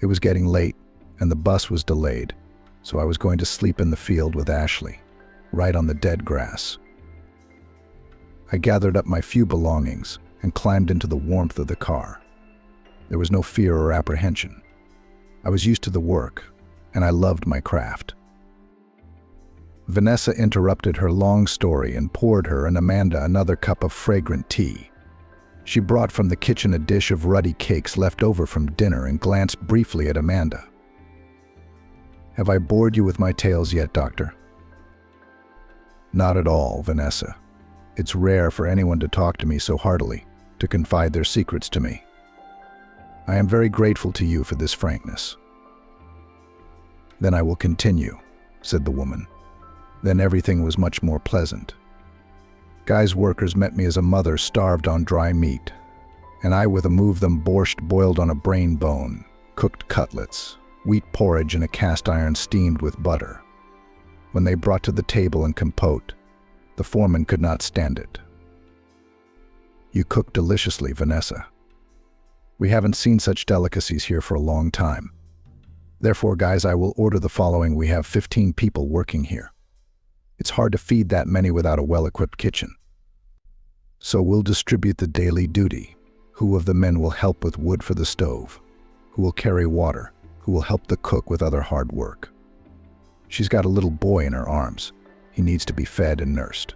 It was getting late, and the bus was delayed, so I was going to sleep in the field with Ashley, right on the dead grass. I gathered up my few belongings and climbed into the warmth of the car. There was no fear or apprehension. I was used to the work, and I loved my craft. Vanessa interrupted her long story and poured her and Amanda another cup of fragrant tea. She brought from the kitchen a dish of ruddy cakes left over from dinner and glanced briefly at Amanda. "Have I bored you with my tales yet, Doctor?" "Not at all, Vanessa. It's rare for anyone to talk to me so heartily, to confide their secrets to me. I am very grateful to you for this frankness." "Then I will continue," said the woman. Then everything was much more pleasant. Guy's workers met me as a mother starved on dry meat, and I with a move them borscht boiled on a brain bone, cooked cutlets, wheat porridge in a cast iron steamed with butter. When they brought to the table and compote, the foreman could not stand it. "You cook deliciously, Vanessa. We haven't seen such delicacies here for a long time. Therefore, guys, I will order the following. We have 15 people working here. It's hard to feed that many without a well-equipped kitchen. So we'll distribute the daily duty. Who of the men will help with wood for the stove? Who will carry water? Who will help the cook with other hard work? She's got a little boy in her arms. He needs to be fed and nursed.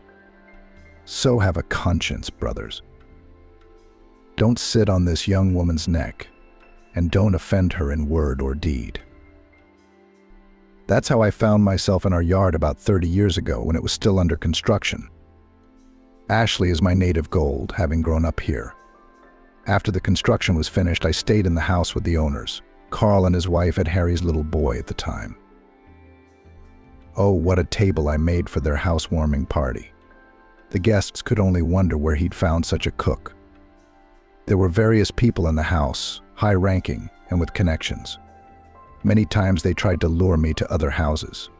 So have a conscience, brothers. Don't sit on this young woman's neck, and don't offend her in word or deed." That's how I found myself in our yard about 30 years ago when it was still under construction. Ashley is my native gold, having grown up here. After the construction was finished, I stayed in the house with the owners. Carl and his wife had Harry's little boy at the time. Oh, what a table I made for their housewarming party. The guests could only wonder where he'd found such a cook. There were various people in the house, high-ranking and with connections. Many times they tried to lure me to other houses.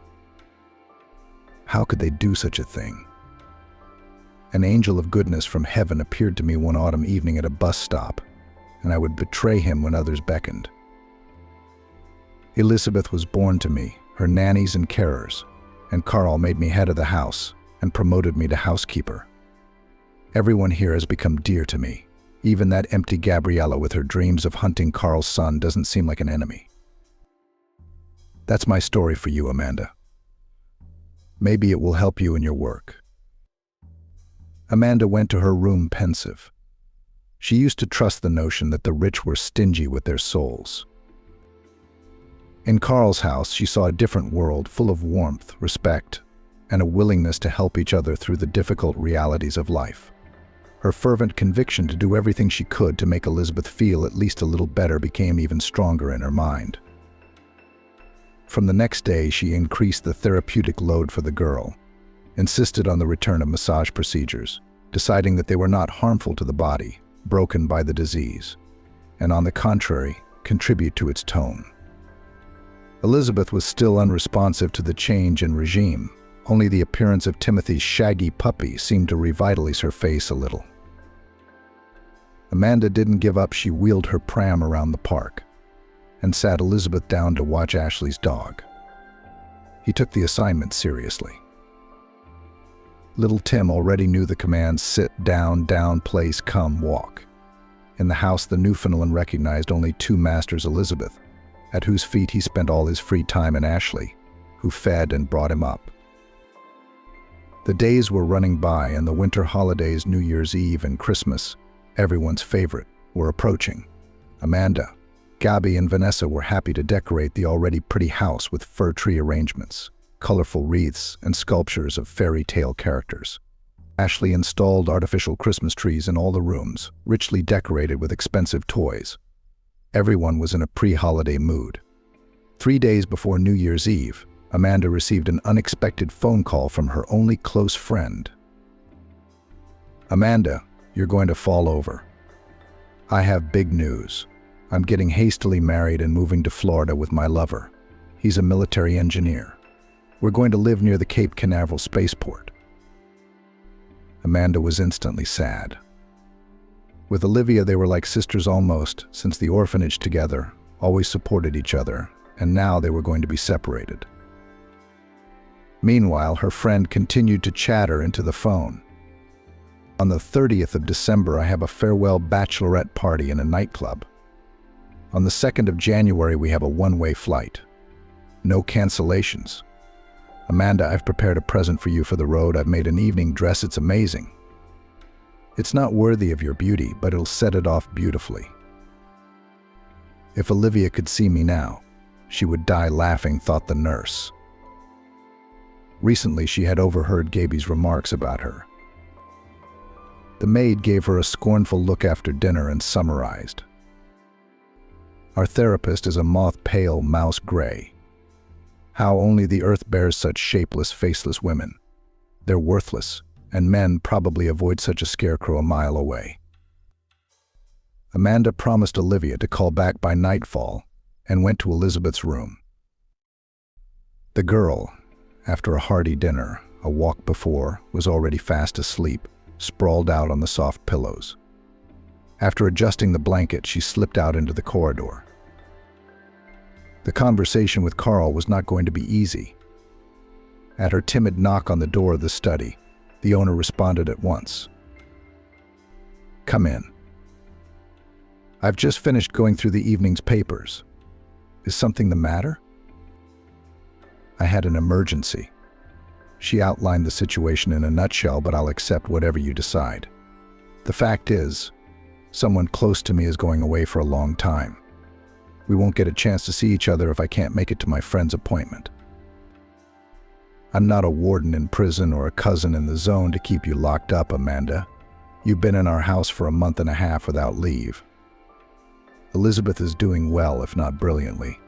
How could they do such a thing? An angel of goodness from heaven appeared to me one autumn evening at a bus stop, and I would betray him when others beckoned. Elizabeth was born to me, her nannies and carers, and Carl made me head of the house and promoted me to housekeeper. Everyone here has become dear to me. Even that empty Gabriella with her dreams of hunting Carl's son doesn't seem like an enemy. That's my story for you, Amanda. Maybe it will help you in your work. Amanda went to her room pensive. She used to trust the notion that the rich were stingy with their souls. In Carl's house, she saw a different world full of warmth, respect, and a willingness to help each other through the difficult realities of life. Her fervent conviction to do everything she could to make Elizabeth feel at least a little better became even stronger in her mind. From the next day, she increased the therapeutic load for the girl, insisted on the return of massage procedures, deciding that they were not harmful to the body, broken by the disease, and on the contrary, contribute to its tone. Elizabeth was still unresponsive to the change in regime. Only the appearance of Timothy's shaggy puppy seemed to revitalize her face a little. Amanda didn't give up. She wheeled her pram around the park and sat Elizabeth down to watch Ashley's dog. He took the assignment seriously. Little Tim already knew the commands sit, down, place, come, walk. In the house, the Newfoundland recognized only two masters, Elizabeth, at whose feet he spent all his free time, and Ashley, who fed and brought him up. The days were running by, and the winter holidays, New Year's Eve and Christmas, everyone's favorite, were approaching. Amanda, Gabi and Vanessa were happy to decorate the already pretty house with fir tree arrangements, colorful wreaths, and sculptures of fairy tale characters. Ashley installed artificial Christmas trees in all the rooms, richly decorated with expensive toys. Everyone was in a pre-holiday mood. 3 days before New Year's Eve, Amanda received an unexpected phone call from her only close friend. "Amanda, you're going to fall over. I have big news. I'm getting hastily married and moving to Florida with my lover. He's a military engineer. We're going to live near the Cape Canaveral spaceport." Amanda was instantly sad. With Olivia, they were like sisters almost, since the orphanage together, always supported each other, and now they were going to be separated. Meanwhile, her friend continued to chatter into the phone. "On the 30th of December, I have a farewell bachelorette party in a nightclub. On the 2nd of January, we have a one-way flight. No cancellations. Amanda, I've prepared a present for you for the road. I've made an evening dress. It's amazing. It's not worthy of your beauty, but it'll set it off beautifully." If Olivia could see me now, she would die laughing, thought the nurse. Recently, she had overheard Gaby's remarks about her. The maid gave her a scornful look after dinner and summarized. "Our therapist is a moth-pale mouse gray. How only the earth bears such shapeless, faceless women. They're worthless, and men probably avoid such a scarecrow a mile away." Amanda promised Olivia to call back by nightfall and went to Elizabeth's room. The girl, after a hearty dinner, a walk before, was already fast asleep, sprawled out on the soft pillows. After adjusting the blanket, she slipped out into the corridor. The conversation with Carl was not going to be easy. At her timid knock on the door of the study, the owner responded at once. "Come in. I've just finished going through the evening's papers. Is something the matter?" "I had an emergency." She outlined the situation in a nutshell, but I'll accept whatever you decide. "The fact is, someone close to me is going away for a long time. We won't get a chance to see each other if I can't make it to my friend's appointment. I'm not a warden in prison or a cousin in the zone to keep you locked up, Amanda. You've been in our house for a month and a half without leave. Elizabeth is doing well, if not brilliantly,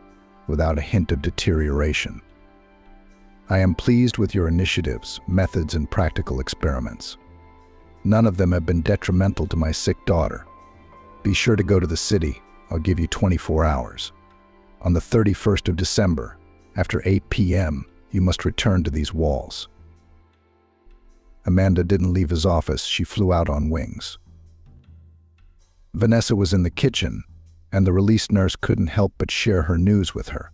without a hint of deterioration. I am pleased with your initiatives, methods, and practical experiments. None of them have been detrimental to my sick daughter. Be sure to go to the city. I'll give you 24 hours. On the 31st of December, after 8 p.m., you must return to these walls." Amanda didn't leave his office. She flew out on wings. Vanessa was in the kitchen, and the released nurse couldn't help but share her news with her.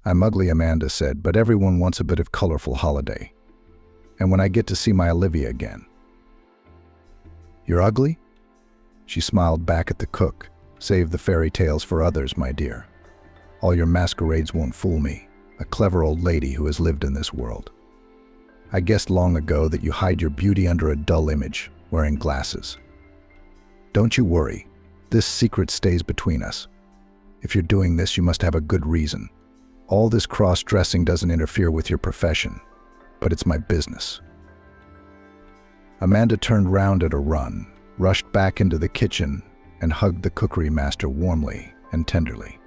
"I'm ugly," Amanda said, "but everyone wants a bit of colorful holiday. And when I get to see my Olivia again." "You're ugly?" She smiled back at the cook. "Save the fairy tales for others, my dear. All your masquerades won't fool me, a clever old lady who has lived in this world. I guessed long ago that you hide your beauty under a dull image, wearing glasses. Don't you worry, this secret stays between us. If you're doing this, you must have a good reason. All this cross-dressing doesn't interfere with your profession, but it's my business." Amanda turned round at a run, rushed back into the kitchen, and hugged the cookery master warmly and tenderly.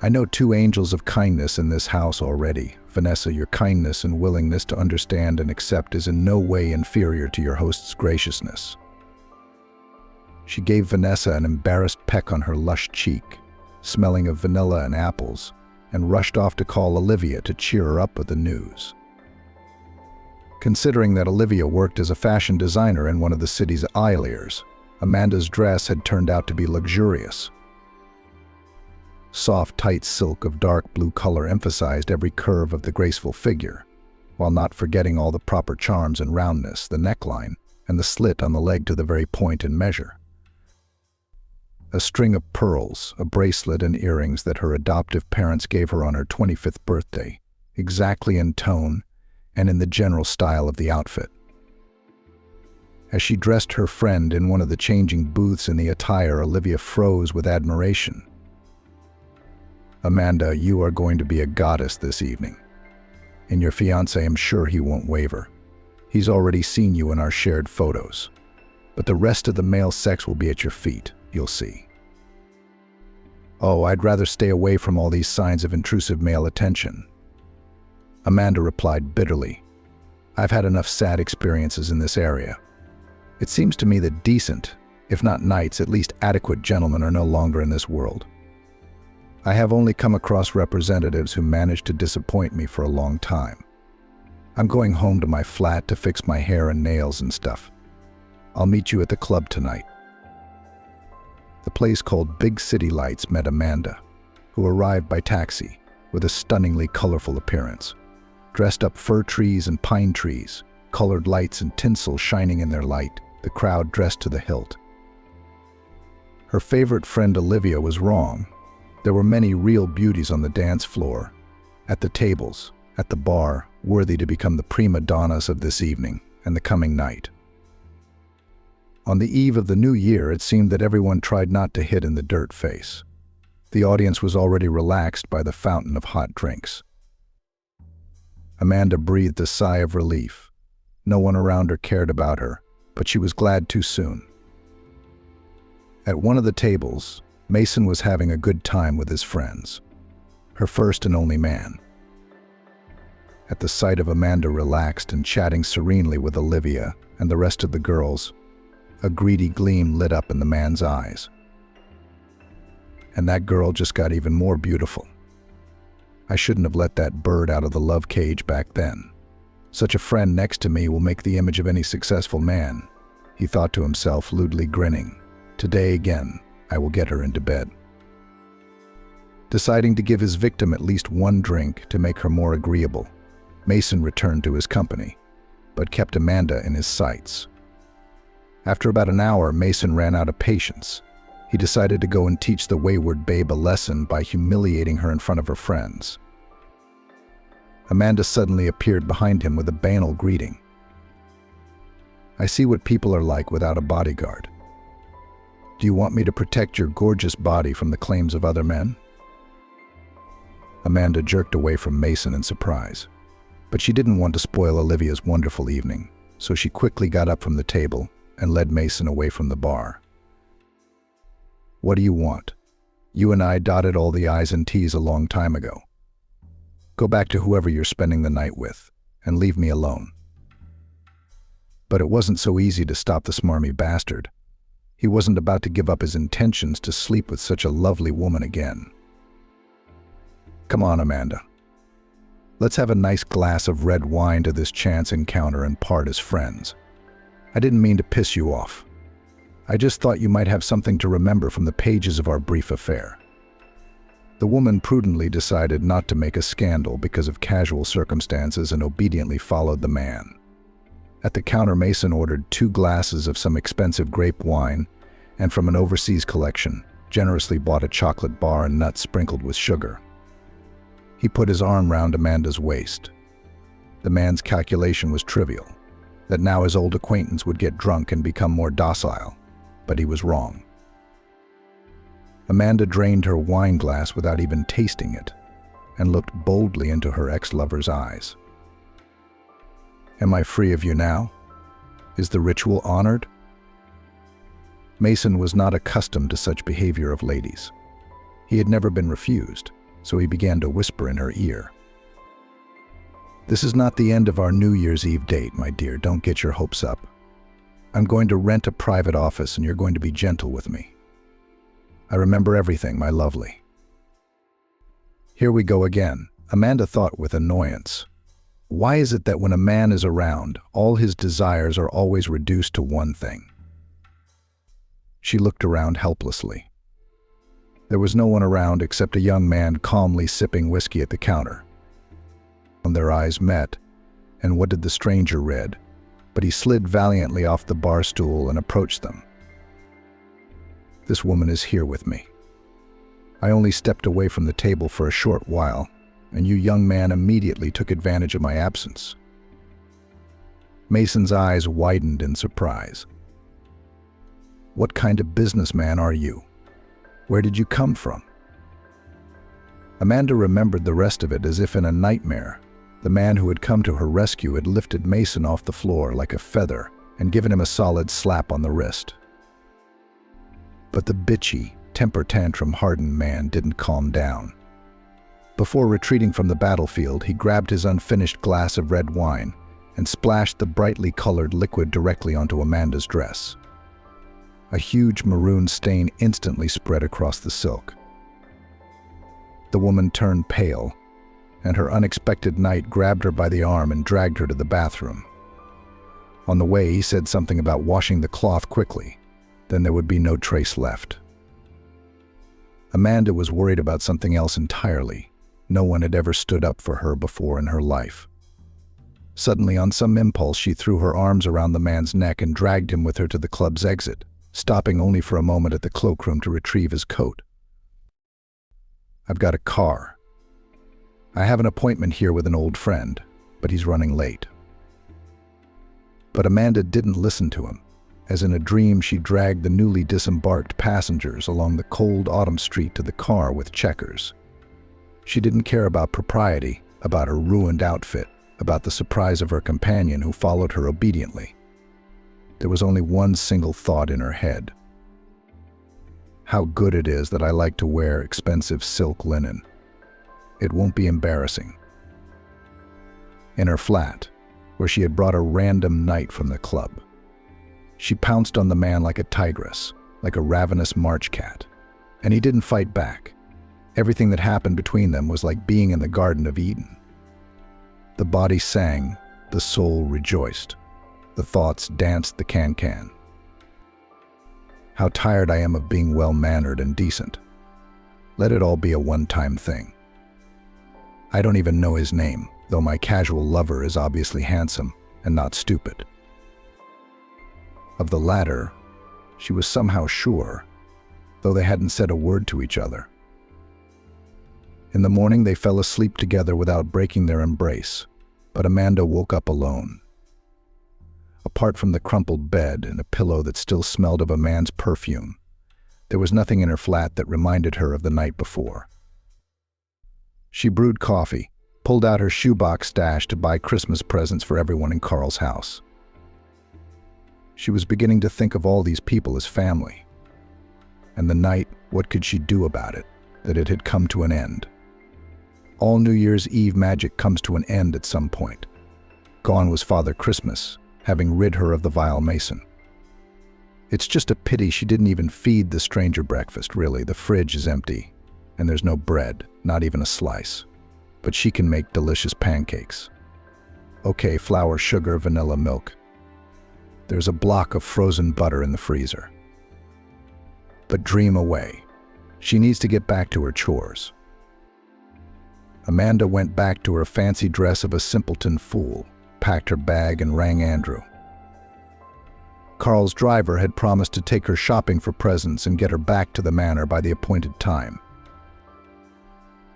"I know 2 angels of kindness in this house already. Vanessa, your kindness and willingness to understand and accept is in no way inferior to your host's graciousness." She gave Vanessa an embarrassed peck on her lush cheek, smelling of vanilla and apples, and rushed off to call Olivia to cheer her up with the news. Considering that Olivia worked as a fashion designer in one of the city's eyeliers, Amanda's dress had turned out to be luxurious. Soft, tight silk of dark blue color emphasized every curve of the graceful figure, while not forgetting all the proper charms and roundness, the neckline, and the slit on the leg to the very point and measure. A string of pearls, a bracelet, and earrings that her adoptive parents gave her on her 25th birthday, exactly in tone and in the general style of the outfit. As she dressed her friend in one of the changing booths in the attire, Olivia froze with admiration. "Amanda, you are going to be a goddess this evening. And your fiancé, I'm sure he won't waver. He's already seen you in our shared photos. But the rest of the male sex will be at your feet, you'll see." "Oh, I'd rather stay away from all these signs of intrusive male attention." Amanda replied bitterly, "I've had enough sad experiences in this area. It seems to me that decent, if not knights, at least adequate gentlemen are no longer in this world. I have only come across representatives who managed to disappoint me for a long time. I'm going home to my flat to fix my hair and nails and stuff. I'll meet you at the club tonight." The place called Big City Lights met Amanda, who arrived by taxi with a stunningly colorful appearance. Dressed up fir trees and pine trees, colored lights and tinsel shining in their light, the crowd dressed to the hilt. Her favorite friend Olivia was wrong. There were many real beauties on the dance floor, at the tables, at the bar, worthy to become the prima donnas of this evening and the coming night. On the eve of the new year, it seemed that everyone tried not to hit in the dirt face. The audience was already relaxed by the fountain of hot drinks. Amanda breathed a sigh of relief. No one around her cared about her, but she was glad too soon. At one of the tables, Mason was having a good time with his friends, her first and only man. At the sight of Amanda relaxed and chatting serenely with Olivia and the rest of the girls, a greedy gleam lit up in the man's eyes. And that girl just got even more beautiful. I shouldn't have let that bird out of the love cage back then. Such a friend next to me will make the image of any successful man, he thought to himself, lewdly grinning. Today again, I will get her into bed. Deciding to give his victim at least one drink to make her more agreeable, Mason returned to his company, but kept Amanda in his sights. After about an hour, Mason ran out of patience. He decided to go and teach the wayward babe a lesson by humiliating her in front of her friends. Amanda suddenly appeared behind him with a banal greeting. "I see what people are like without a bodyguard. Do you want me to protect your gorgeous body from the claims of other men?" Amanda jerked away from Mason in surprise, but she didn't want to spoil Olivia's wonderful evening, so she quickly got up from the table and led Mason away from the bar. "What do you want? You and I dotted all the I's and T's a long time ago. Go back to whoever you're spending the night with, and leave me alone." But it wasn't so easy to stop the smarmy bastard. He wasn't about to give up his intentions to sleep with such a lovely woman again. "Come on, Amanda. Let's have a nice glass of red wine to this chance encounter and part as friends. I didn't mean to piss you off. I just thought you might have something to remember from the pages of our brief affair." The woman prudently decided not to make a scandal because of casual circumstances and obediently followed the man. At the counter, Mason ordered 2 glasses of some expensive grape wine and from an overseas collection, generously bought a chocolate bar and nuts sprinkled with sugar. He put his arm round Amanda's waist. The man's calculation was trivial, that now his old acquaintance would get drunk and become more docile, but he was wrong. Amanda drained her wine glass without even tasting it and looked boldly into her ex-lover's eyes. "Am I free of you now? Is the ritual honored?" Mason was not accustomed to such behavior of ladies. He had never been refused, so he began to whisper in her ear. "This is not the end of our New Year's Eve date, my dear. Don't get your hopes up. I'm going to rent a private office and you're going to be gentle with me. I remember everything, my lovely." Here we go again, Amanda thought with annoyance. Why is it that when a man is around, all his desires are always reduced to one thing? She looked around helplessly. There was no one around except a young man calmly sipping whiskey at the counter. Their eyes met, and what did the stranger read? But he slid valiantly off the bar stool and approached them. "This woman is here with me. I only stepped away from the table for a short while, and you young man immediately took advantage of my absence. Mason's eyes widened in surprise. "What kind of businessman are you? Where did you come from?" Amanda remembered the rest of it as if in a nightmare. The man who had come to her rescue had lifted Mason off the floor like a feather and given him a solid slap on the wrist. But the bitchy, temper tantrum-hardened man didn't calm down. Before retreating from the battlefield, he grabbed his unfinished glass of red wine and splashed the brightly colored liquid directly onto Amanda's dress. A huge maroon stain instantly spread across the silk. The woman turned pale, and her unexpected knight grabbed her by the arm and dragged her to the bathroom. On the way, he said something about washing the cloth quickly, then there would be no trace left. Amanda was worried about something else entirely. No one had ever stood up for her before in her life. Suddenly, on some impulse, she threw her arms around the man's neck and dragged him with her to the club's exit, stopping only for a moment at the cloakroom to retrieve his coat. "I've got a car. I have an appointment here with an old friend, but he's running late." But Amanda didn't listen to him. As in a dream, she dragged the newly disembarked passengers along the cold autumn street to the car with checkers. She didn't care about propriety, about her ruined outfit, about the surprise of her companion who followed her obediently. There was only one single thought in her head. How good it is that I like to wear expensive silk linen. It won't be embarrassing. In her flat, where she had brought a random knight from the club, she pounced on the man like a tigress, like a ravenous march cat. And he didn't fight back. Everything that happened between them was like being in the Garden of Eden. The body sang, the soul rejoiced. The thoughts danced the can-can. How tired I am of being well-mannered and decent. Let it all be a one-time thing. I don't even know his name, though my casual lover is obviously handsome and not stupid. Of the latter, she was somehow sure, though they hadn't said a word to each other. In the morning, they fell asleep together without breaking their embrace, but Amanda woke up alone. Apart from the crumpled bed and a pillow that still smelled of a man's perfume, there was nothing in her flat that reminded her of the night before. She brewed coffee, pulled out her shoebox stash to buy Christmas presents for everyone in Carl's house. She was beginning to think of all these people as family. And the night, what could she do about it, that it had come to an end? All New Year's Eve magic comes to an end at some point. Gone was Father Christmas, having rid her of the vile Mason. It's just a pity she didn't even feed the stranger breakfast, really. The fridge is empty, and there's no bread, not even a slice. But she can make delicious pancakes. Okay, flour, sugar, vanilla, milk. There's a block of frozen butter in the freezer. But dream away. She needs to get back to her chores. Amanda went back to her fancy dress of a simpleton fool, packed her bag, and rang Andrew. Carl's driver had promised to take her shopping for presents and get her back to the manor by the appointed time.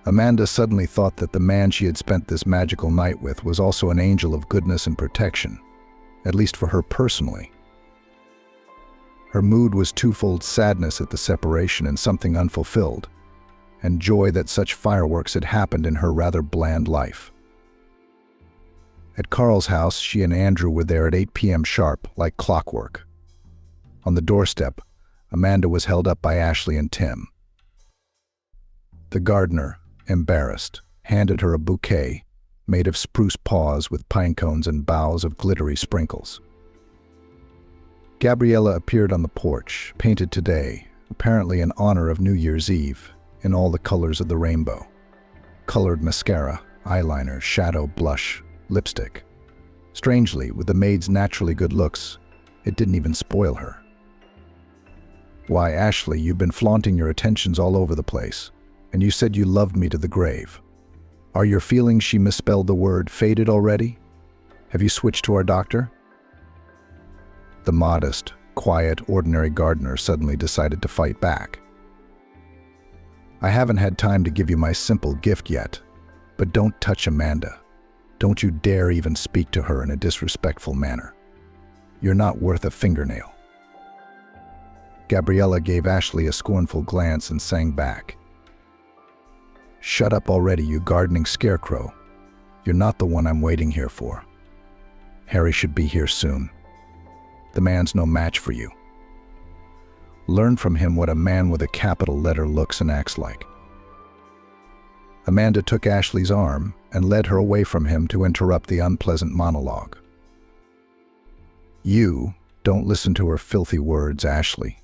Amanda suddenly thought that the man she had spent this magical night with was also an angel of goodness and protection, at least for her personally. Her mood was twofold: sadness at the separation and something unfulfilled, and joy that such fireworks had happened in her rather bland life. At Carl's house, she and Andrew were there at 8 p.m. sharp, like clockwork. On the doorstep, Amanda was held up by Ashley and Tim. The gardener, embarrassed, handed her a bouquet made of spruce paws with pine cones and boughs of glittery sprinkles. Gabriella appeared on the porch, painted today, apparently in honor of New Year's Eve, in all the colors of the rainbow. Colored mascara, eyeliner, shadow, blush, lipstick. Strangely, with the maid's naturally good looks, it didn't even spoil her. "Why, Ashley, you've been flaunting your attentions all over the place, and you said you loved me to the grave. Are your feelings," she misspelled the word, "faded already? Have you switched to our doctor?" The modest, quiet, ordinary gardener suddenly decided to fight back. "I haven't had time to give you my simple gift yet, but don't touch Amanda. Don't you dare even speak to her in a disrespectful manner. You're not worth a fingernail." Gabriella gave Ashley a scornful glance and sang back, "Shut up already, you gardening scarecrow. You're not the one I'm waiting here for. Harry should be here soon. The man's no match for you. Learn from him what a man with a capital letter looks and acts like." Amanda took Ashley's arm and led her away from him to interrupt the unpleasant monologue. "You don't listen to her filthy words, Ashley.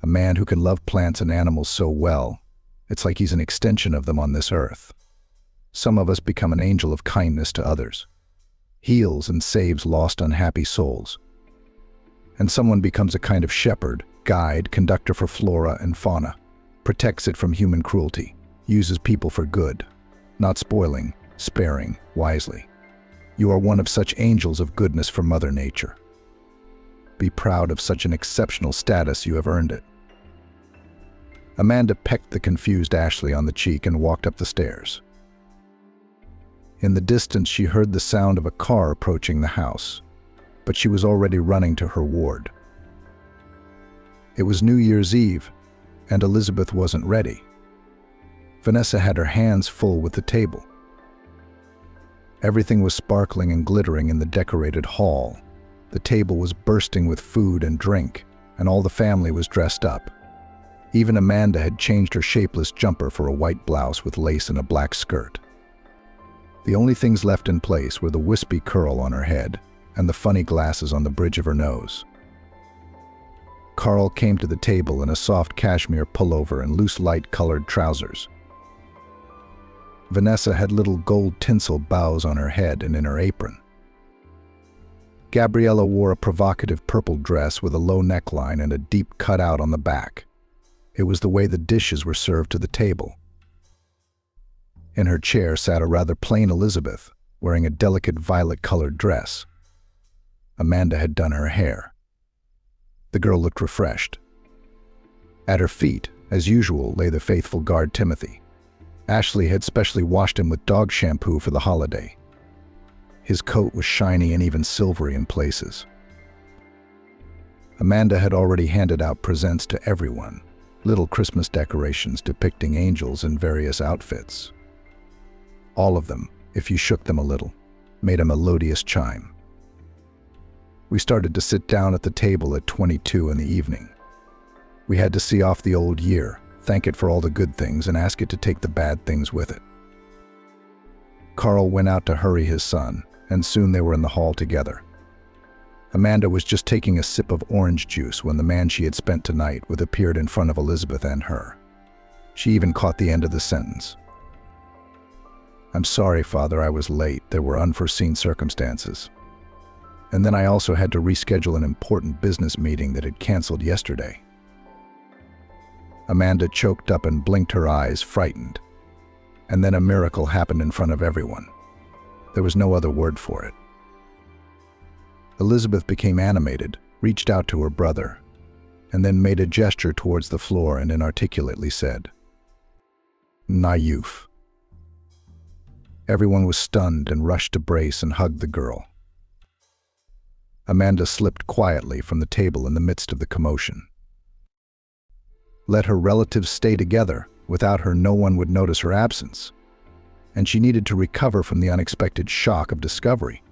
A man who can love plants and animals so well, it's like he's an extension of them on this earth. Some of us become an angel of kindness to others, heals and saves lost, unhappy souls. And someone becomes a kind of shepherd, guide, conductor for flora and fauna, protects it from human cruelty, uses people for good, not spoiling, sparing, wisely. You are one of such angels of goodness for Mother Nature. Be proud of such an exceptional status. You have earned it." Amanda pecked the confused Ashley on the cheek and walked up the stairs. In the distance, she heard the sound of a car approaching the house, but she was already running to her ward. It was New Year's Eve, and Elizabeth wasn't ready. Vanessa had her hands full with the table. Everything was sparkling and glittering in the decorated hall. The table was bursting with food and drink, and all the family was dressed up. Even Amanda had changed her shapeless jumper for a white blouse with lace and a black skirt. The only things left in place were the wispy curl on her head and the funny glasses on the bridge of her nose. Carl came to the table in a soft cashmere pullover and loose light-colored trousers. Vanessa had little gold tinsel bows on her head and in her apron. Gabriella wore a provocative purple dress with a low neckline and a deep cutout on the back. It was the way the dishes were served to the table. In her chair sat a rather plain Elizabeth, wearing a delicate violet-colored dress. Amanda had done her hair. The girl looked refreshed. At her feet, as usual, lay the faithful guard Timothy. Ashley had specially washed him with dog shampoo for the holiday. His coat was shiny and even silvery in places. Amanda had already handed out presents to everyone, little Christmas decorations depicting angels in various outfits. All of them, if you shook them a little, made a melodious chime. We started to sit down at the table at 22 in the evening. We had to see off the old year, thank it for all the good things, and ask it to take the bad things with it. Carl went out to hurry his son, and soon they were in the hall together. Amanda was just taking a sip of orange juice when the man she had spent tonight with appeared in front of Elizabeth and her. She even caught the end of the sentence. "I'm sorry, Father, I was late. There were unforeseen circumstances. And then I also had to reschedule an important business meeting that had canceled yesterday." Amanda choked up and blinked her eyes, frightened. And then a miracle happened in front of everyone. There was no other word for it. Elizabeth became animated, reached out to her brother, and then made a gesture towards the floor and inarticulately said, "Naïf." Everyone was stunned and rushed to brace and hug the girl. Amanda slipped quietly from the table in the midst of the commotion. Let her relatives stay together. Without her, no one would notice her absence, and she needed to recover from the unexpected shock of discovery.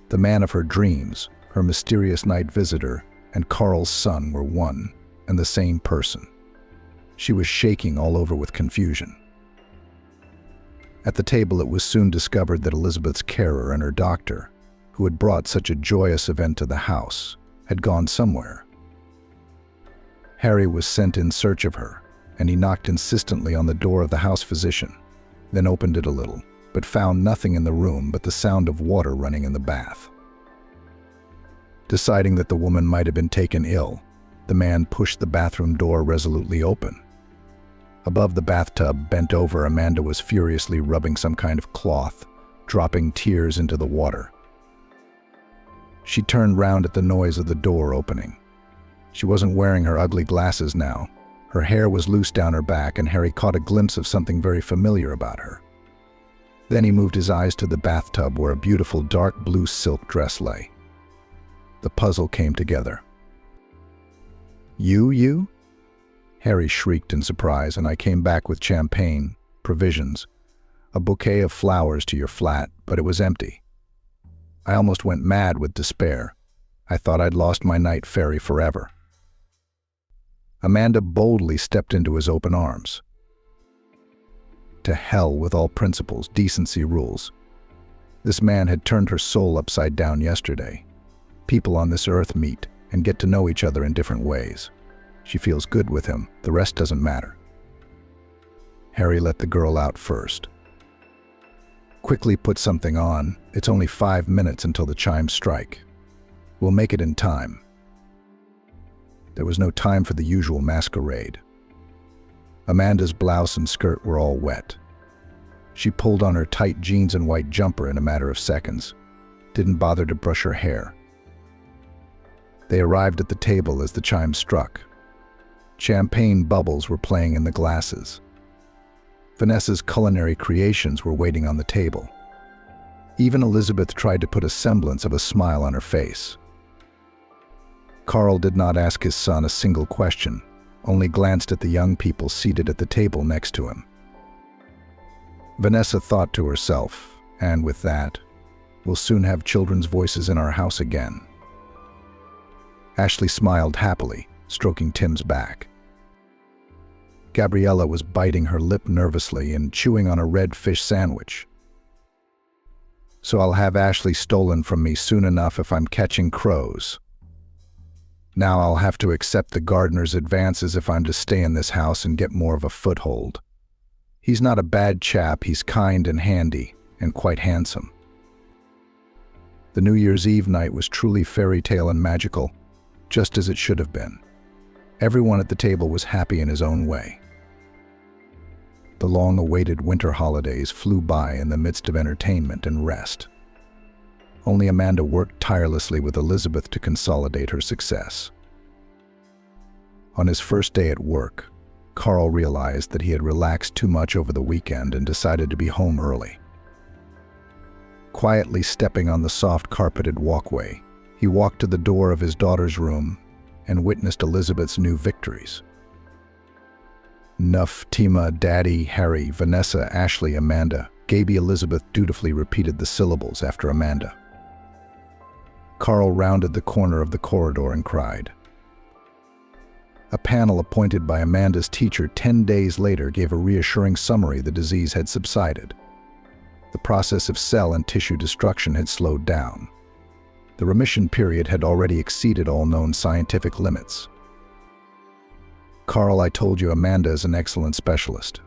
The man of her dreams, her mysterious night visitor, and Carl's son were one and the same person. She was shaking all over with confusion. At the table, it was soon discovered that Elizabeth's carer and her doctor, who had brought such a joyous event to the house, had gone somewhere. Harry was sent in search of her, and he knocked insistently on the door of the house physician, then opened it a little, but found nothing in the room but the sound of water running in the bath. Deciding that the woman might have been taken ill, the man pushed the bathroom door resolutely open. Above the bathtub, bent over, Amanda was furiously rubbing some kind of cloth, dropping tears into the water. She turned round at the noise of the door opening. She wasn't wearing her ugly glasses now. Her hair was loose down her back, and Harry caught a glimpse of something very familiar about her. Then he moved his eyes to the bathtub where a beautiful dark blue silk dress lay. The puzzle came together. You? Harry shrieked in surprise, and I came back with champagne, provisions, a bouquet of flowers to your flat, but it was empty. I almost went mad with despair. I thought I'd lost my night fairy forever. Amanda boldly stepped into his open arms. To hell with all principles, decency, rules. This man had turned her soul upside down yesterday. People on this earth meet and get to know each other in different ways. She feels good with him, the rest doesn't matter. Harry let the girl out first. Quickly put something on, it's only 5 minutes until the chimes strike. We'll make it in time. There was no time for the usual masquerade. Amanda's blouse and skirt were all wet. She pulled on her tight jeans and white jumper in a matter of seconds. Didn't bother to brush her hair. They arrived at the table as the chimes struck. Champagne bubbles were playing in the glasses. Vanessa's culinary creations were waiting on the table. Even Elizabeth tried to put a semblance of a smile on her face. Carl did not ask his son a single question, only glanced at the young people seated at the table next to him. Vanessa thought to herself, and with that, we'll soon have children's voices in our house again. Ashley smiled happily, stroking Tim's back. Gabriella was biting her lip nervously and chewing on a red fish sandwich. So I'll have Ashley stolen from me soon enough if I'm catching crows. Now I'll have to accept the gardener's advances if I'm to stay in this house and get more of a foothold. He's not a bad chap, he's kind and handy, and quite handsome. The New Year's Eve night was truly fairy tale and magical, just as it should have been. Everyone at the table was happy in his own way. The long-awaited winter holidays flew by in the midst of entertainment and rest. Only Amanda worked tirelessly with Elizabeth to consolidate her success. On his first day at work, Carl realized that he had relaxed too much over the weekend and decided to be home early. Quietly stepping on the soft carpeted walkway, he walked to the door of his daughter's room and witnessed Elizabeth's new victories. Nuff, Tima, Daddy, Harry, Vanessa, Ashley, Amanda. Gaby Elizabeth dutifully repeated the syllables after Amanda. Carl rounded the corner of the corridor and cried. A panel appointed by Amanda's teacher 10 days later gave a reassuring summary the disease had subsided. The process of cell and tissue destruction had slowed down. The remission period had already exceeded all known scientific limits. Carl, I told you Amanda is an excellent specialist.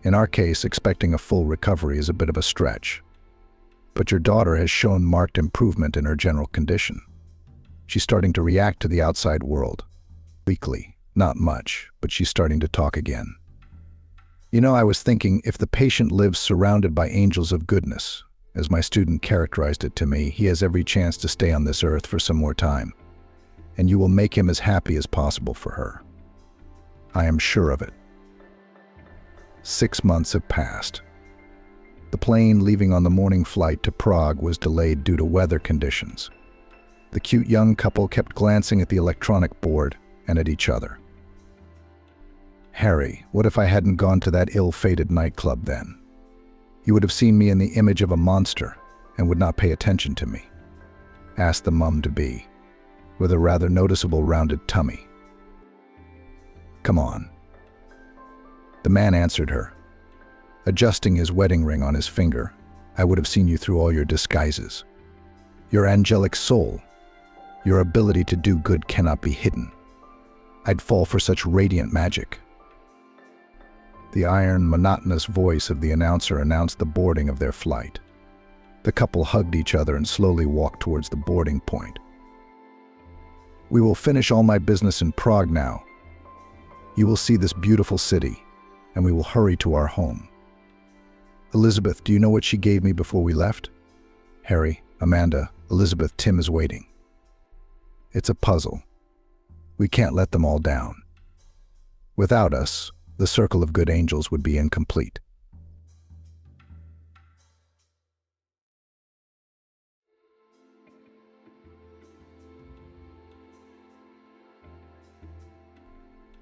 In our case, expecting a full recovery is a bit of a stretch. But your daughter has shown marked improvement in her general condition. She's starting to react to the outside world. Weakly, not much, but she's starting to talk again. You know, I was thinking, if the patient lives surrounded by angels of goodness, as my student characterized it to me, he has every chance to stay on this earth for some more time, and you will make him as happy as possible for her. I am sure of it. 6 months have passed. The plane leaving on the morning flight to Prague was delayed due to weather conditions. The cute young couple kept glancing at the electronic board and at each other. Harry, what if I hadn't gone to that ill-fated nightclub then? You would have seen me in the image of a monster and would not pay attention to me, asked the mum-to-be, with a rather noticeable rounded tummy. Come on. The man answered her, adjusting his wedding ring on his finger. I would have seen you through all your disguises. Your angelic soul, your ability to do good cannot be hidden. I'd fall for such radiant magic. The iron, monotonous voice of the announcer announced the boarding of their flight. The couple hugged each other and slowly walked towards the boarding point. We will finish all my business in Prague now. You will see this beautiful city, and we will hurry to our home. Elizabeth, do you know what she gave me before we left? Harry, Amanda, Elizabeth, Tim is waiting. It's a puzzle. We can't let them all down. Without us, the circle of good angels would be incomplete.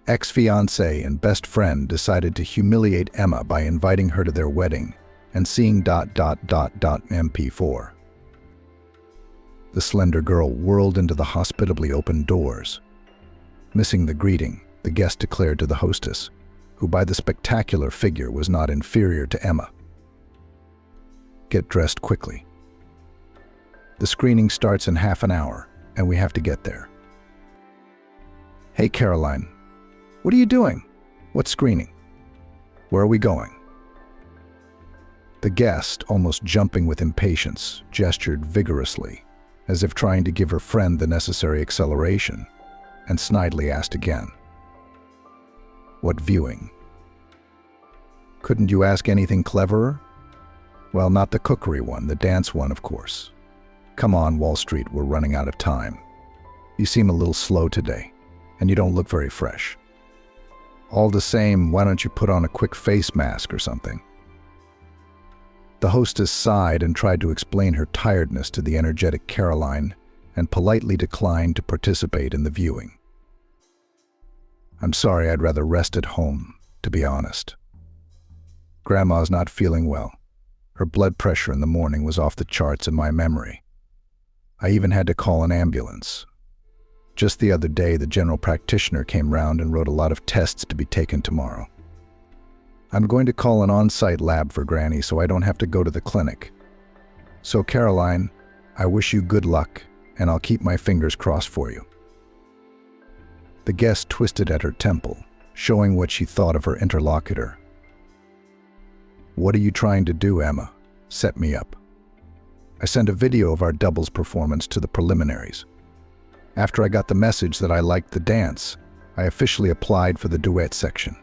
ex-fiancé and best friend decided to humiliate Emma by inviting her to their wedding and seeing MP4. The slender girl whirled into the hospitably opened doors. Missing the greeting, the guest declared to the hostess, who by the spectacular figure was not inferior to Emma, "Get dressed quickly. The screening starts in half an hour, and we have to get there." "Hey, Caroline, what are you doing? What screening? Where are we going?" The guest, almost jumping with impatience, gestured vigorously, as if trying to give her friend the necessary acceleration, and snidely asked again, "What viewing?" "Couldn't you ask anything cleverer?" "Well, not the cookery one, the dance one, of course. Come on, Wall Street, we're running out of time. You seem a little slow today, and you don't look very fresh. All the same, why don't you put on a quick face mask or something?" The hostess sighed and tried to explain her tiredness to the energetic Caroline and politely declined to participate in the viewing. "I'm sorry, I'd rather rest at home, to be honest. Grandma's not feeling well. Her blood pressure in the morning was off the charts in my memory. I even had to call an ambulance. Just the other day, the general practitioner came round and wrote a lot of tests to be taken tomorrow. I'm going to call an on-site lab for Granny so I don't have to go to the clinic. So, Caroline, I wish you good luck, and I'll keep my fingers crossed for you." The guest twisted at her temple, showing what she thought of her interlocutor. "What are you trying to do, Emma? Set me up. I sent a video of our doubles performance to the preliminaries. After I got the message that I liked the dance, I officially applied for the duet section.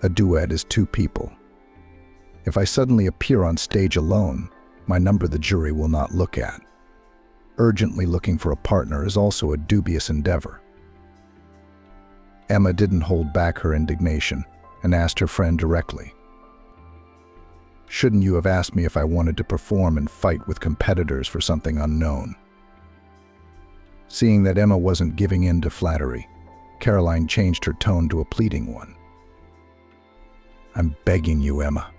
A duet is two people. If I suddenly appear on stage alone, my number the jury will not look at. Urgently looking for a partner is also a dubious endeavor." Emma didn't hold back her indignation and asked her friend directly, "Shouldn't you have asked me if I wanted to perform and fight with competitors for something unknown?" Seeing that Emma wasn't giving in to flattery, Caroline changed her tone to a pleading one. "I'm begging you, Emma.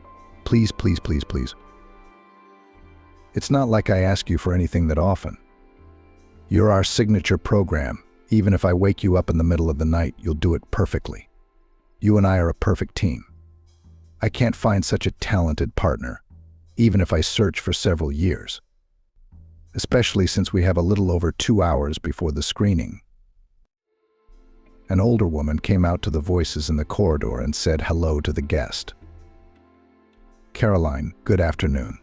Please, please, please, please. It's not like I ask you for anything that often. You're our signature program. Even if I wake you up in the middle of the night, you'll do it perfectly. You and I are a perfect team. I can't find such a talented partner, even if I search for several years. Especially since we have a little over 2 hours before the screening." An older woman came out to the voices in the corridor and said hello to the guest. "Caroline, good afternoon."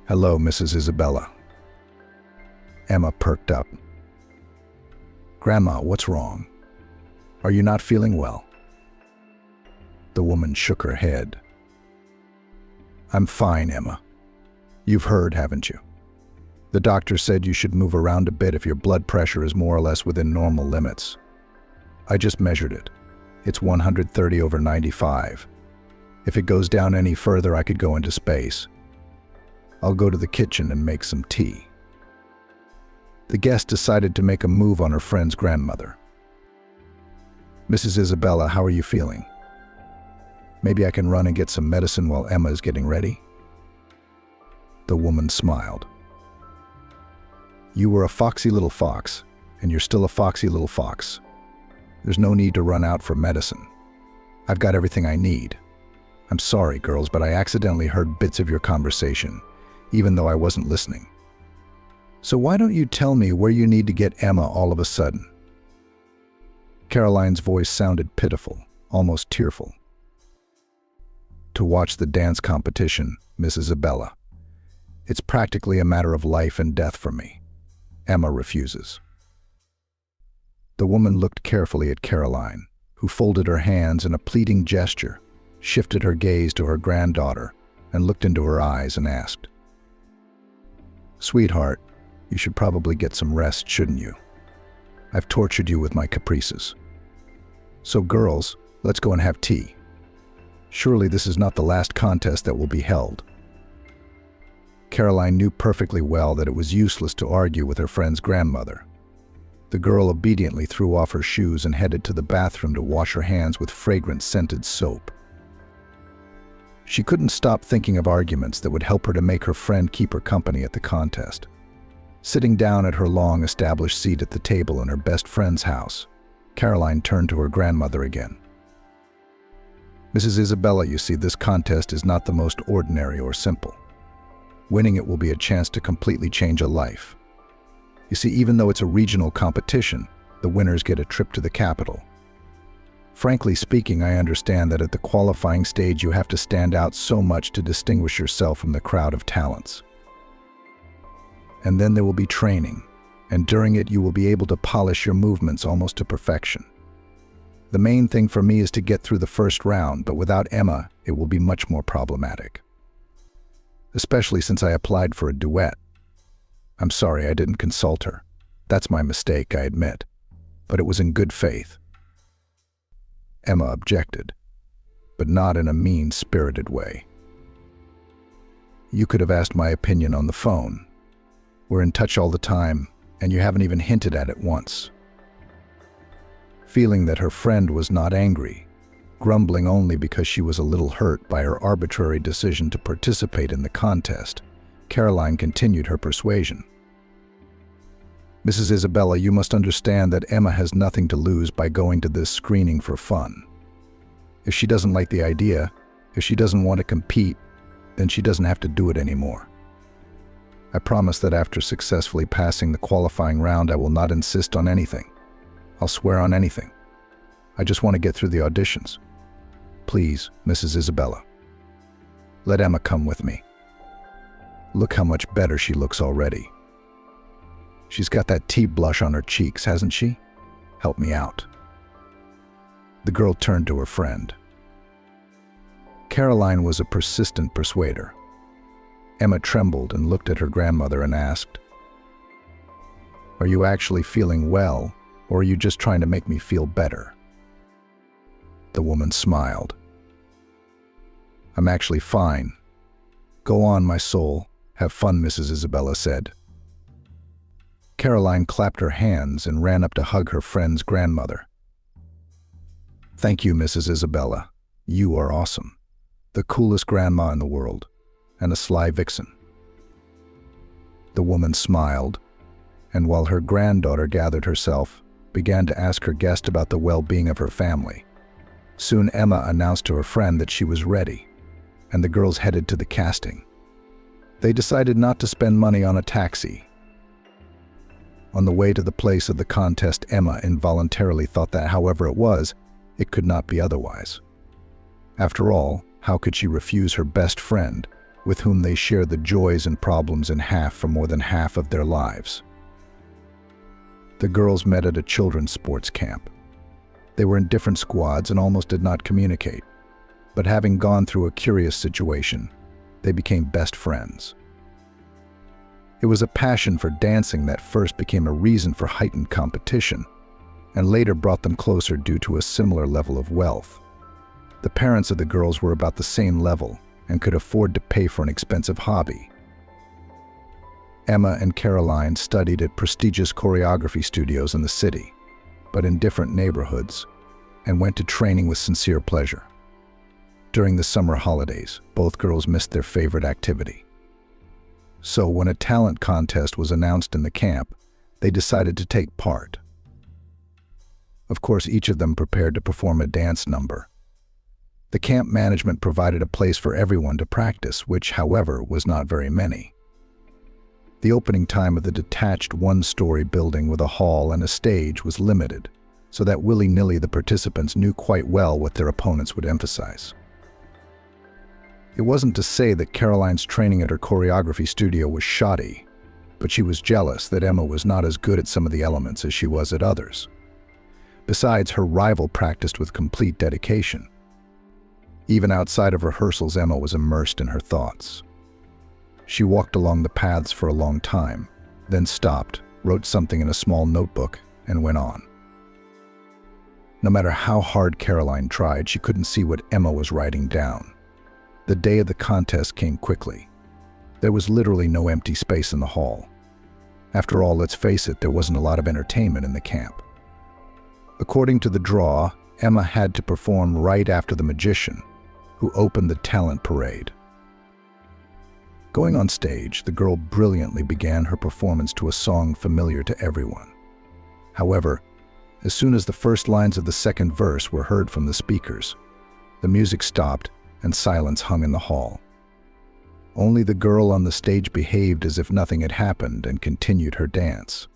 "Hello, Mrs. Isabella." Emma perked up. "Grandma, what's wrong? Are you not feeling well?" The woman shook her head. "I'm fine, Emma. You've heard, haven't you? The doctor said you should move around a bit if your blood pressure is more or less within normal limits. I just measured it. It's 130/95. If it goes down any further, I could go into space. I'll go to the kitchen and make some tea." The guest decided to make a move on her friend's grandmother. "Mrs. Isabella, how are you feeling? Maybe I can run and get some medicine while Emma is getting ready?" The woman smiled. "You were a foxy little fox, and you're still a foxy little fox. There's no need to run out for medicine. I've got everything I need. I'm sorry, girls, but I accidentally heard bits of your conversation, even though I wasn't listening. So why don't you tell me where you need to get Emma all of a sudden?" Caroline's voice sounded pitiful, almost tearful. "To watch the dance competition, Miss Isabella. It's practically a matter of life and death for me. Emma refuses." The woman looked carefully at Caroline, who folded her hands in a pleading gesture, shifted her gaze to her granddaughter, and looked into her eyes and asked, "Sweetheart, you should probably get some rest, shouldn't you? I've tortured you with my caprices. So girls, let's go and have tea. Surely this is not the last contest that will be held." Caroline knew perfectly well that it was useless to argue with her friend's grandmother. The girl obediently threw off her shoes and headed to the bathroom to wash her hands with fragrant scented soap. She couldn't stop thinking of arguments that would help her to make her friend keep her company at the contest. Sitting down at her long-established seat at the table in her best friend's house, Caroline turned to her grandmother again. "Mrs. Isabella, you see, this contest is not the most ordinary or simple. Winning it will be a chance to completely change a life. You see, even though it's a regional competition, the winners get a trip to the capital. Frankly speaking, I understand that at the qualifying stage you have to stand out so much to distinguish yourself from the crowd of talents. And then there will be training, and during it you will be able to polish your movements almost to perfection. The main thing for me is to get through the first round, but without Emma, it will be much more problematic. Especially since I applied for a duet. I'm sorry I didn't consult her. That's my mistake, I admit. But it was in good faith." Emma objected, but not in a mean-spirited way. "You could have asked my opinion on the phone. We're in touch all the time, and you haven't even hinted at it once." Feeling that her friend was not angry, grumbling only because she was a little hurt by her arbitrary decision to participate in the contest, Caroline continued her persuasion. "Mrs. Isabella, you must understand that Emma has nothing to lose by going to this screening for fun. If she doesn't like the idea, if she doesn't want to compete, then she doesn't have to do it anymore. I promise that after successfully passing the qualifying round, I will not insist on anything. I'll swear on anything. I just want to get through the auditions. Please, Mrs. Isabella, let Emma come with me. Look how much better she looks already. She's got that tea blush on her cheeks, hasn't she? Help me out." The girl turned to her friend. Caroline was a persistent persuader. Emma trembled and looked at her grandmother and asked, "Are you actually feeling well, or are you just trying to make me feel better?" The woman smiled. "I'm actually fine. Go on, my soul. Have fun," Mrs. Isabella said. Caroline clapped her hands and ran up to hug her friend's grandmother. "Thank you, Mrs. Isabella. You are awesome. The coolest grandma in the world, and a sly vixen." The woman smiled, and while her granddaughter gathered herself, began to ask her guest about the well-being of her family. Soon Emma announced to her friend that she was ready, and the girls headed to the casting. They decided not to spend money on a taxi. On the way to the place of the contest, Emma involuntarily thought that however it was, it could not be otherwise. After all, how could she refuse her best friend, with whom they shared the joys and problems in half for more than half of their lives? The girls met at a children's sports camp. They were in different squads and almost did not communicate, but having gone through a curious situation, they became best friends. It was a passion for dancing that first became a reason for heightened competition, and later brought them closer due to a similar level of wealth. The parents of the girls were about the same level and could afford to pay for an expensive hobby. Emma and Caroline studied at prestigious choreography studios in the city, but in different neighborhoods, and went to training with sincere pleasure. During the summer holidays, both girls missed their favorite activity. So when a talent contest was announced in the camp, they decided to take part. Of course, each of them prepared to perform a dance number. The camp management provided a place for everyone to practice, which, however, was not very many. The opening time of the detached one-story building with a hall and a stage was limited, so that willy-nilly the participants knew quite well what their opponents would emphasize. It wasn't to say that Caroline's training at her choreography studio was shoddy, but she was jealous that Emma was not as good at some of the elements as she was at others. Besides, her rival practiced with complete dedication. Even outside of rehearsals, Emma was immersed in her thoughts. She walked along the paths for a long time, then stopped, wrote something in a small notebook, and went on. No matter how hard Caroline tried, she couldn't see what Emma was writing down. The day of the contest came quickly. There was literally no empty space in the hall. After all, let's face it, there wasn't a lot of entertainment in the camp. According to the draw, Emma had to perform right after the magician, who opened the talent parade. Going on stage, the girl brilliantly began her performance to a song familiar to everyone. However, as soon as the first lines of the second verse were heard from the speakers, the music stopped and silence hung in the hall. Only the girl on the stage behaved as if nothing had happened and continued her dance.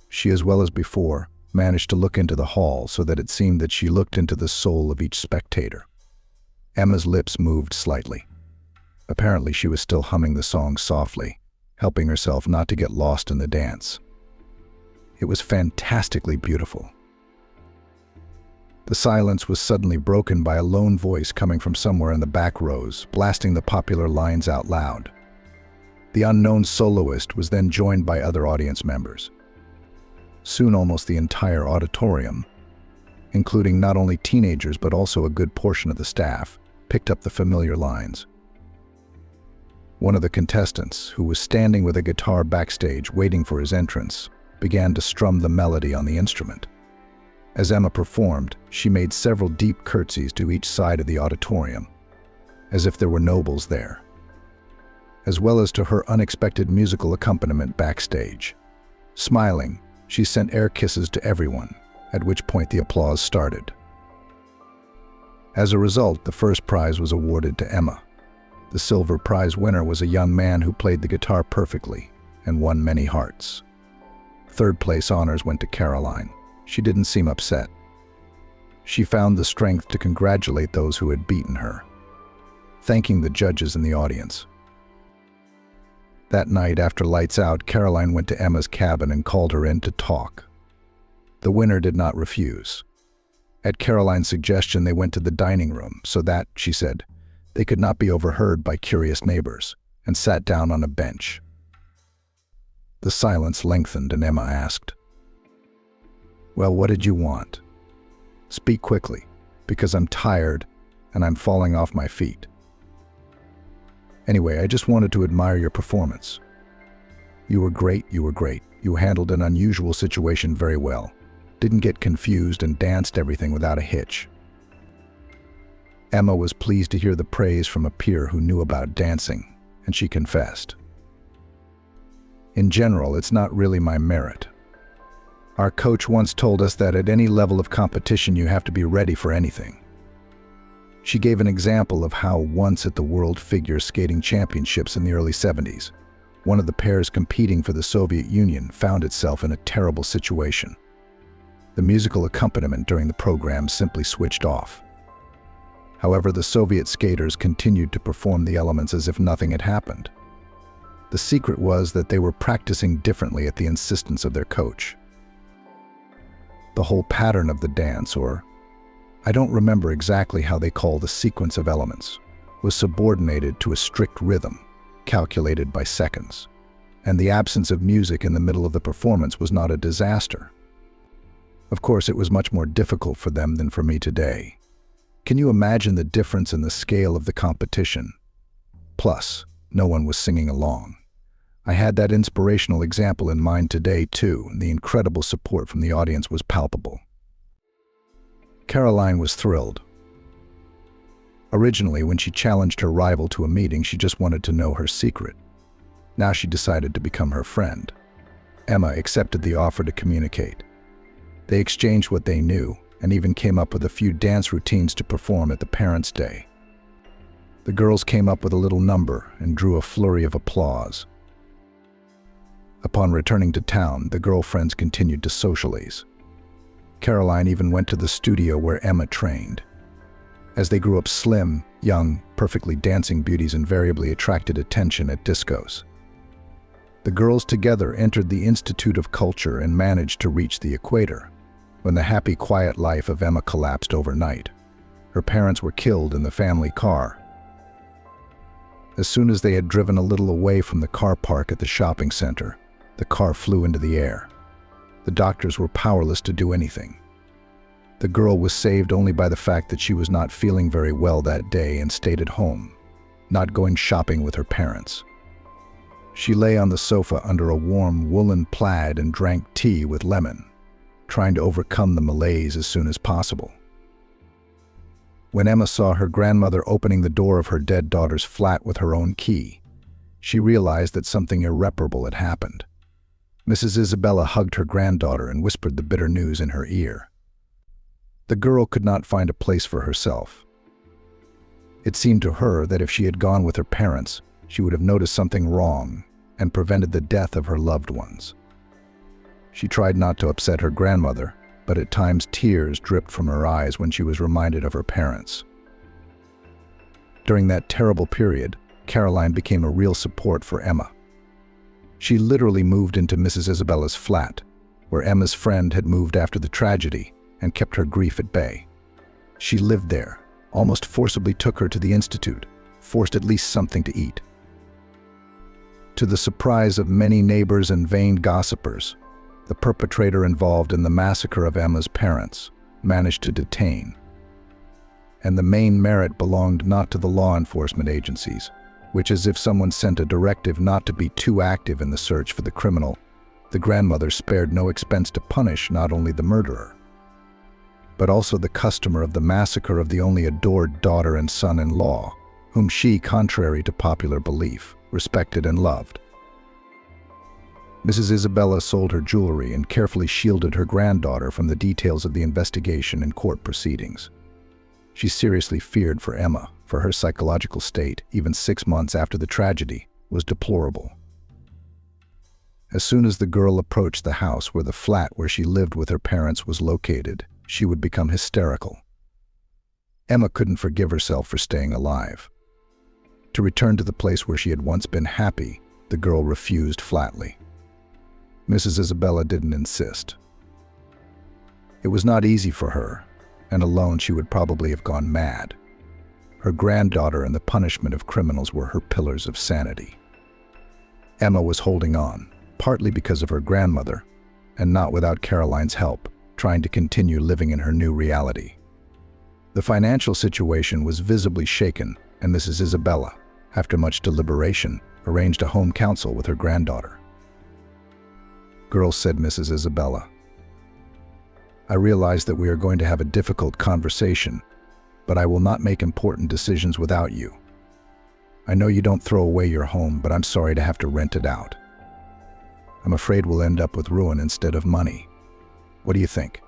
She, as well as before, managed to look into the hall so that it seemed that she looked into the soul of each spectator. Emma's lips moved slightly. Apparently, she was still humming the song softly, helping herself not to get lost in the dance. It was fantastically beautiful. The silence was suddenly broken by a lone voice coming from somewhere in the back rows, blasting the popular lines out loud. The unknown soloist was then joined by other audience members. Soon almost the entire auditorium, including not only teenagers but also a good portion of the staff, picked up the familiar lines. One of the contestants, who was standing with a guitar backstage waiting for his entrance, began to strum the melody on the instrument. As Emma performed, she made several deep curtsies to each side of the auditorium, as if there were nobles there, as well as to her unexpected musical accompaniment backstage. Smiling, she sent air kisses to everyone, at which point the applause started. As a result, the first prize was awarded to Emma. The silver prize winner was a young man who played the guitar perfectly and won many hearts. Third place honors went to Caroline. She didn't seem upset. She found the strength to congratulate those who had beaten her, thanking the judges in the audience. That night, after lights out, Caroline went to Emma's cabin and called her in to talk. The winner did not refuse. At Caroline's suggestion, they went to the dining room so that, she said, they could not be overheard by curious neighbors, and sat down on a bench. The silence lengthened and Emma asked, "Well, what did you want? Speak quickly, because I'm tired and I'm falling off my feet. Anyway, I just wanted to admire your performance. You were great, you were great. You handled an unusual situation very well. Didn't get confused and danced everything without a hitch." Emma was pleased to hear the praise from a peer who knew about dancing, and she confessed, "In general, it's not really my merit. Our coach once told us that at any level of competition you have to be ready for anything." She gave an example of how once at the World Figure Skating Championships in the early 70s, one of the pairs competing for the Soviet Union found itself in a terrible situation. The musical accompaniment during the program simply switched off. However, the Soviet skaters continued to perform the elements as if nothing had happened. The secret was that they were practicing differently at the insistence of their coach. The whole pattern of the dance, or I don't remember exactly how they call the sequence of elements, was subordinated to a strict rhythm, calculated by seconds. And the absence of music in the middle of the performance was not a disaster. Of course, it was much more difficult for them than for me today. Can you imagine the difference in the scale of the competition? Plus, no one was singing along. I had that inspirational example in mind today too, and the incredible support from the audience was palpable. Caroline was thrilled. Originally, when she challenged her rival to a meeting, she just wanted to know her secret. Now she decided to become her friend. Emma accepted the offer to communicate. They exchanged what they knew, and even came up with a few dance routines to perform at the Parents' Day. The girls came up with a little number and drew a flurry of applause. Upon returning to town, the girlfriends continued to socialize. Caroline even went to the studio where Emma trained. As they grew up, slim, young, perfectly dancing beauties invariably attracted attention at discos. The girls together entered the Institute of Culture and managed to reach the equator, when the happy, quiet life of Emma collapsed overnight. Her parents were killed in the family car. As soon as they had driven a little away from the car park at the shopping center, the car flew into the air. The doctors were powerless to do anything. The girl was saved only by the fact that she was not feeling very well that day and stayed at home, not going shopping with her parents. She lay on the sofa under a warm woolen plaid and drank tea with lemon, trying to overcome the malaise as soon as possible. When Emma saw her grandmother opening the door of her dead daughter's flat with her own key, she realized that something irreparable had happened. Mrs. Isabella hugged her granddaughter and whispered the bitter news in her ear. The girl could not find a place for herself. It seemed to her that if she had gone with her parents, she would have noticed something wrong and prevented the death of her loved ones. She tried not to upset her grandmother, but at times tears dripped from her eyes when she was reminded of her parents. During that terrible period, Caroline became a real support for Emma. She literally moved into Mrs. Isabella's flat, where Emma's friend had moved after the tragedy, and kept her grief at bay. She lived there, almost forcibly took her to the institute, forced at least something to eat. To the surprise of many neighbors and vain gossipers, the perpetrator involved in the massacre of Emma's parents managed to detain. And the main merit belonged not to the law enforcement agencies, which, as if someone sent a directive not to be too active in the search for the criminal, the grandmother spared no expense to punish not only the murderer, but also the customer of the massacre of the only adored daughter and son-in-law, whom she, contrary to popular belief, respected and loved. Mrs. Isabella sold her jewelry and carefully shielded her granddaughter from the details of the investigation and court proceedings. She seriously feared for Emma, for her psychological state, even 6 months after the tragedy, was deplorable. As soon as the girl approached the house where the flat where she lived with her parents was located, she would become hysterical. Emma couldn't forgive herself for staying alive. To return to the place where she had once been happy, the girl refused flatly. Mrs. Isabella didn't insist. It was not easy for her, and alone she would probably have gone mad. Her granddaughter and the punishment of criminals were her pillars of sanity. Emma was holding on, partly because of her grandmother, and not without Caroline's help, trying to continue living in her new reality. The financial situation was visibly shaken, and Mrs. Isabella, after much deliberation, arranged a home council with her granddaughter. "Girls," said Mrs. Isabella, "I realize that we are going to have a difficult conversation, but I will not make important decisions without you. I know you don't throw away your home, but I'm sorry to have to rent it out. I'm afraid we'll end up with ruin instead of money. What do you think?"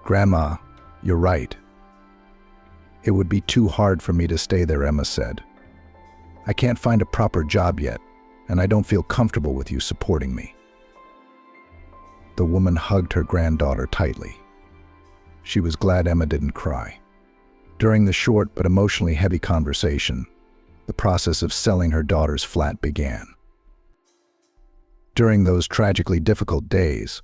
"Grandma, you're right. It would be too hard for me to stay there," Emma said. "I can't find a proper job yet, and I don't feel comfortable with you supporting me." The woman hugged her granddaughter tightly. She was glad Emma didn't cry. During the short but emotionally heavy conversation, the process of selling her daughter's flat began. During those tragically difficult days,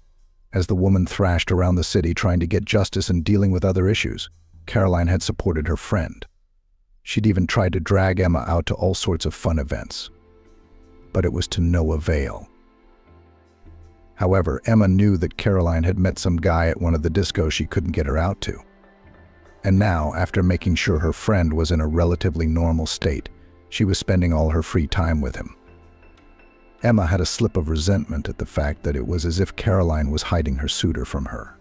as the woman thrashed around the city trying to get justice and dealing with other issues, Caroline had supported her friend. She'd even tried to drag Emma out to all sorts of fun events. But it was to no avail. However, Emma knew that Caroline had met some guy at one of the discos she couldn't get her out to. And now, after making sure her friend was in a relatively normal state, she was spending all her free time with him. Emma had a slip of resentment at the fact that it was as if Caroline was hiding her suitor from her.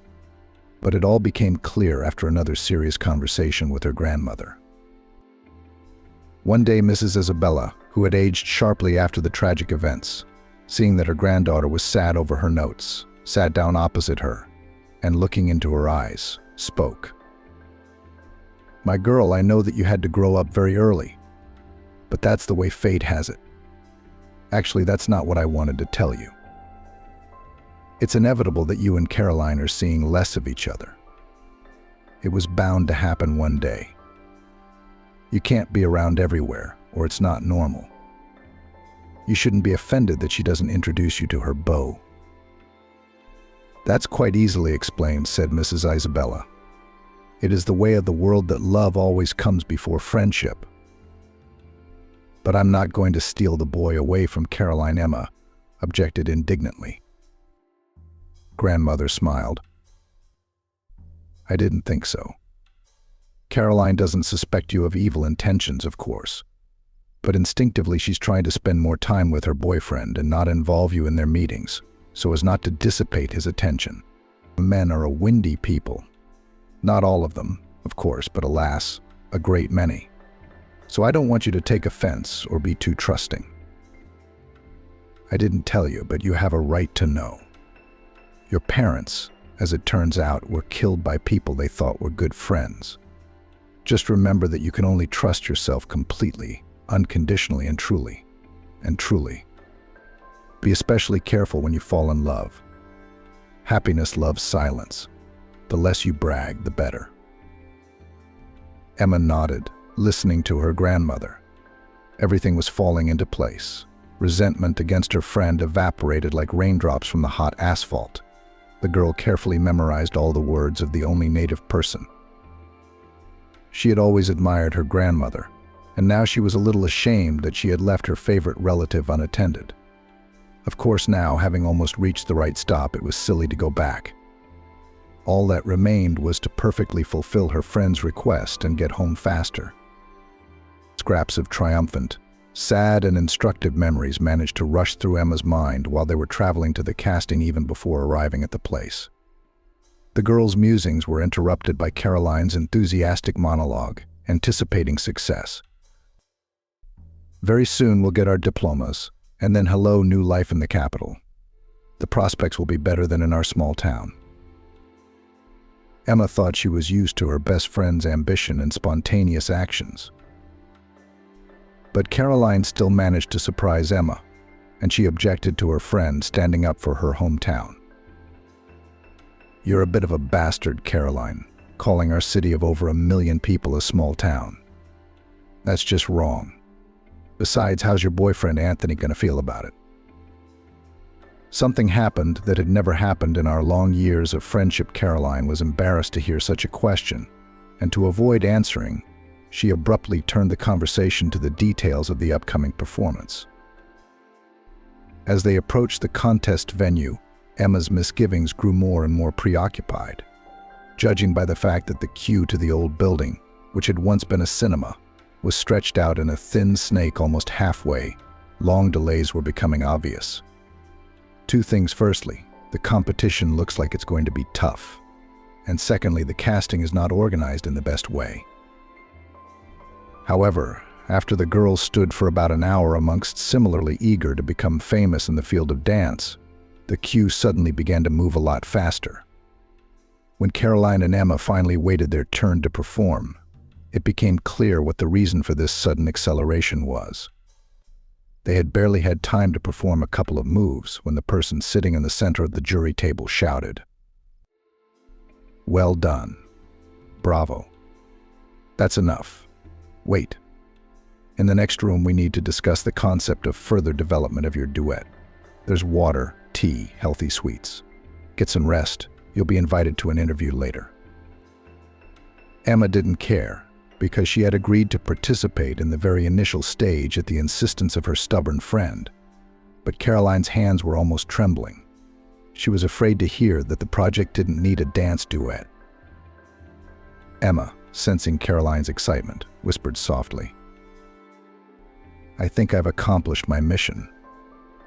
But it all became clear after another serious conversation with her grandmother. One day, Mrs. Isabella, who had aged sharply after the tragic events, seeing that her granddaughter was sad over her notes, sat down opposite her, and looking into her eyes, spoke. "My girl, I know that you had to grow up very early, but that's the way fate has it. Actually, that's not what I wanted to tell you. It's inevitable that you and Caroline are seeing less of each other. It was bound to happen one day. You can't be around everywhere, or it's not normal. You shouldn't be offended that she doesn't introduce you to her beau." "That's quite easily explained," said Mrs. Isabella. "It is the way of the world that love always comes before friendship." "But I'm not going to steal the boy away from Caroline," Emma objected indignantly. Grandmother smiled. "I didn't think so. Caroline doesn't suspect you of evil intentions, of course. but instinctively she's trying to spend more time with her boyfriend and not involve you in their meetings, so as not to dissipate his attention. Men are a windy people. Not all of them, of course, but alas, a great many. So I don't want you to take offense or be too trusting. I didn't tell you, but you have a right to know. Your parents, as it turns out, were killed by people they thought were good friends. Just remember that you can only trust yourself completely, unconditionally, and truly. And truly. Be especially careful when you fall in love. Happiness loves silence. The less you brag, the better. Emma nodded, listening to her grandmother. Everything was falling into place. Resentment against her friend evaporated like raindrops from the hot asphalt. The girl carefully memorized all the words of the only native person. She had always admired her grandmother, and now she was a little ashamed that she had left her favorite relative unattended. Of course now, having almost reached the right stop, it was silly to go back. All that remained was to perfectly fulfill her friend's request and get home faster. Scraps of triumphant, sad and instructive memories managed to rush through Emma's mind while they were traveling to the casting even before arriving at the place. The girls' musings were interrupted by Caroline's enthusiastic monologue, anticipating success. Very soon we'll get our diplomas, and then hello, new life in the capital. The prospects will be better than in our small town. Emma thought she was used to her best friend's ambition and spontaneous actions. But Caroline still managed to surprise Emma, and she objected to her friend standing up for her hometown. You're a bit of a bastard, Caroline, calling our city of over 1 million people a small town. That's just wrong. Besides, how's your boyfriend Anthony gonna feel about it? Something happened that had never happened in our long years of friendship. Caroline was embarrassed to hear such a question, and to avoid answering, she abruptly turned the conversation to the details of the upcoming performance. As they approached the contest venue, Emma's misgivings grew more and more preoccupied. Judging by the fact that the queue to the old building, which had once been a cinema, was stretched out in a thin snake almost halfway, long delays were becoming obvious. Two things. Firstly, the competition looks like it's going to be tough. And secondly, the casting is not organized in the best way. However, after the girls stood for about an hour amongst similarly eager to become famous in the field of dance, the queue suddenly began to move a lot faster. When Caroline and Emma finally waited their turn to perform, it became clear what the reason for this sudden acceleration was. They had barely had time to perform a couple of moves when the person sitting in the center of the jury table shouted, "Well done. Bravo. That's enough. Wait. In the next room, we need to discuss the concept of further development of your duet. There's water, tea, healthy sweets. Get some rest. You'll be invited to an interview later." Emma didn't care, because she had agreed to participate in the very initial stage at the insistence of her stubborn friend. But Caroline's hands were almost trembling. She was afraid to hear that the project didn't need a dance duet. Emma, sensing Caroline's excitement, whispered softly, "I think I've accomplished my mission.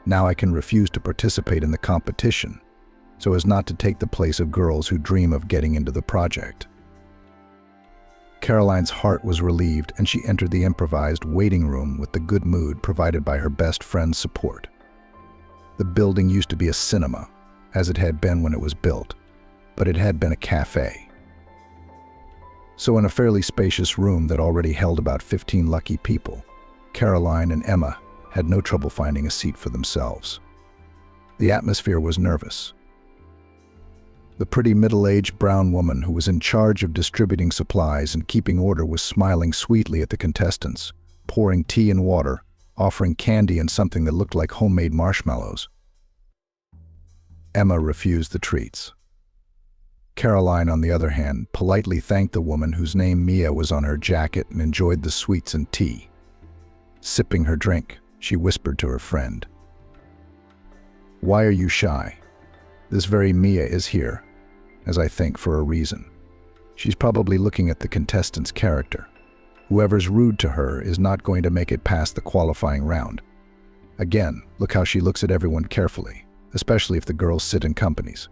Now I can refuse to participate in the competition, so as not to take the place of girls who dream of getting into the project." Caroline's heart was relieved, and she entered the improvised waiting room with the good mood provided by her best friend's support. The building used to be a cinema, as it had been when it was built, but it had been a cafe. So in a fairly spacious room that already held about 15 lucky people, Caroline and Emma had no trouble finding a seat for themselves. The atmosphere was nervous. The pretty middle-aged brown woman who was in charge of distributing supplies and keeping order was smiling sweetly at the contestants, pouring tea and water, offering candy and something that looked like homemade marshmallows. Emma refused the treats. Caroline, on the other hand, politely thanked the woman whose name Mia was on her jacket and enjoyed the sweets and tea. Sipping her drink, she whispered to her friend, "Why are you shy? This very Mia is here, as I think, for a reason. She's probably looking at the contestant's character. Whoever's rude to her is not going to make it past the qualifying round. Again, look how she looks at everyone carefully, especially if the girls sit in companies.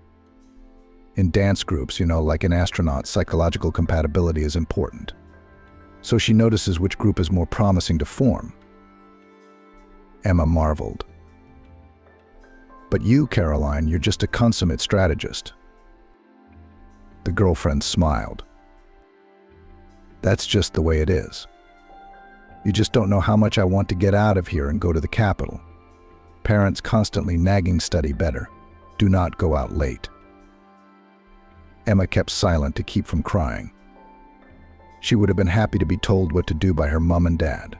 In dance groups, like an astronaut, psychological compatibility is important. So she notices which group is more promising to form. Emma marveled. But you, Caroline, you're just a consummate strategist. The girlfriend smiled. That's just the way it is. You just don't know how much I want to get out of here and go to the capital. Parents constantly nagging study better. Do not go out late. Emma kept silent to keep from crying. She would have been happy to be told what to do by her mom and dad.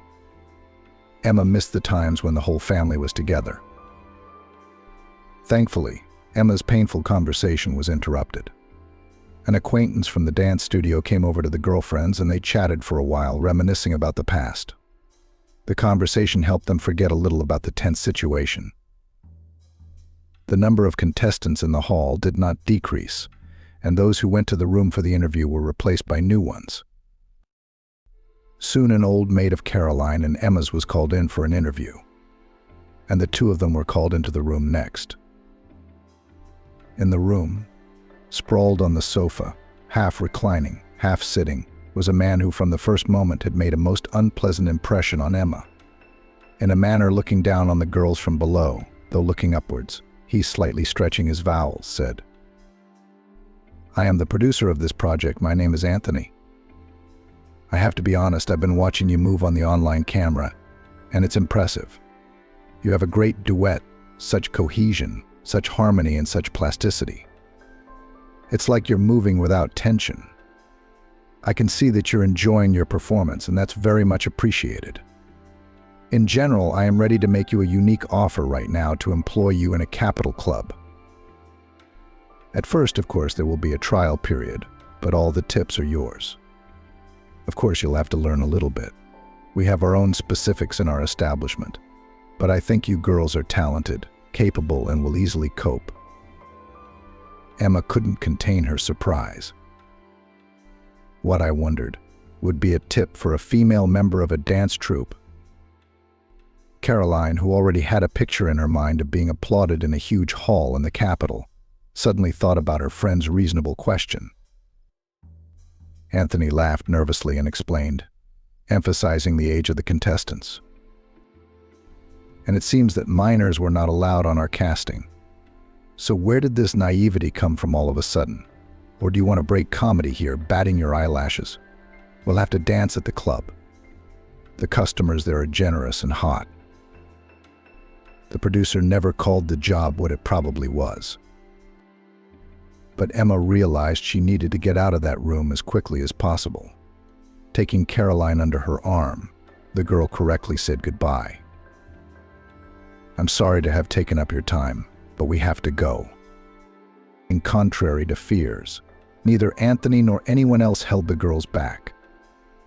Emma missed the times when the whole family was together. Thankfully, Emma's painful conversation was interrupted. An acquaintance from the dance studio came over to the girlfriends and they chatted for a while, reminiscing about the past. The conversation helped them forget a little about the tense situation. The number of contestants in the hall did not decrease, and those who went to the room for the interview were replaced by new ones. Soon an old maid of Caroline and Emma's was called in for an interview, and the two of them were called into the room next. In the room, sprawled on the sofa, half reclining, half sitting, was a man who from the first moment had made a most unpleasant impression on Emma. In a manner looking down on the girls from below, though looking upwards, he, slightly stretching his vowels, said, "I am the producer of this project. My name is Anthony. I have to be honest, I've been watching you move on the online camera, and it's impressive. You have a great duet, such cohesion, such harmony, and such plasticity. It's like you're moving without tension. I can see that you're enjoying your performance, and that's very much appreciated. In general, I am ready to make you a unique offer right now to employ you in a capital club. At first, of course, there will be a trial period, but all the tips are yours. Of course, you'll have to learn a little bit. We have our own specifics in our establishment, but I think you girls are talented, capable, and will easily cope." Emma couldn't contain her surprise. What, I wondered, would be a tip for a female member of a dance troupe? Caroline, who already had a picture in her mind of being applauded in a huge hall in the capital, suddenly thought about her friend's reasonable question. Anthony laughed nervously and explained, emphasizing the age of the contestants. "And it seems that minors were not allowed on our casting. So where did this naivety come from all of a sudden? Or do you want to break comedy here, batting your eyelashes? We'll have to dance at the club. The customers there are generous and hot." The producer never called the job what it probably was. But Emma realized she needed to get out of that room as quickly as possible. Taking Caroline under her arm, the girl correctly said goodbye. "I'm sorry to have taken up your time, but we have to go." In contrary to fears, neither Anthony nor anyone else held the girls back.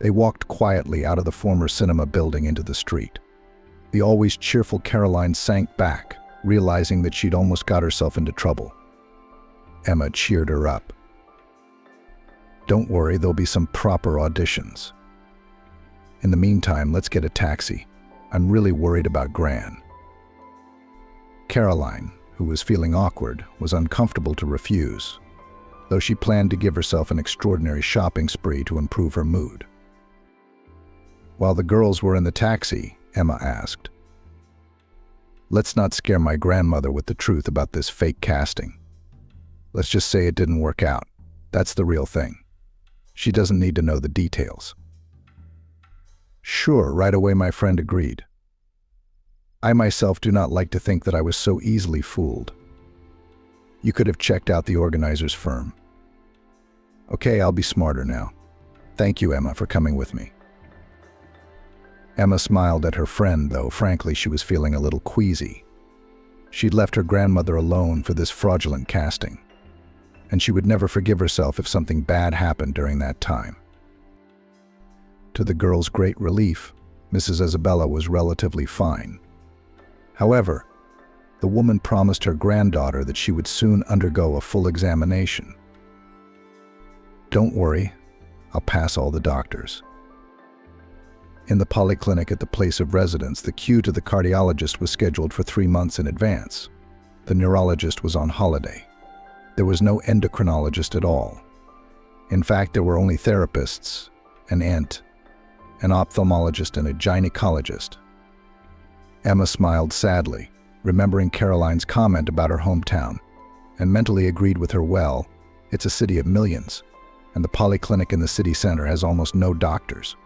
They walked quietly out of the former cinema building into the street. The always cheerful Caroline sank back, realizing that she'd almost got herself into trouble. Emma cheered her up. "Don't worry, there'll be some proper auditions. In the meantime, let's get a taxi. I'm really worried about Gran." Caroline, who was feeling awkward, was uncomfortable to refuse, though she planned to give herself an extraordinary shopping spree to improve her mood. While the girls were in the taxi, Emma asked, "Let's not scare my grandmother with the truth about this fake casting. Let's just say it didn't work out. That's the real thing. She doesn't need to know the details." "Sure," right away my friend agreed. "I myself do not like to think that I was so easily fooled. You could have checked out the organizer's firm." "Okay, I'll be smarter now. Thank you, Emma, for coming with me." Emma smiled at her friend, though frankly she was feeling a little queasy. She'd left her grandmother alone for this fraudulent casting, and she would never forgive herself if something bad happened during that time. To the girl's great relief, Mrs. Isabella was relatively fine. However, the woman promised her granddaughter that she would soon undergo a full examination. "Don't worry, I'll pass all the doctors." In the polyclinic at the place of residence, the queue to the cardiologist was scheduled for 3 months in advance. The neurologist was on holiday. There was no endocrinologist at all. In fact, there were only therapists, an ENT, an ophthalmologist, and a gynecologist. Emma smiled sadly, remembering Caroline's comment about her hometown, and mentally agreed with her. Well, it's a city of millions, and the polyclinic in the city center has almost no doctors.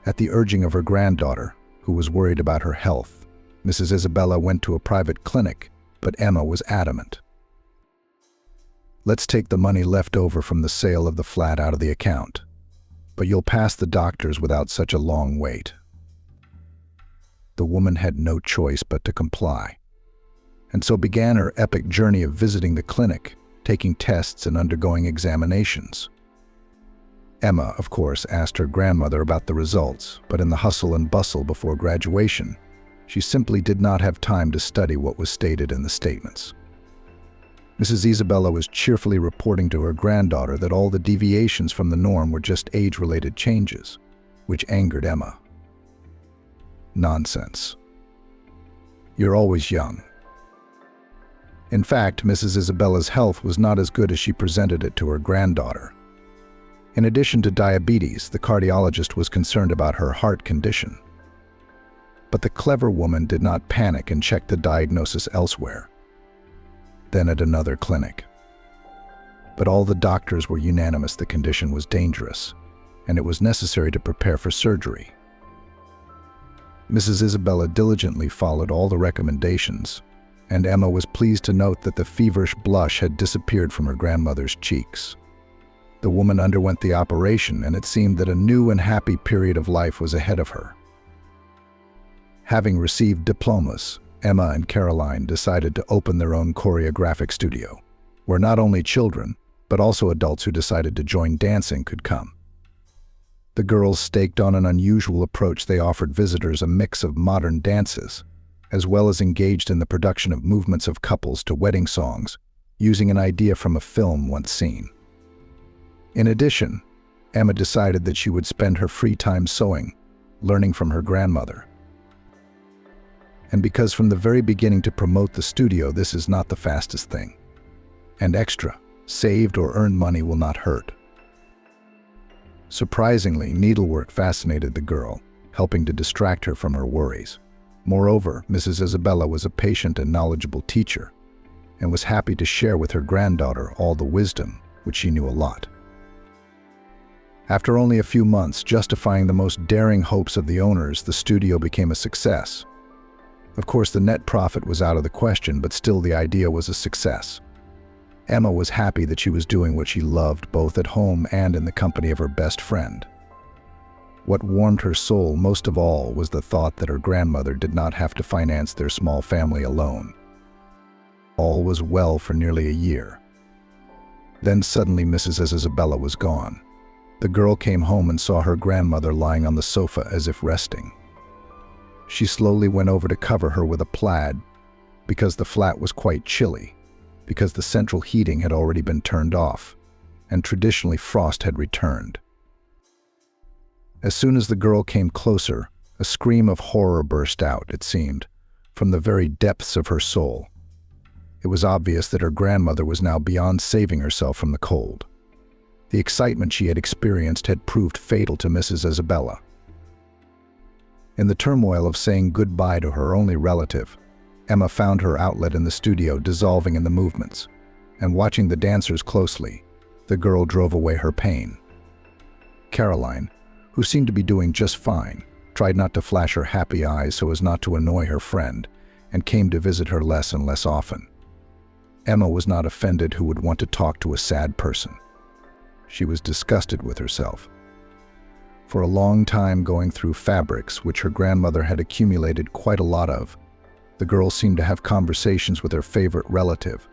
At the urging of her granddaughter, who was worried about her health, Mrs. Isabella went to a private clinic, but Emma was adamant. Let's take the money left over from the sale of the flat out of the account, but you'll pass the doctors without such a long wait. The woman had no choice but to comply, and so began her epic journey of visiting the clinic, taking tests and undergoing examinations. Emma, of course, asked her grandmother about the results, but in the hustle and bustle before graduation, she simply did not have time to study what was stated in the statements. Mrs. Isabella was cheerfully reporting to her granddaughter that all the deviations from the norm were just age-related changes, which angered Emma. Nonsense. You're always young. In fact, Mrs. Isabella's health was not as good as she presented it to her granddaughter. In addition to diabetes, the cardiologist was concerned about her heart condition. But the clever woman did not panic and checked the diagnosis elsewhere, then at another clinic. But all the doctors were unanimous the condition was dangerous, and it was necessary to prepare for surgery. Mrs. Isabella diligently followed all the recommendations, and Emma was pleased to note that the feverish blush had disappeared from her grandmother's cheeks. The woman underwent the operation, and it seemed that a new and happy period of life was ahead of her. Having received diplomas, Emma and Caroline decided to open their own choreographic studio, where not only children, but also adults who decided to join dancing could come. The girls staked on an unusual approach. They offered visitors a mix of modern dances, as well as engaged in the production of movements of couples to wedding songs, using an idea from a film once seen. In addition, Emma decided that she would spend her free time sewing, learning from her grandmother. And because from the very beginning to promote the studio, this is not the fastest thing. And extra, saved or earned money will not hurt. Surprisingly, needlework fascinated the girl, helping to distract her from her worries. Moreover, Mrs. Isabella was a patient and knowledgeable teacher, and was happy to share with her granddaughter all the wisdom, which she knew a lot. After only a few months, justifying the most daring hopes of the owners, the studio became a success. Of course, the net profit was out of the question, but still the idea was a success. Emma was happy that she was doing what she loved, both at home and in the company of her best friend. What warmed her soul most of all was the thought that her grandmother did not have to finance their small family alone. All was well for nearly a year. Then suddenly Mrs. Isabella was gone. The girl came home and saw her grandmother lying on the sofa as if resting. She slowly went over to cover her with a plaid, because the flat was quite chilly, because the central heating had already been turned off, and traditionally frost had returned. As soon as the girl came closer, a scream of horror burst out, it seemed, from the very depths of her soul. It was obvious that her grandmother was now beyond saving herself from the cold. The excitement she had experienced had proved fatal to Mrs. Isabella. In the turmoil of saying goodbye to her only relative, Emma found her outlet in the studio, dissolving in the movements, and watching the dancers closely, the girl drove away her pain. Caroline, who seemed to be doing just fine, tried not to flash her happy eyes so as not to annoy her friend, and came to visit her less and less often. Emma was not offended who would want to talk to a sad person. She was disgusted with herself. For a long time going through fabrics, which her grandmother had accumulated quite a lot of, the girl seemed to have conversations with her favorite relative,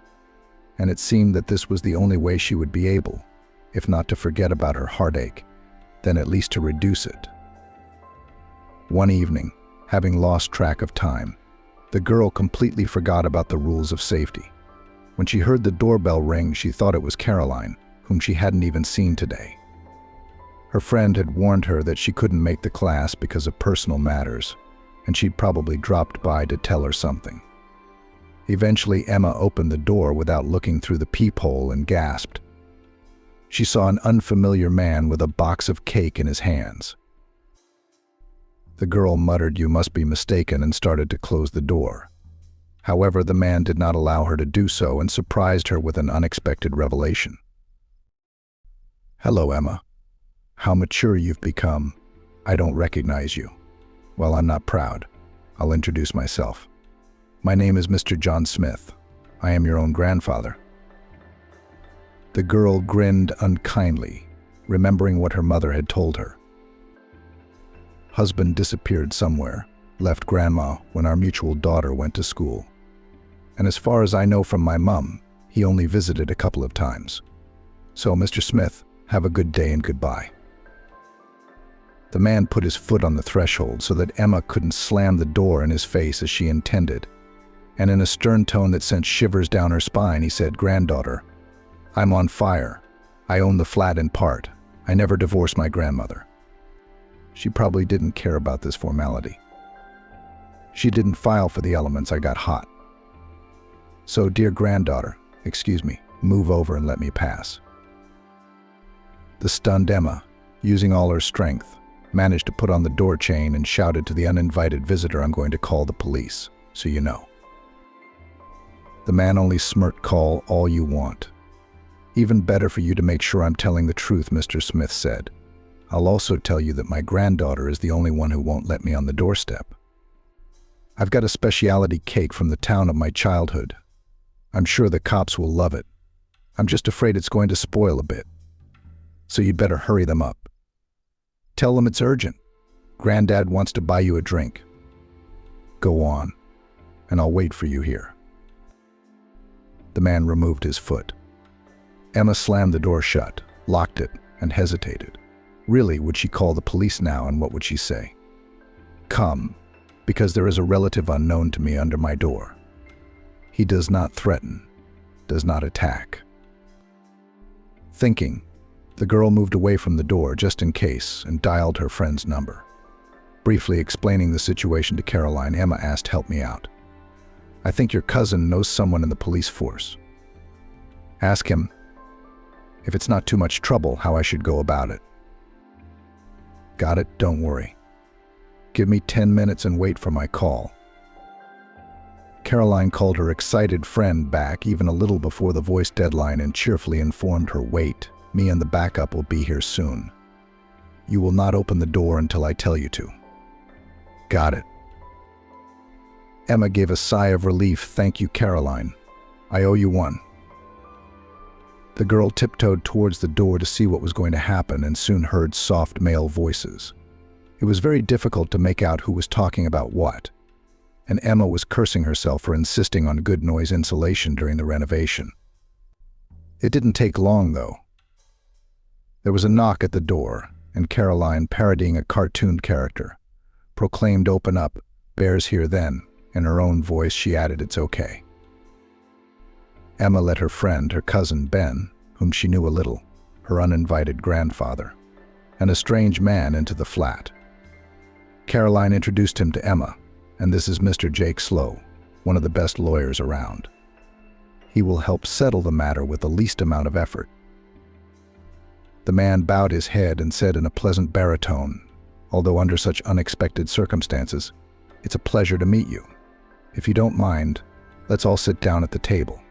and it seemed that this was the only way she would be able, if not to forget about her heartache, then at least to reduce it. One evening, having lost track of time, the girl completely forgot about the rules of safety. When she heard the doorbell ring, she thought it was Caroline, whom she hadn't even seen today. Her friend had warned her that she couldn't make the class because of personal matters, and she'd probably dropped by to tell her something. Eventually, Emma opened the door without looking through the peephole and gasped. She saw an unfamiliar man with a box of cake in his hands. The girl muttered, "You must be mistaken," and started to close the door. However, the man did not allow her to do so and surprised her with an unexpected revelation. "Hello, Emma. How mature you've become. I don't recognize you. Well, I'm not proud. I'll introduce myself. My name is Mr. John Smith. I am your own grandfather." The girl grinned unkindly, remembering what her mother had told her. "Husband disappeared somewhere, left grandma when our mutual daughter went to school. And as far as I know from my mum, he only visited a couple of times. So, Mr. Smith, have a good day and goodbye." The man put his foot on the threshold so that Emma couldn't slam the door in his face as she intended, and in a stern tone that sent shivers down her spine, he said, "Granddaughter, I'm on fire. I own the flat in part. I never divorced my grandmother." She probably didn't care about this formality. "She didn't file for the elements. I got hot. So, dear granddaughter, excuse me, move over and let me pass." The stunned Emma, using all her strength, managed to put on the door chain and shouted to the uninvited visitor, "I'm going to call the police, so you know." The man only smirked. "Call all you want. Even better for you to make sure I'm telling the truth," Mr. Smith said. "I'll also tell you that my granddaughter is the only one who won't let me on the doorstep. I've got a specialty cake from the town of my childhood. I'm sure the cops will love it. I'm just afraid it's going to spoil a bit. So you'd better hurry them up. Tell them it's urgent. Granddad wants to buy you a drink. Go on, and I'll wait for you here." The man removed his foot. Emma slammed the door shut, locked it, and hesitated. Really, would she call the police now, and what would she say? "Come, because there is a relative unknown to me under my door. He does not threaten, does not attack." Thinking, the girl moved away from the door just in case and dialed her friend's number. Briefly explaining the situation to Caroline, Emma asked, "Help me out. I think your cousin knows someone in the police force. Ask him, if it's not too much trouble, how I should go about it." "Got it, don't worry. Give me 10 minutes and wait for my call." Caroline called her excited friend back even a little before the voice deadline and cheerfully informed her, "Wait, me and the backup will be here soon. You will not open the door until I tell you to." "Got it." Emma gave a sigh of relief. "Thank you, Caroline. I owe you one." The girl tiptoed towards the door to see what was going to happen and soon heard soft male voices. It was very difficult to make out who was talking about what, and Emma was cursing herself for insisting on good noise insulation during the renovation. It didn't take long, though. There was a knock at the door, and Caroline, parodying a cartoon character, proclaimed, "Open up, bear's here then." In her own voice, she added, "It's okay." Emma let her friend, her cousin Ben, whom she knew a little, her uninvited grandfather, and a strange man into the flat. Caroline introduced him to Emma, and this is Mr. Jake Slow, one of the best lawyers around. He will help settle the matter with the least amount of effort. The man bowed his head and said in a pleasant baritone, although under such unexpected circumstances, "It's a pleasure to meet you. If you don't mind, let's all sit down at the table."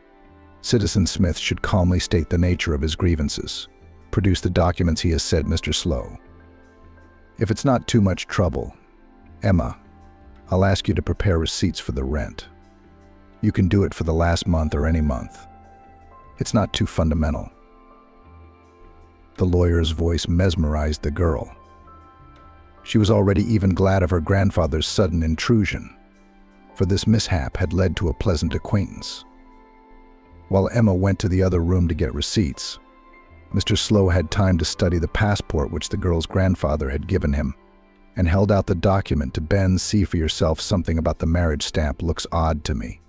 Citizen Smith should calmly state the nature of his grievances. "Produce the documents," he has said, Mr. Slow. "If it's not too much trouble, Emma, I'll ask you to prepare receipts for the rent. You can do it for the last month or any month. It's not too fundamental." The lawyer's voice mesmerized the girl. She was already even glad of her grandfather's sudden intrusion, for this mishap had led to a pleasant acquaintance. While Emma went to the other room to get receipts, Mr. Slow had time to study the passport which the girl's grandfather had given him, and held out the document to Ben. "See for yourself, something about the marriage stamp looks odd to me."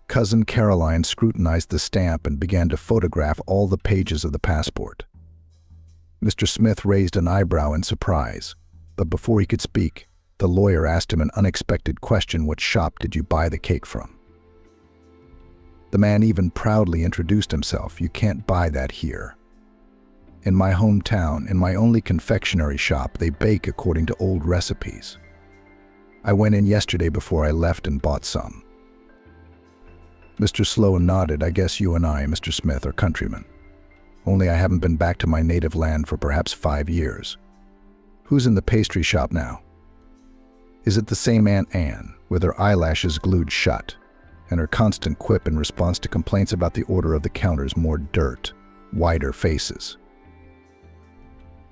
Cousin Caroline scrutinized the stamp and began to photograph all the pages of the passport. Mr. Smith raised an eyebrow in surprise, but before he could speak, the lawyer asked him an unexpected question: what shop did you buy the cake from? The man even proudly introduced himself. You can't buy that here. In my hometown, in my only confectionery shop, they bake according to old recipes. I went in yesterday before I left and bought some. Mr. Slow nodded. I guess you and I, Mr. Smith, are countrymen. Only I haven't been back to my native land for perhaps 5 years. Who's in the pastry shop now? Is it the same Aunt Anne, with her eyelashes glued shut, and her constant quip in response to complaints about the order of the counters: more dirt, wider faces?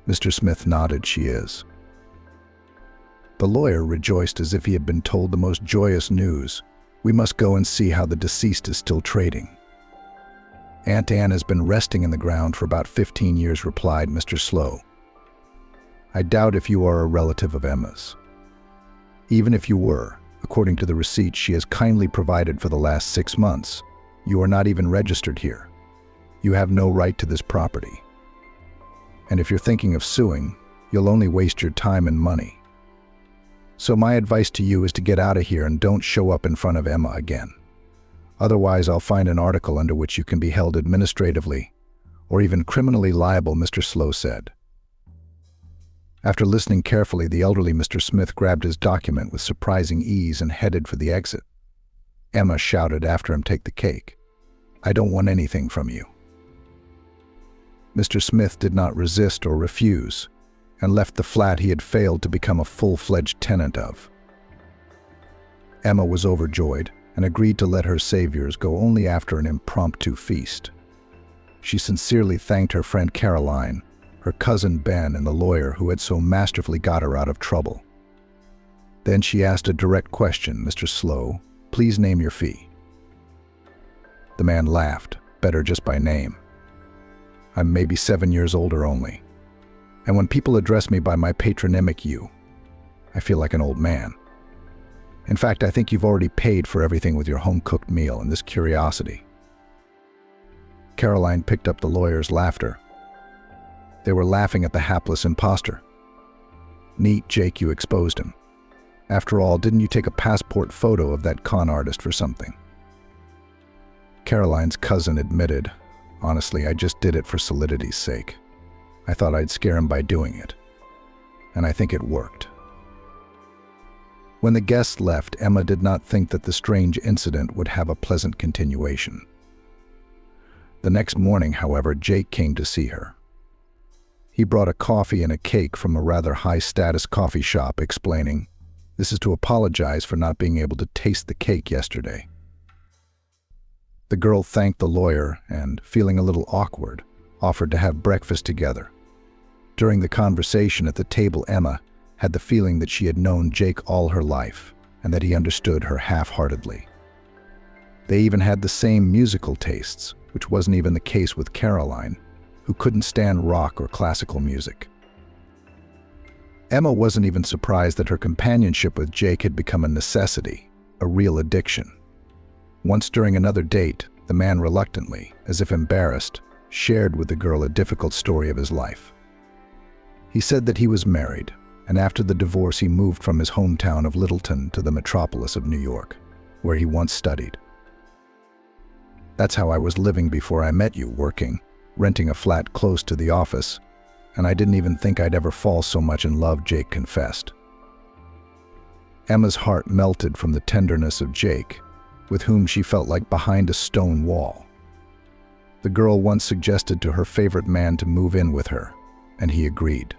Mr. Smith nodded. She is. The lawyer rejoiced as if he had been told the most joyous news. We must go and see how the deceased is still trading. Aunt Anne has been resting in the ground for about 15 years, replied Mr. Slow. I doubt if you are a relative of Emma's. Even if you were, according to the receipt she has kindly provided for the last 6 months, you are not even registered here. You have no right to this property. And if you're thinking of suing, you'll only waste your time and money. So my advice to you is to get out of here and don't show up in front of Emma again. Otherwise, I'll find an article under which you can be held administratively or even criminally liable, Mr. Slow said. After listening carefully, the elderly Mr. Smith grabbed his document with surprising ease and headed for the exit. Emma shouted after him, take the cake. I don't want anything from you. Mr. Smith did not resist or refuse, and left the flat he had failed to become a full-fledged tenant of. Emma was overjoyed and agreed to let her saviors go only after an impromptu feast. She sincerely thanked her friend Caroline, her cousin Ben, and the lawyer who had so masterfully got her out of trouble. Then she asked a direct question: Mr. Slow, please name your fee. The man laughed. Better just by name. I'm maybe 7 years older only. And when people address me by my patronymic you, I feel like an old man. In fact, I think you've already paid for everything with your home-cooked meal and this curiosity. Caroline picked up the lawyer's laughter. They were laughing at the hapless imposter. Neat, Jake, you exposed him. After all, didn't you take a passport photo of that con artist for something? Caroline's cousin admitted, honestly, I just did it for solidity's sake. I thought I'd scare him by doing it. And I think it worked. When the guests left, Emma did not think that the strange incident would have a pleasant continuation. The next morning, however, Jake came to see her. He brought a coffee and a cake from a rather high-status coffee shop, explaining, "This is to apologize for not being able to taste the cake yesterday." The girl thanked the lawyer and, feeling a little awkward, offered to have breakfast together. During the conversation at the table, Emma had the feeling that she had known Jake all her life and that he understood her half-heartedly. They even had the same musical tastes, which wasn't even the case with Caroline, who couldn't stand rock or classical music. Emma wasn't even surprised that her companionship with Jake had become a necessity, a real addiction. Once during another date, the man reluctantly, as if embarrassed, shared with the girl a difficult story of his life. He said that he was married, and after the divorce he moved from his hometown of Littleton to the metropolis of New York, where he once studied. That's how I was living before I met you, working, renting a flat close to the office, and I didn't even think I'd ever fall so much in love, Jake confessed. Emma's heart melted from the tenderness of Jake, with whom she felt like behind a stone wall. The girl once suggested to her favorite man to move in with her, and he agreed.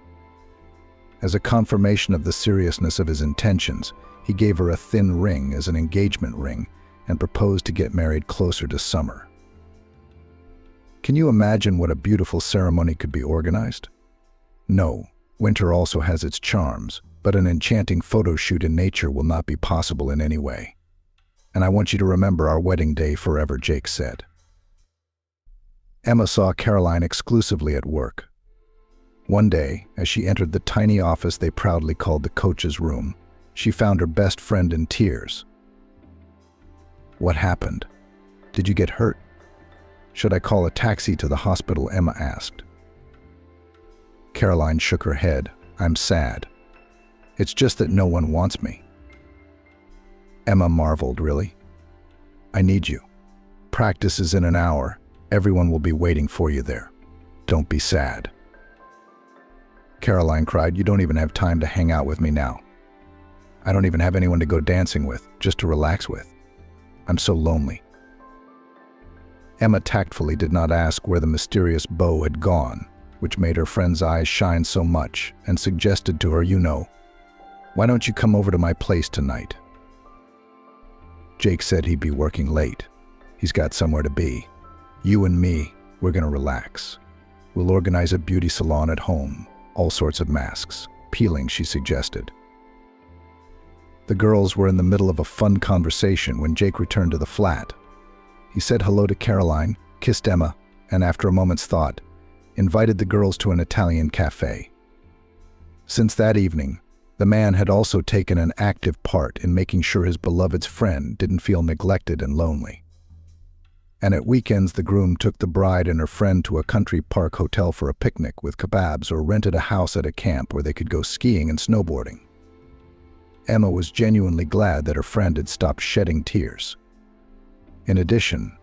As a confirmation of the seriousness of his intentions, he gave her a thin ring as an engagement ring and proposed to get married closer to summer. Can you imagine what a beautiful ceremony could be organized? No, winter also has its charms, but an enchanting photo shoot in nature will not be possible in any way. And I want you to remember our wedding day forever, Jake said. Emma saw Caroline exclusively at work. One day, as she entered the tiny office they proudly called the coach's room, she found her best friend in tears. What happened? Did you get hurt? Should I call a taxi to the hospital? Emma asked. Caroline shook her head. I'm sad. It's just that no one wants me. Emma marveled, really? I need you. Practice is in an hour. Everyone will be waiting for you there. Don't be sad. Caroline cried, you don't even have time to hang out with me now. I don't even have anyone to go dancing with, just to relax with. I'm so lonely. Emma tactfully did not ask where the mysterious beau had gone, which made her friend's eyes shine so much, and suggested to her, why don't you come over to my place tonight? Jake said he'd be working late. He's got somewhere to be. You and me, we're gonna relax. We'll organize a beauty salon at home, all sorts of masks, peeling, she suggested. The girls were in the middle of a fun conversation when Jake returned to the flat. He said hello to Caroline, kissed Emma, and after a moment's thought, invited the girls to an Italian cafe. Since that evening, the man had also taken an active part in making sure his beloved's friend didn't feel neglected and lonely. And at weekends, the groom took the bride and her friend to a country park hotel for a picnic with kebabs or rented a house at a camp where they could go skiing and snowboarding. Emma was genuinely glad that her friend had stopped shedding tears. In addition,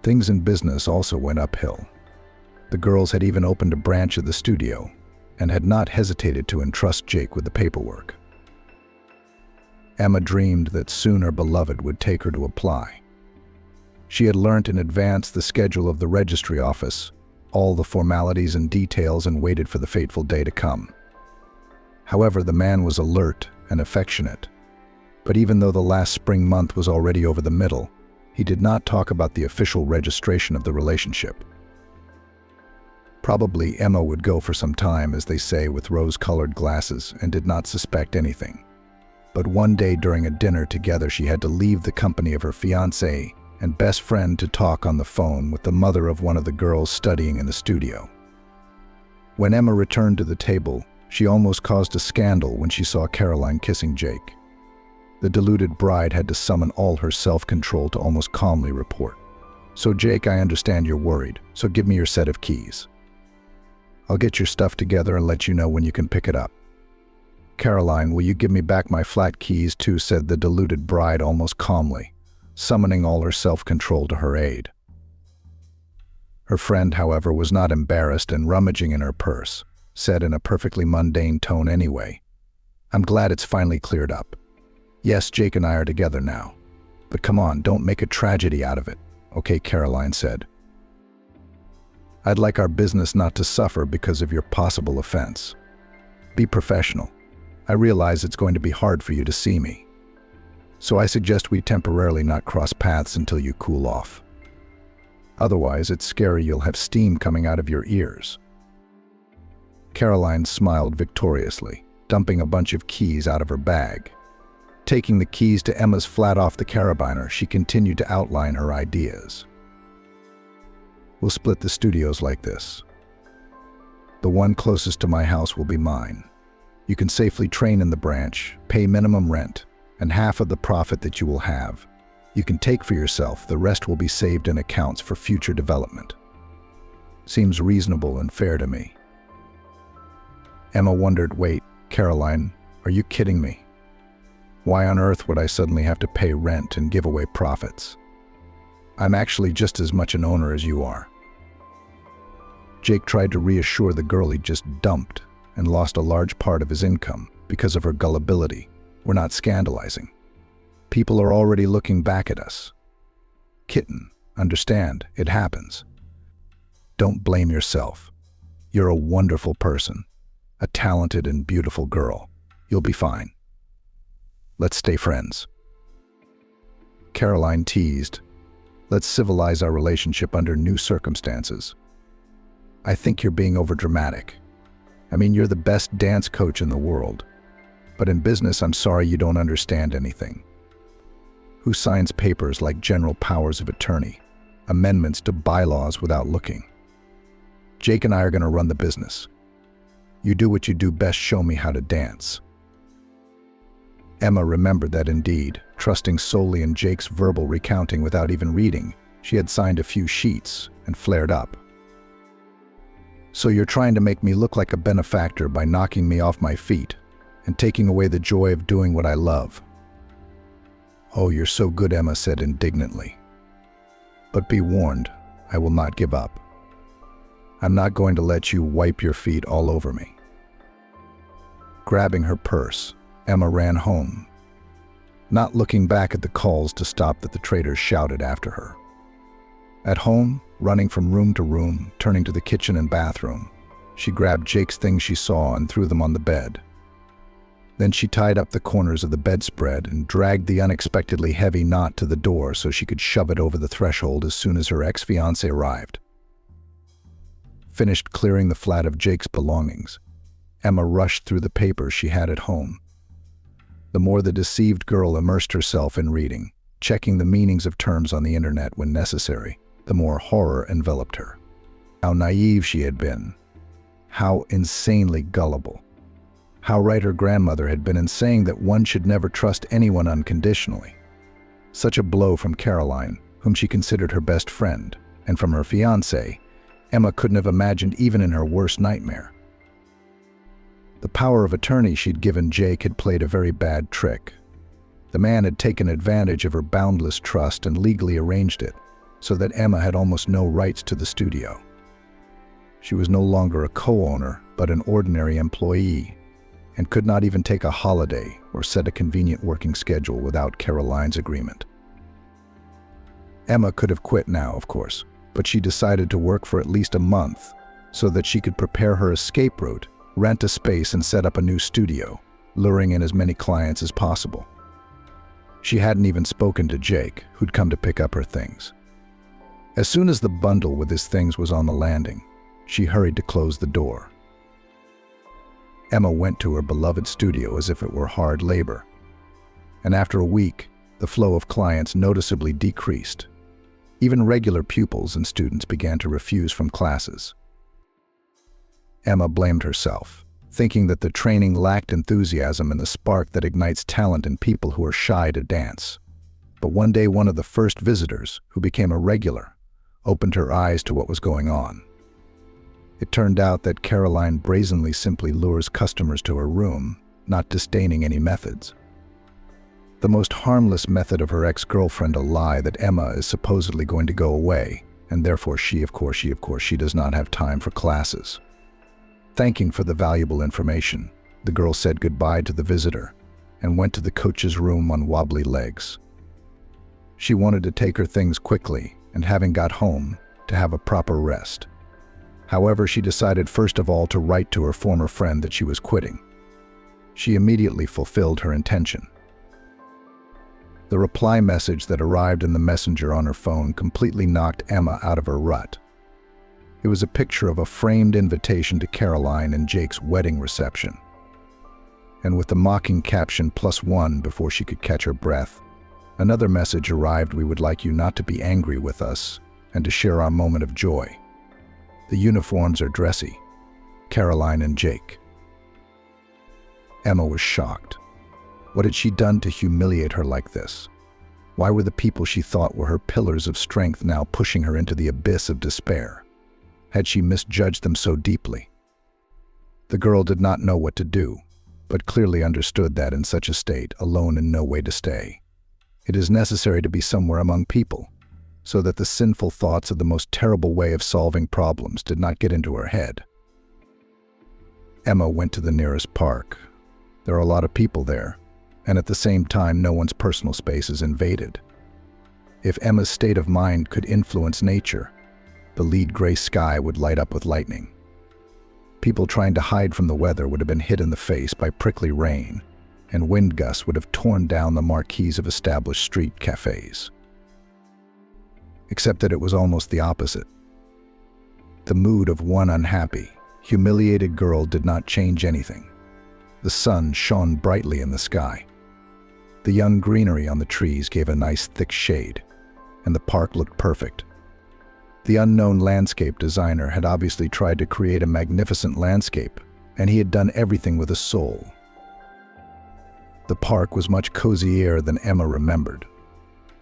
things in business also went uphill. The girls had even opened a branch of the studio and had not hesitated to entrust Jake with the paperwork. Emma dreamed that soon her beloved would take her to apply. She had learnt in advance the schedule of the registry office, all the formalities and details, and waited for the fateful day to come. However, the man was alert and affectionate, but even though the last spring month was already over the middle, he did not talk about the official registration of the relationship. Probably Emma would go for some time, as they say, with rose-colored glasses, and did not suspect anything. But one day during a dinner together, she had to leave the company of her fiancé and best friend to talk on the phone with the mother of one of the girls studying in the studio. When Emma returned to the table, she almost caused a scandal when she saw Caroline kissing Jake. The deluded bride had to summon all her self-control to almost calmly report. So Jake, I understand you're worried, so give me your set of keys. I'll get your stuff together and let you know when you can pick it up. Caroline, will you give me back my flat keys too, said the deluded bride almost calmly, summoning all her self-control to her aid. Her friend, however, was not embarrassed, and rummaging in her purse, said in a perfectly mundane tone anyway, I'm glad it's finally cleared up. Yes, Jake and I are together now. But come on, don't make a tragedy out of it. Okay, Caroline said. I'd like our business not to suffer because of your possible offense. Be professional. I realize it's going to be hard for you to see me. So I suggest we temporarily not cross paths until you cool off. Otherwise, it's scary, you'll have steam coming out of your ears. Caroline smiled victoriously, dumping a bunch of keys out of her bag. Taking the keys to Emma's flat off the carabiner, she continued to outline her ideas. We'll split the studios like this. The one closest to my house will be mine. You can safely train in the branch, pay minimum rent, and half of the profit that you will have, you can take for yourself. The rest will be saved in accounts for future development. Seems reasonable and fair to me. Emma wondered, wait, Caroline, are you kidding me? Why on earth would I suddenly have to pay rent and give away profits? I'm actually just as much an owner as you are. Jake tried to reassure the girl he'd just dumped and lost a large part of his income because of her gullibility. We're not scandalizing. People are already looking back at us. Kitten, understand, it happens. Don't blame yourself. You're a wonderful person, a talented and beautiful girl. You'll be fine. Let's stay friends. Caroline teased, let's civilize our relationship under new circumstances. I think you're being overdramatic. I mean, you're the best dance coach in the world. But in business, I'm sorry you don't understand anything. Who signs papers like general powers of attorney, amendments to bylaws without looking? Jake and I are going to run the business. You do what you do best, show me how to dance. Emma remembered that indeed, trusting solely in Jake's verbal recounting without even reading, she had signed a few sheets and flared up. So you're trying to make me look like a benefactor by knocking me off my feet and taking away the joy of doing what I love. Oh, you're so good, Emma said indignantly. But be warned, I will not give up. I'm not going to let you wipe your feet all over me. Grabbing her purse, Emma ran home, not looking back at the calls to stop that the traders shouted after her. At home, running from room to room, turning to the kitchen and bathroom, she grabbed Jake's things she saw and threw them on the bed. Then she tied up the corners of the bedspread and dragged the unexpectedly heavy knot to the door so she could shove it over the threshold as soon as her ex-fiancé arrived. Finished clearing the flat of Jake's belongings, Emma rushed through the papers she had at home. The more the deceived girl immersed herself in reading, checking the meanings of terms on the internet when necessary, the more horror enveloped her. How naive she had been. How insanely gullible. How right her grandmother had been in saying that one should never trust anyone unconditionally. Such a blow from Caroline, whom she considered her best friend, and from her fiancé, Emma couldn't have imagined even in her worst nightmare. The power of attorney she'd given Jake had played a very bad trick. The man had taken advantage of her boundless trust and legally arranged it, so that Emma had almost no rights to the studio. She was no longer a co-owner, but an ordinary employee, and could not even take a holiday or set a convenient working schedule without Caroline's agreement. Emma could have quit now, of course, but she decided to work for at least a month so that she could prepare her escape route, rent a space and set up a new studio, luring in as many clients as possible. She hadn't even spoken to Jake, who'd come to pick up her things. As soon as the bundle with his things was on the landing, she hurried to close the door. Emma went to her beloved studio as if it were hard labor, and after a week, the flow of clients noticeably decreased. Even regular pupils and students began to refuse from classes. Emma blamed herself, thinking that the training lacked enthusiasm and the spark that ignites talent in people who are shy to dance. But one day, one of the first visitors, who became a regular, opened her eyes to what was going on. It turned out that Caroline brazenly simply lures customers to her room, not disdaining any methods. The most harmless method of her ex-girlfriend, a lie that Emma is supposedly going to go away, and therefore she does not have time for classes. Thanking for the valuable information, the girl said goodbye to the visitor and went to the coach's room on wobbly legs. She wanted to take her things quickly and, having got home, to have a proper rest. However, she decided first of all to write to her former friend that she was quitting. She immediately fulfilled her intention. The reply message that arrived in the messenger on her phone completely knocked Emma out of her rut. It was a picture of a framed invitation to Caroline and Jake's wedding reception. And with the mocking caption +1 before she could catch her breath, another message arrived: "We would like you not to be angry with us and to share our moment of joy. The uniforms are dressy. Caroline and Jake." Emma was shocked. What had she done to humiliate her like this? Why were the people she thought were her pillars of strength now pushing her into the abyss of despair? Had she misjudged them so deeply? The girl did not know what to do, but clearly understood that in such a state, alone and no way to stay. It is necessary to be somewhere among people, so that the sinful thoughts of the most terrible way of solving problems did not get into her head. Emma went to the nearest park. There are a lot of people there, and at the same time no one's personal space is invaded. If Emma's state of mind could influence nature, the lead gray sky would light up with lightning. People trying to hide from the weather would have been hit in the face by prickly rain, and wind gusts would have torn down the marquees of established street cafes. Except that it was almost the opposite. The mood of one unhappy, humiliated girl did not change anything. The sun shone brightly in the sky. The young greenery on the trees gave a nice thick shade, and the park looked perfect. The unknown landscape designer had obviously tried to create a magnificent landscape, and he had done everything with a soul. The park was much cozier than Emma remembered,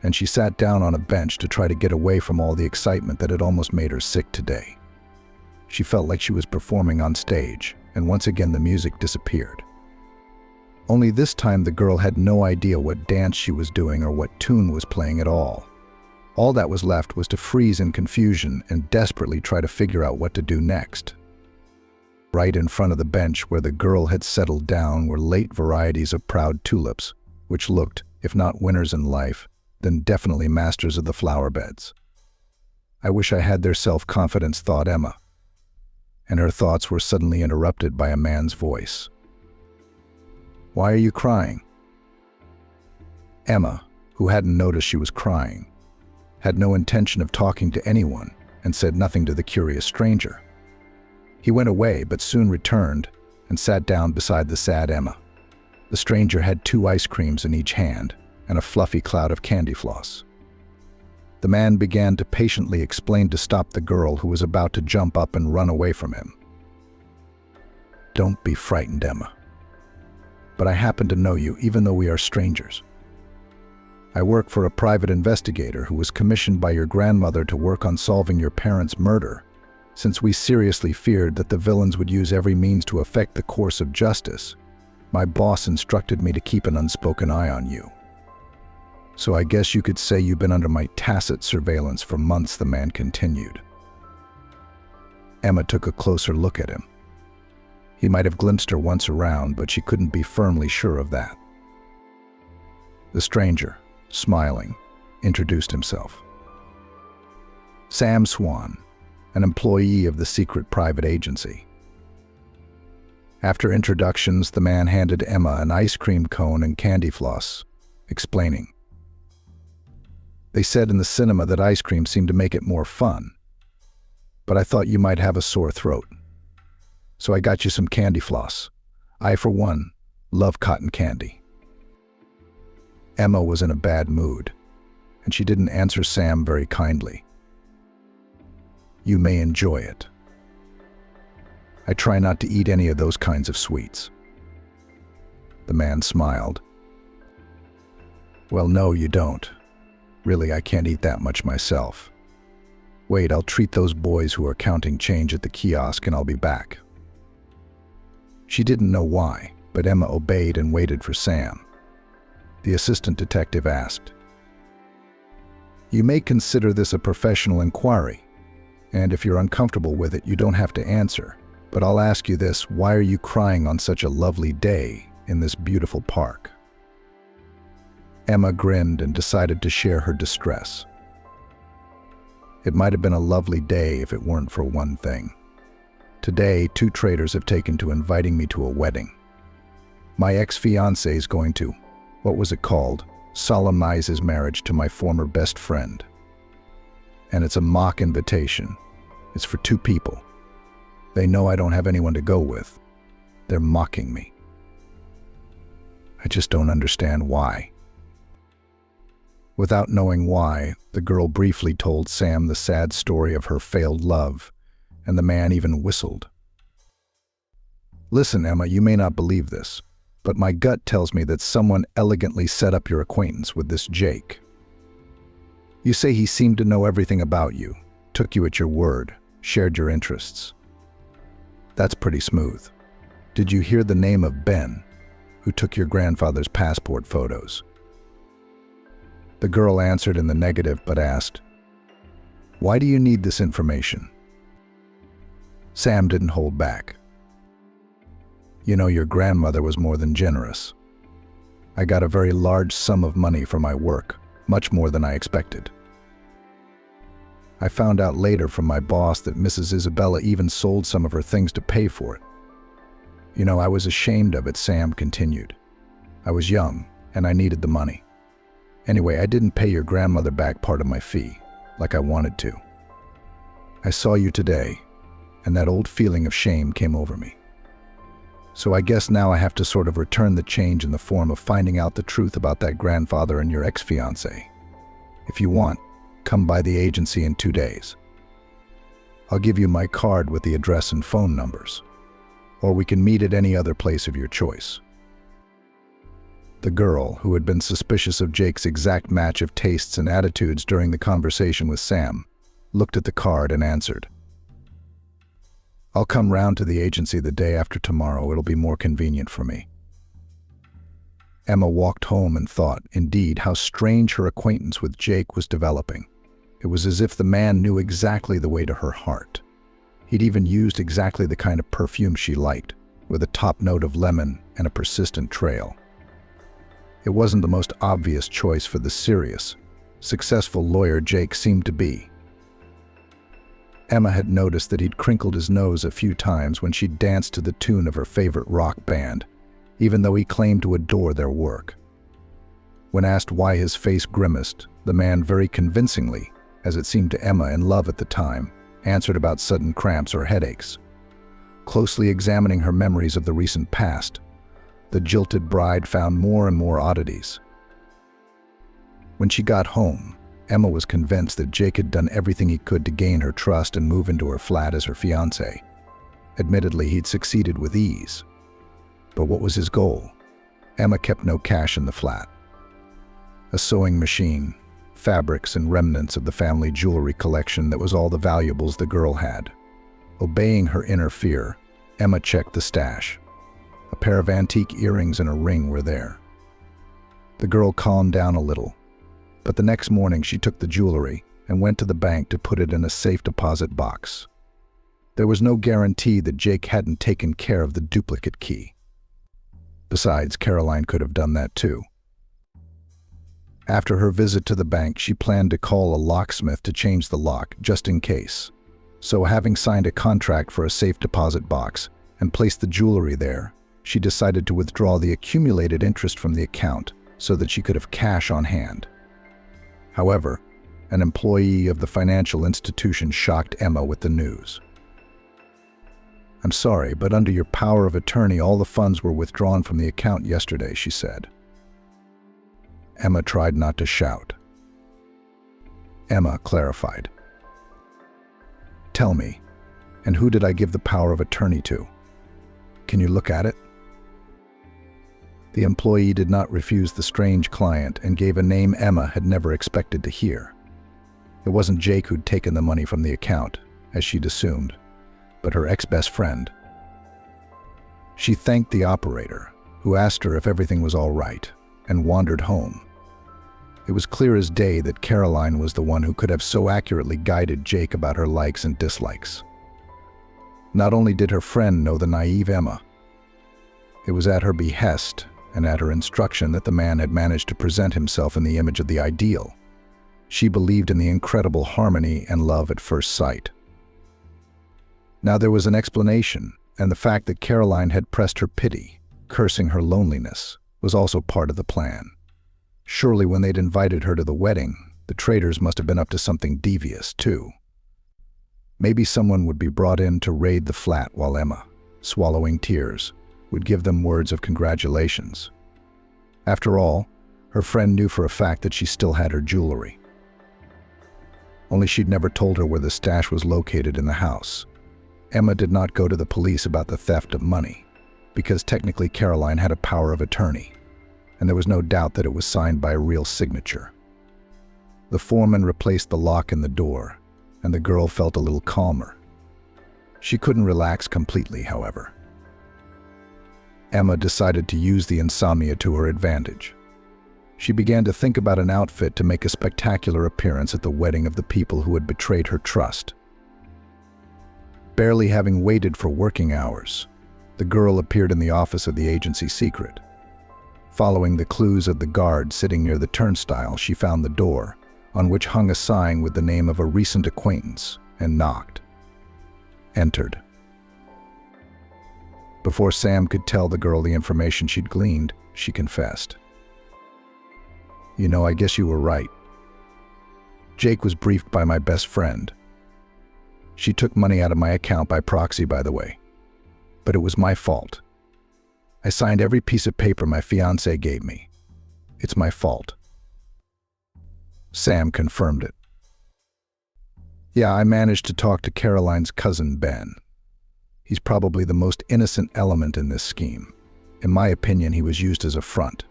and she sat down on a bench to try to get away from all the excitement that had almost made her sick today. She felt like she was performing on stage, and once again the music disappeared. Only this time the girl had no idea what dance she was doing or what tune was playing at all. All that was left was to freeze in confusion and desperately try to figure out what to do next. Right in front of the bench where the girl had settled down were late varieties of proud tulips, which looked, if not winners in life, then definitely masters of the flower beds. I wish I had their self-confidence, thought Emma. And her thoughts were suddenly interrupted by a man's voice. "Why are you crying?" Emma, who hadn't noticed she was crying, had no intention of talking to anyone and said nothing to the curious stranger. He went away but soon returned and sat down beside the sad Emma. The stranger had 2 ice creams in each hand and a fluffy cloud of candy floss. The man began to patiently explain to stop the girl who was about to jump up and run away from him. "Don't be frightened, Emma. But I happen to know you even though we are strangers. I work for a private investigator who was commissioned by your grandmother to work on solving your parents' murder, since we seriously feared that the villains would use every means to affect the course of justice. My boss instructed me to keep an unspoken eye on you. So I guess you could say you've been under my tacit surveillance for months," the man continued. Emma took a closer look at him. He might have glimpsed her once around, but she couldn't be firmly sure of that. The stranger, smiling, introduced himself. Sam Swan, an employee of the secret private agency. After introductions, the man handed Emma an ice cream cone and candy floss, explaining, "They said in the cinema that ice cream seemed to make it more fun, but I thought you might have a sore throat. So I got you some candy floss. I, for one, love cotton candy." Emma was in a bad mood, and she didn't answer Sam very kindly. "You may enjoy it. I try not to eat any of those kinds of sweets." The man smiled. "Well, no, you don't. Really, I can't eat that much myself. Wait, I'll treat those boys who are counting change at the kiosk and I'll be back." She didn't know why, but Emma obeyed and waited for Sam. The assistant detective asked, "You may consider this a professional inquiry, and if you're uncomfortable with it, you don't have to answer. But I'll ask you this, why are you crying on such a lovely day in this beautiful park?" Emma grinned and decided to share her distress. "It might have been a lovely day if it weren't for one thing. Today, 2 traitors have taken to inviting me to a wedding. My ex-fiancé is going to, what was it called, solemnize his marriage to my former best friend. And it's a mock invitation. It's for 2 people. They know I don't have anyone to go with. They're mocking me. I just don't understand why." Without knowing why, the girl briefly told Sam the sad story of her failed love, and the man even whistled. "Listen, Emma, you may not believe this, but my gut tells me that someone elegantly set up your acquaintance with this Jake. You say he seemed to know everything about you, took you at your word, shared your interests. That's pretty smooth. Did you hear the name of Ben, who took your grandfather's passport photos?" The girl answered in the negative but asked, "Why do you need this information?" Sam didn't hold back. "You know, your grandmother was more than generous. I got a very large sum of money for my work, much more than I expected. I found out later from my boss that Mrs. Isabella even sold some of her things to pay for it. You know, I was ashamed of it," Sam continued. "I was young, and I needed the money. Anyway, I didn't pay your grandmother back part of my fee, like I wanted to. I saw you today, and that old feeling of shame came over me. So I guess now I have to sort of return the change in the form of finding out the truth about that grandfather and your ex-fiancé. If you want, come by the agency in 2 days. I'll give you my card with the address and phone numbers, or we can meet at any other place of your choice." The girl, who had been suspicious of Jake's exact match of tastes and attitudes during the conversation with Sam, looked at the card and answered, I'll come round to the agency the day after tomorrow. It'll be more convenient for me. Emma walked home and thought, indeed, how strange her acquaintance with Jake was developing. It was as if the man knew exactly the way to her heart. He'd even used exactly the kind of perfume she liked, with a top note of lemon and a persistent trail. It wasn't the most obvious choice for the serious, successful lawyer Jake seemed to be. Emma had noticed that he'd crinkled his nose a few times when she danced to the tune of her favorite rock band, even though he claimed to adore their work. When asked why his face grimaced, the man very convincingly, as it seemed to Emma in love at the time, answered about sudden cramps or headaches. Closely examining her memories of the recent past, the jilted bride found more and more oddities. When she got home, Emma was convinced that Jake had done everything he could to gain her trust and move into her flat as her fiancé. Admittedly, he'd succeeded with ease. But what was his goal? Emma kept no cash in the flat. A sewing machine, fabrics, and remnants of the family jewelry collection, that was all the valuables the girl had. Obeying her inner fear, Emma checked the stash. A pair of antique earrings and a ring were there. The girl calmed down a little, but the next morning she took the jewelry and went to the bank to put it in a safe deposit box. There was no guarantee that Jake hadn't taken care of the duplicate key. Besides, Caroline could have done that too. After her visit to the bank, she planned to call a locksmith to change the lock, just in case. So, having signed a contract for a safe deposit box and placed the jewelry there, she decided to withdraw the accumulated interest from the account so that she could have cash on hand. However, an employee of the financial institution shocked Emma with the news. "I'm sorry, but under your power of attorney, all the funds were withdrawn from the account yesterday," she said. Emma tried not to shout. Emma clarified. "Tell me, and who did I give the power of attorney to? Can you look at it?" The employee did not refuse the strange client and gave a name Emma had never expected to hear. It wasn't Jake who'd taken the money from the account, as she'd assumed, but her ex-best friend. She thanked the operator, who asked her if everything was all right, and wandered home. It was clear as day that Caroline was the one who could have so accurately guided Jake about her likes and dislikes. Not only did her friend know the naive Emma, it was at her behest and at her instruction that the man had managed to present himself in the image of the ideal. She believed in the incredible harmony and love at first sight. Now there was an explanation, and the fact that Caroline had pressed her pity, cursing her loneliness, was also part of the plan. Surely when they'd invited her to the wedding, the traitors must have been up to something devious, too. Maybe someone would be brought in to raid the flat while Emma, swallowing tears, would give them words of congratulations. After all, her friend knew for a fact that she still had her jewelry. Only she'd never told her where the stash was located in the house. Emma did not go to the police about the theft of money, because technically Caroline had a power of attorney, and there was no doubt that it was signed by a real signature. The foreman replaced the lock in the door, and the girl felt a little calmer. She couldn't relax completely, however. Emma decided to use the insomnia to her advantage. She began to think about an outfit to make a spectacular appearance at the wedding of the people who had betrayed her trust. Barely having waited for working hours, the girl appeared in the office of the agency secret. Following the clues of the guard sitting near the turnstile, she found the door, on which hung a sign with the name of a recent acquaintance, and knocked. Entered. Before Sam could tell the girl the information she'd gleaned, she confessed. "You know, I guess you were right. Jake was briefed by my best friend. She took money out of my account by proxy, by the way. But it was my fault. I signed every piece of paper my fiancé gave me. It's my fault." Sam confirmed it. "Yeah, I managed to talk to Caroline's cousin Ben. He's probably the most innocent element in this scheme. In my opinion, he was used as a front.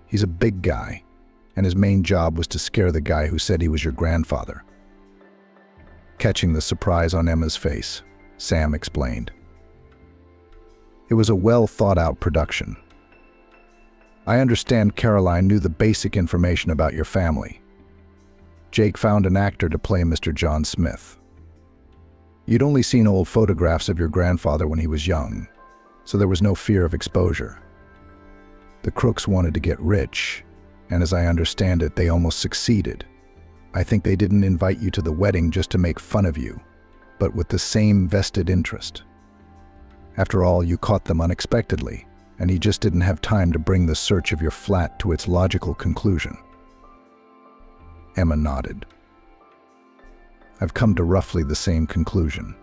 He's a big guy, and his main job was to scare the guy who said he was your grandfather." Catching the surprise on Emma's face, Sam explained. It was a well-thought-out production. I understand Caroline knew the basic information about your family. Jake found an actor to play Mr. John Smith. You'd only seen old photographs of your grandfather when he was young, so there was no fear of exposure. The crooks wanted to get rich, and as I understand it, they almost succeeded. I think they didn't invite you to the wedding just to make fun of you, but with the same vested interest. After all, you caught them unexpectedly, and he just didn't have time to bring the search of your flat to its logical conclusion. Emma nodded. I've come to roughly the same conclusion.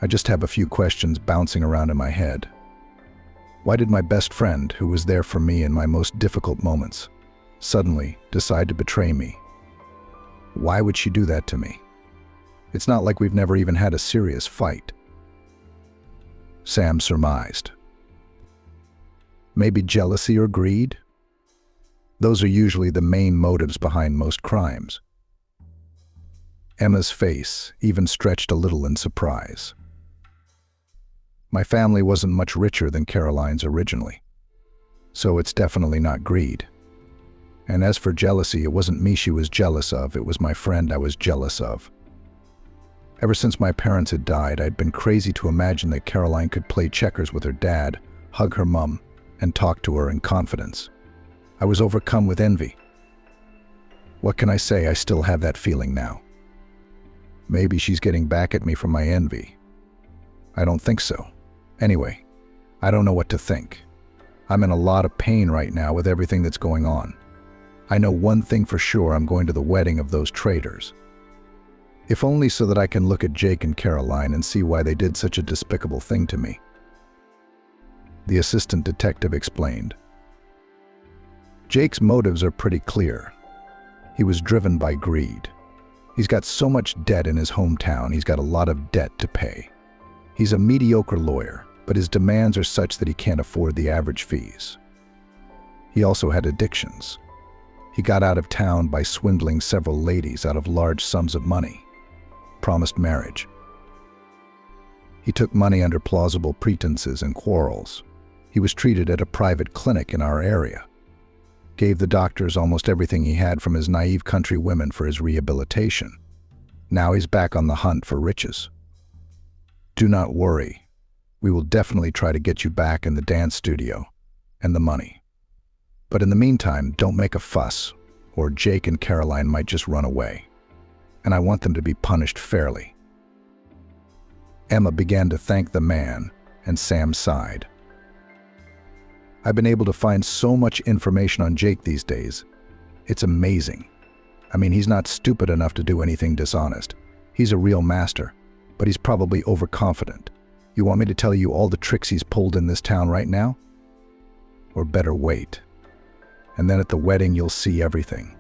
I just have a few questions bouncing around in my head. Why did my best friend, who was there for me in my most difficult moments, suddenly decide to betray me? Why would she do that to me? It's not like we've never even had a serious fight. Sam surmised. Maybe jealousy or greed? Those are usually the main motives behind most crimes. Emma's face even stretched a little in surprise. My family wasn't much richer than Caroline's originally, so it's definitely not greed. And as for jealousy, it wasn't me she was jealous of, it was my friend I was jealous of. Ever since my parents had died, I'd been crazy to imagine that Caroline could play checkers with her dad, hug her mum, and talk to her in confidence. I was overcome with envy. What can I say? I still have that feeling now. Maybe she's getting back at me for my envy. I don't think so. Anyway, I don't know what to think. I'm in a lot of pain right now with everything that's going on. I know one thing for sure, I'm going to the wedding of those traitors. If only so that I can look at Jake and Caroline and see why they did such a despicable thing to me. The assistant detective explained. Jake's motives are pretty clear. He was driven by greed. He's got so much debt in his hometown, he's got a lot of debt to pay. He's a mediocre lawyer, but his demands are such that he can't afford the average fees. He also had addictions. He got out of town by swindling several ladies out of large sums of money, promised marriage. He took money under plausible pretenses and quarrels. He was treated at a private clinic in our area. Gave the doctors almost everything he had from his naive country women for his rehabilitation. Now he's back on the hunt for riches. Do not worry. We will definitely try to get you back in the dance studio and the money. But in the meantime, don't make a fuss, or Jake and Caroline might just run away. And I want them to be punished fairly. Emma began to thank the man, and Sam sighed. I've been able to find so much information on Jake these days. It's amazing. I mean, he's not stupid enough to do anything dishonest. He's a real master, but he's probably overconfident. You want me to tell you all the tricks he's pulled in this town right now? Or better wait. And then at the wedding you'll see everything.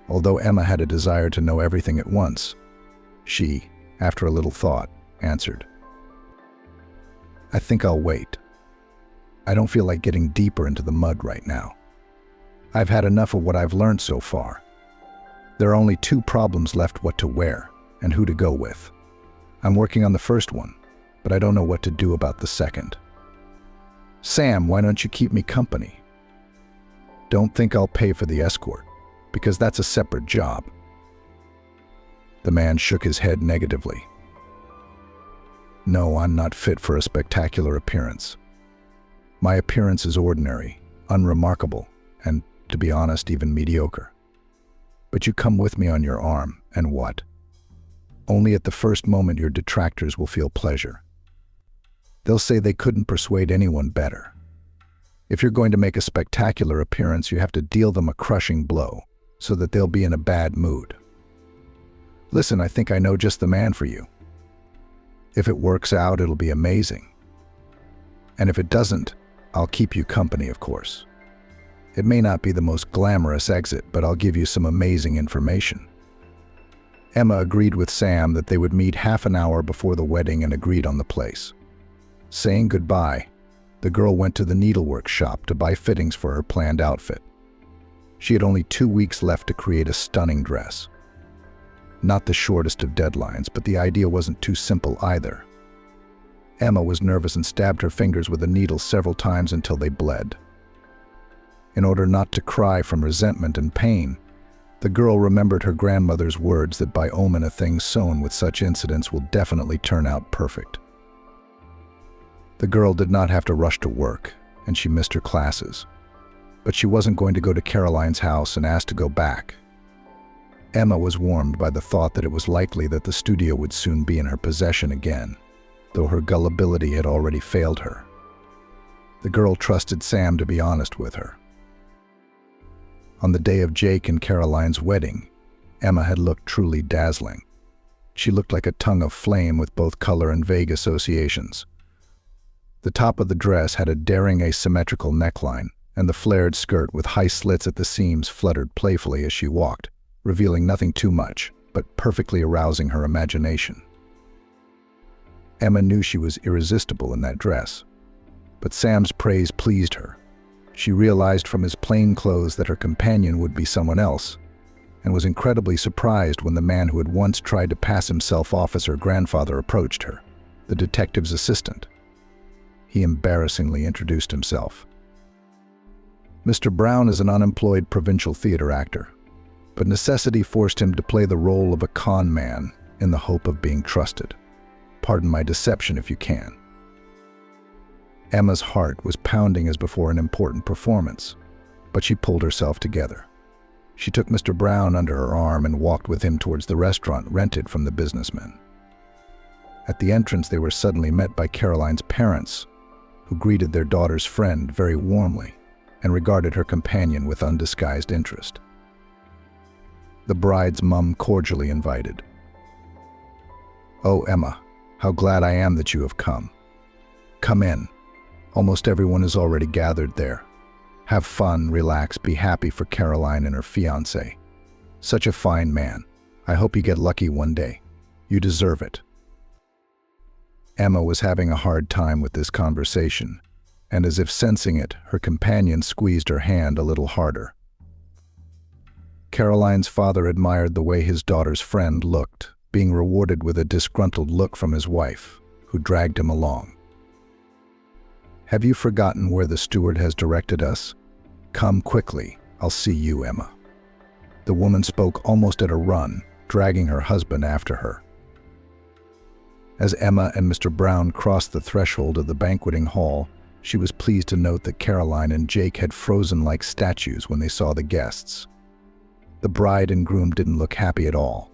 Although Emma had a desire to know everything at once, she, after a little thought, answered, I think I'll wait. I don't feel like getting deeper into the mud right now. I've had enough of what I've learned so far. There are only two problems left: what to wear and who to go with. I'm working on the first one, but I don't know what to do about the second. Sam, why don't you keep me company? Don't think I'll pay for the escort, because that's a separate job. The man shook his head negatively. No, I'm not fit for a spectacular appearance. My appearance is ordinary, unremarkable, and, to be honest, even mediocre. But you come with me on your arm, and what? Only at the first moment your detractors will feel pleasure. They'll say they couldn't persuade anyone better. If you're going to make a spectacular appearance, you have to deal them a crushing blow, so that they'll be in a bad mood. Listen, I think I know just the man for you. If it works out, it'll be amazing. And if it doesn't, I'll keep you company, of course. It may not be the most glamorous exit, but I'll give you some amazing information. Emma agreed with Sam that they would meet half an hour before the wedding and agreed on the place. Saying goodbye, the girl went to the needlework shop to buy fittings for her planned outfit. She had only 2 weeks left to create a stunning dress. Not the shortest of deadlines, but the idea wasn't too simple either. Emma was nervous and stabbed her fingers with a needle several times until they bled. In order not to cry from resentment and pain, the girl remembered her grandmother's words that by omen a thing sown with such incidents will definitely turn out perfect. The girl did not have to rush to work, and she missed her classes. But she wasn't going to go to Caroline's house and ask to go back. Emma was warmed by the thought that it was likely that the studio would soon be in her possession again, though her gullibility had already failed her. The girl trusted Sam to be honest with her. On the day of Jake and Caroline's wedding, Emma had looked truly dazzling. She looked like a tongue of flame with both color and vague associations. The top of the dress had a daring asymmetrical neckline, and the flared skirt with high slits at the seams fluttered playfully as she walked, revealing nothing too much, but perfectly arousing her imagination. Emma knew she was irresistible in that dress, but Sam's praise pleased her. She realized from his plain clothes that her companion would be someone else, and was incredibly surprised when the man who had once tried to pass himself off as her grandfather approached her, the detective's assistant. He embarrassingly introduced himself. Mr. Brown is an unemployed provincial theater actor, but necessity forced him to play the role of a con man in the hope of being trusted. Pardon my deception if you can. Emma's heart was pounding as before an important performance, but she pulled herself together. She took Mr. Brown under her arm and walked with him towards the restaurant rented from the businessman. At the entrance, they were suddenly met by Caroline's parents, who greeted their daughter's friend very warmly and regarded her companion with undisguised interest. The bride's mum cordially invited. "Oh, Emma, how glad I am that you have come. Come in. Almost everyone is already gathered there. Have fun, relax, be happy for Caroline and her fiancé. Such a fine man. I hope you get lucky one day. You deserve it." Emma was having a hard time with this conversation, and as if sensing it, her companion squeezed her hand a little harder. Caroline's father admired the way his daughter's friend looked, being rewarded with a disgruntled look from his wife, who dragged him along. "Have you forgotten where the steward has directed us? Come quickly, I'll see you, Emma." The woman spoke almost at a run, dragging her husband after her. As Emma and Mr. Brown crossed the threshold of the banqueting hall, she was pleased to note that Caroline and Jake had frozen like statues when they saw the guests. The bride and groom didn't look happy at all.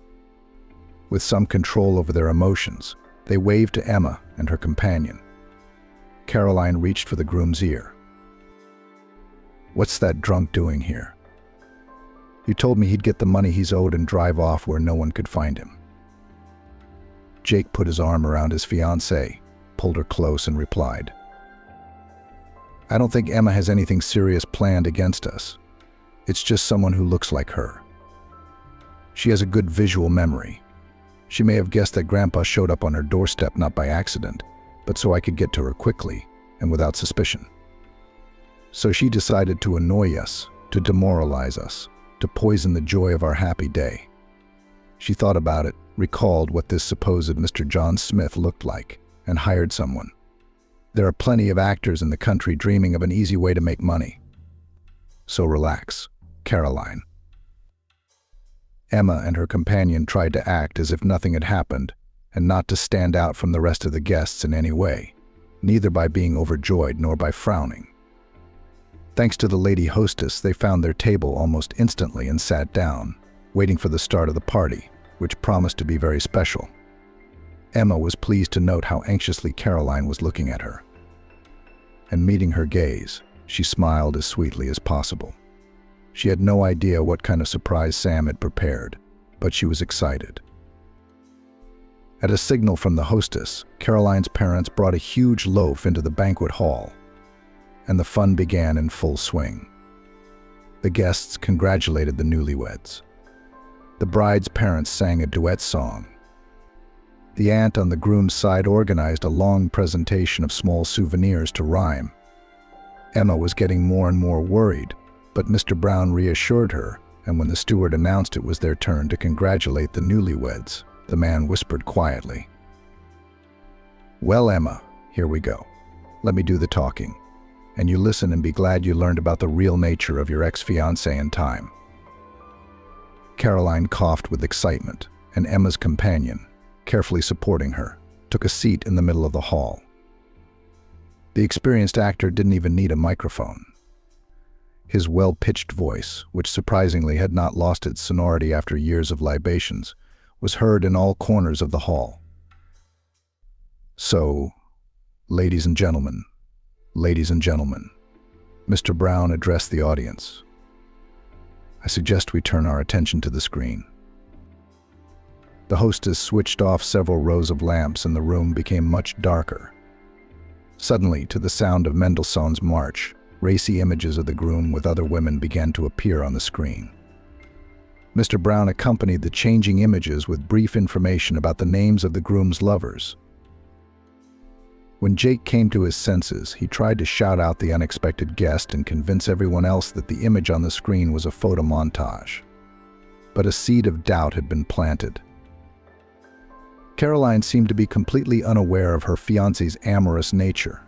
With some control over their emotions, they waved to Emma and her companion. Caroline reached for the groom's ear. "What's that drunk doing here? You told me he'd get the money he's owed and drive off where no one could find him." Jake put his arm around his fiancée, pulled her close, and replied, "I don't think Emma has anything serious planned against us. It's just someone who looks like her. She has a good visual memory. She may have guessed that Grandpa showed up on her doorstep not by accident, but so I could get to her quickly and without suspicion. So she decided to annoy us, to demoralize us, to poison the joy of our happy day. She thought about it, recalled what this supposed Mr. John Smith looked like, and hired someone. There are plenty of actors in the country dreaming of an easy way to make money. So relax, Caroline." Emma and her companion tried to act as if nothing had happened, and not to stand out from the rest of the guests in any way, neither by being overjoyed nor by frowning. Thanks to the lady hostess, they found their table almost instantly and sat down, waiting for the start of the party, which promised to be very special. Emma was pleased to note how anxiously Caroline was looking at her. And meeting her gaze, she smiled as sweetly as possible. She had no idea what kind of surprise Sam had prepared, but she was excited. At a signal from the hostess, Caroline's parents brought a huge loaf into the banquet hall, and the fun began in full swing. The guests congratulated the newlyweds. The bride's parents sang a duet song. The aunt on the groom's side organized a long presentation of small souvenirs to rhyme. Emma was getting more and more worried, but Mr. Brown reassured her, and when the steward announced it was their turn to congratulate the newlyweds, the man whispered quietly, "Well, Emma, here we go. Let me do the talking. And you listen and be glad you learned about the real nature of your ex-fiancé in time." Caroline coughed with excitement, and Emma's companion, carefully supporting her, took a seat in the middle of the hall. The experienced actor didn't even need a microphone. His well-pitched voice, which surprisingly had not lost its sonority after years of libations, was heard in all corners of the hall. "So, ladies and gentlemen, Mr. Brown addressed the audience. I suggest we turn our attention to the screen." The hostess switched off several rows of lamps and the room became much darker. Suddenly, to the sound of Mendelssohn's March, racy images of the groom with other women began to appear on the screen. Mr. Brown accompanied the changing images with brief information about the names of the groom's lovers. When Jake came to his senses, he tried to shout out the unexpected guest and convince everyone else that the image on the screen was a photo montage. But a seed of doubt had been planted. Caroline seemed to be completely unaware of her fiancé's amorous nature,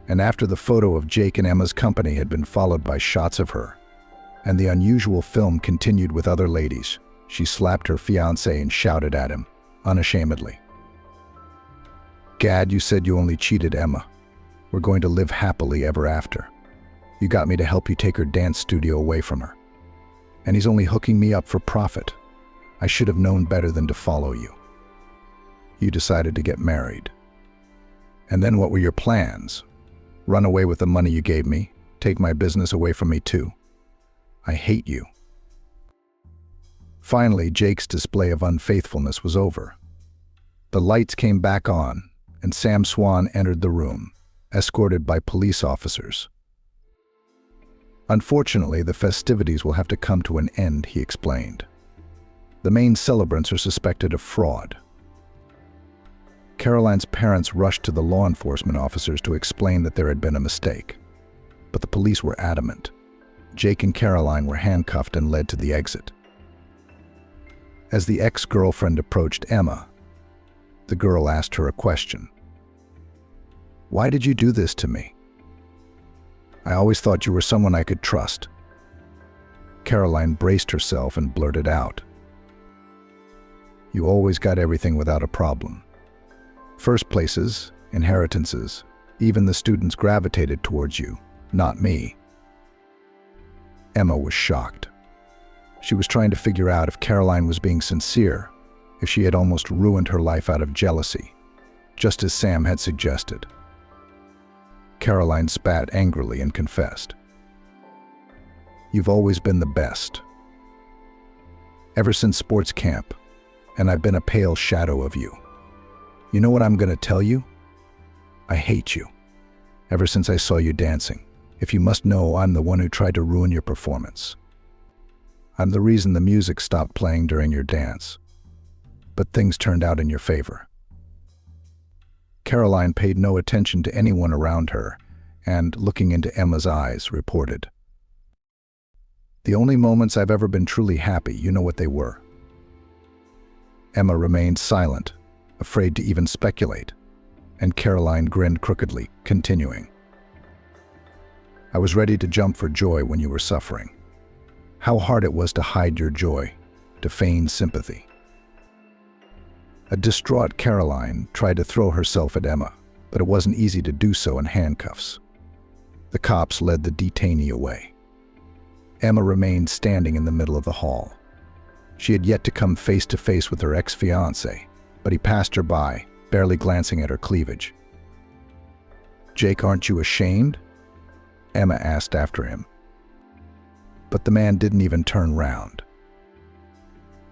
and after the photo of Jake and Emma's company had been followed by shots of her, and the unusual film continued with other ladies, she slapped her fiancé and shouted at him, unashamedly, "Gad, you said you only cheated Emma. We're going to live happily ever after. You got me to help you take her dance studio away from her. And he's only hooking me up for profit. I should have known better than to follow you. You decided to get married. And then what were your plans? Run away with the money you gave me? Take my business away from me too? I hate you." Finally, Jake's display of unfaithfulness was over. The lights came back on, and Sam Swan entered the room, escorted by police officers. "Unfortunately, the festivities will have to come to an end," he explained. "The main celebrants are suspected of fraud." Caroline's parents rushed to the law enforcement officers to explain that there had been a mistake. But the police were adamant. Jake and Caroline were handcuffed and led to the exit. As the ex-girlfriend approached Emma, the girl asked her a question. "Why did you do this to me? I always thought you were someone I could trust." Caroline braced herself and blurted out, "You always got everything without a problem. First places, inheritances, even the students gravitated towards you, not me." Emma was shocked. She was trying to figure out if Caroline was being sincere, if she had almost ruined her life out of jealousy, just as Sam had suggested. Caroline spat angrily and confessed, "You've always been the best. Ever since sports camp, and I've been a pale shadow of you. You know what I'm going to tell you? I hate you. Ever since I saw you dancing. If you must know, I'm the one who tried to ruin your performance. I'm the reason the music stopped playing during your dance. But things turned out in your favor." Caroline paid no attention to anyone around her and, looking into Emma's eyes, reported, "The only moments I've ever been truly happy, you know what they were." Emma remained silent, afraid to even speculate, and Caroline grinned crookedly, continuing, "I was ready to jump for joy when you were suffering. How hard it was to hide your joy, to feign sympathy." A distraught Caroline tried to throw herself at Emma, but it wasn't easy to do so in handcuffs. The cops led the detainee away. Emma remained standing in the middle of the hall. She had yet to come face to face with her ex-fiancé, but he passed her by, barely glancing at her cleavage. "Jake, aren't you ashamed?" Emma asked after him. But the man didn't even turn round.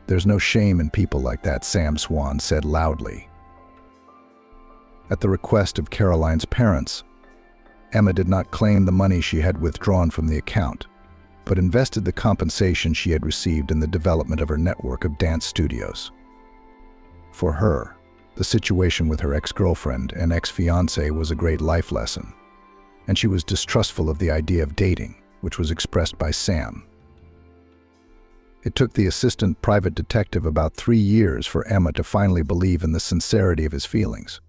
"There's no shame in people like that," Sam Swan said loudly. At the request of Caroline's parents, Emma did not claim the money she had withdrawn from the account, but invested the compensation she had received in the development of her network of dance studios. For her, the situation with her ex-girlfriend and ex-fiancé was a great life lesson, and she was distrustful of the idea of dating, which was expressed by Sam. It took the assistant private detective about 3 years for Emma to finally believe in the sincerity of his feelings.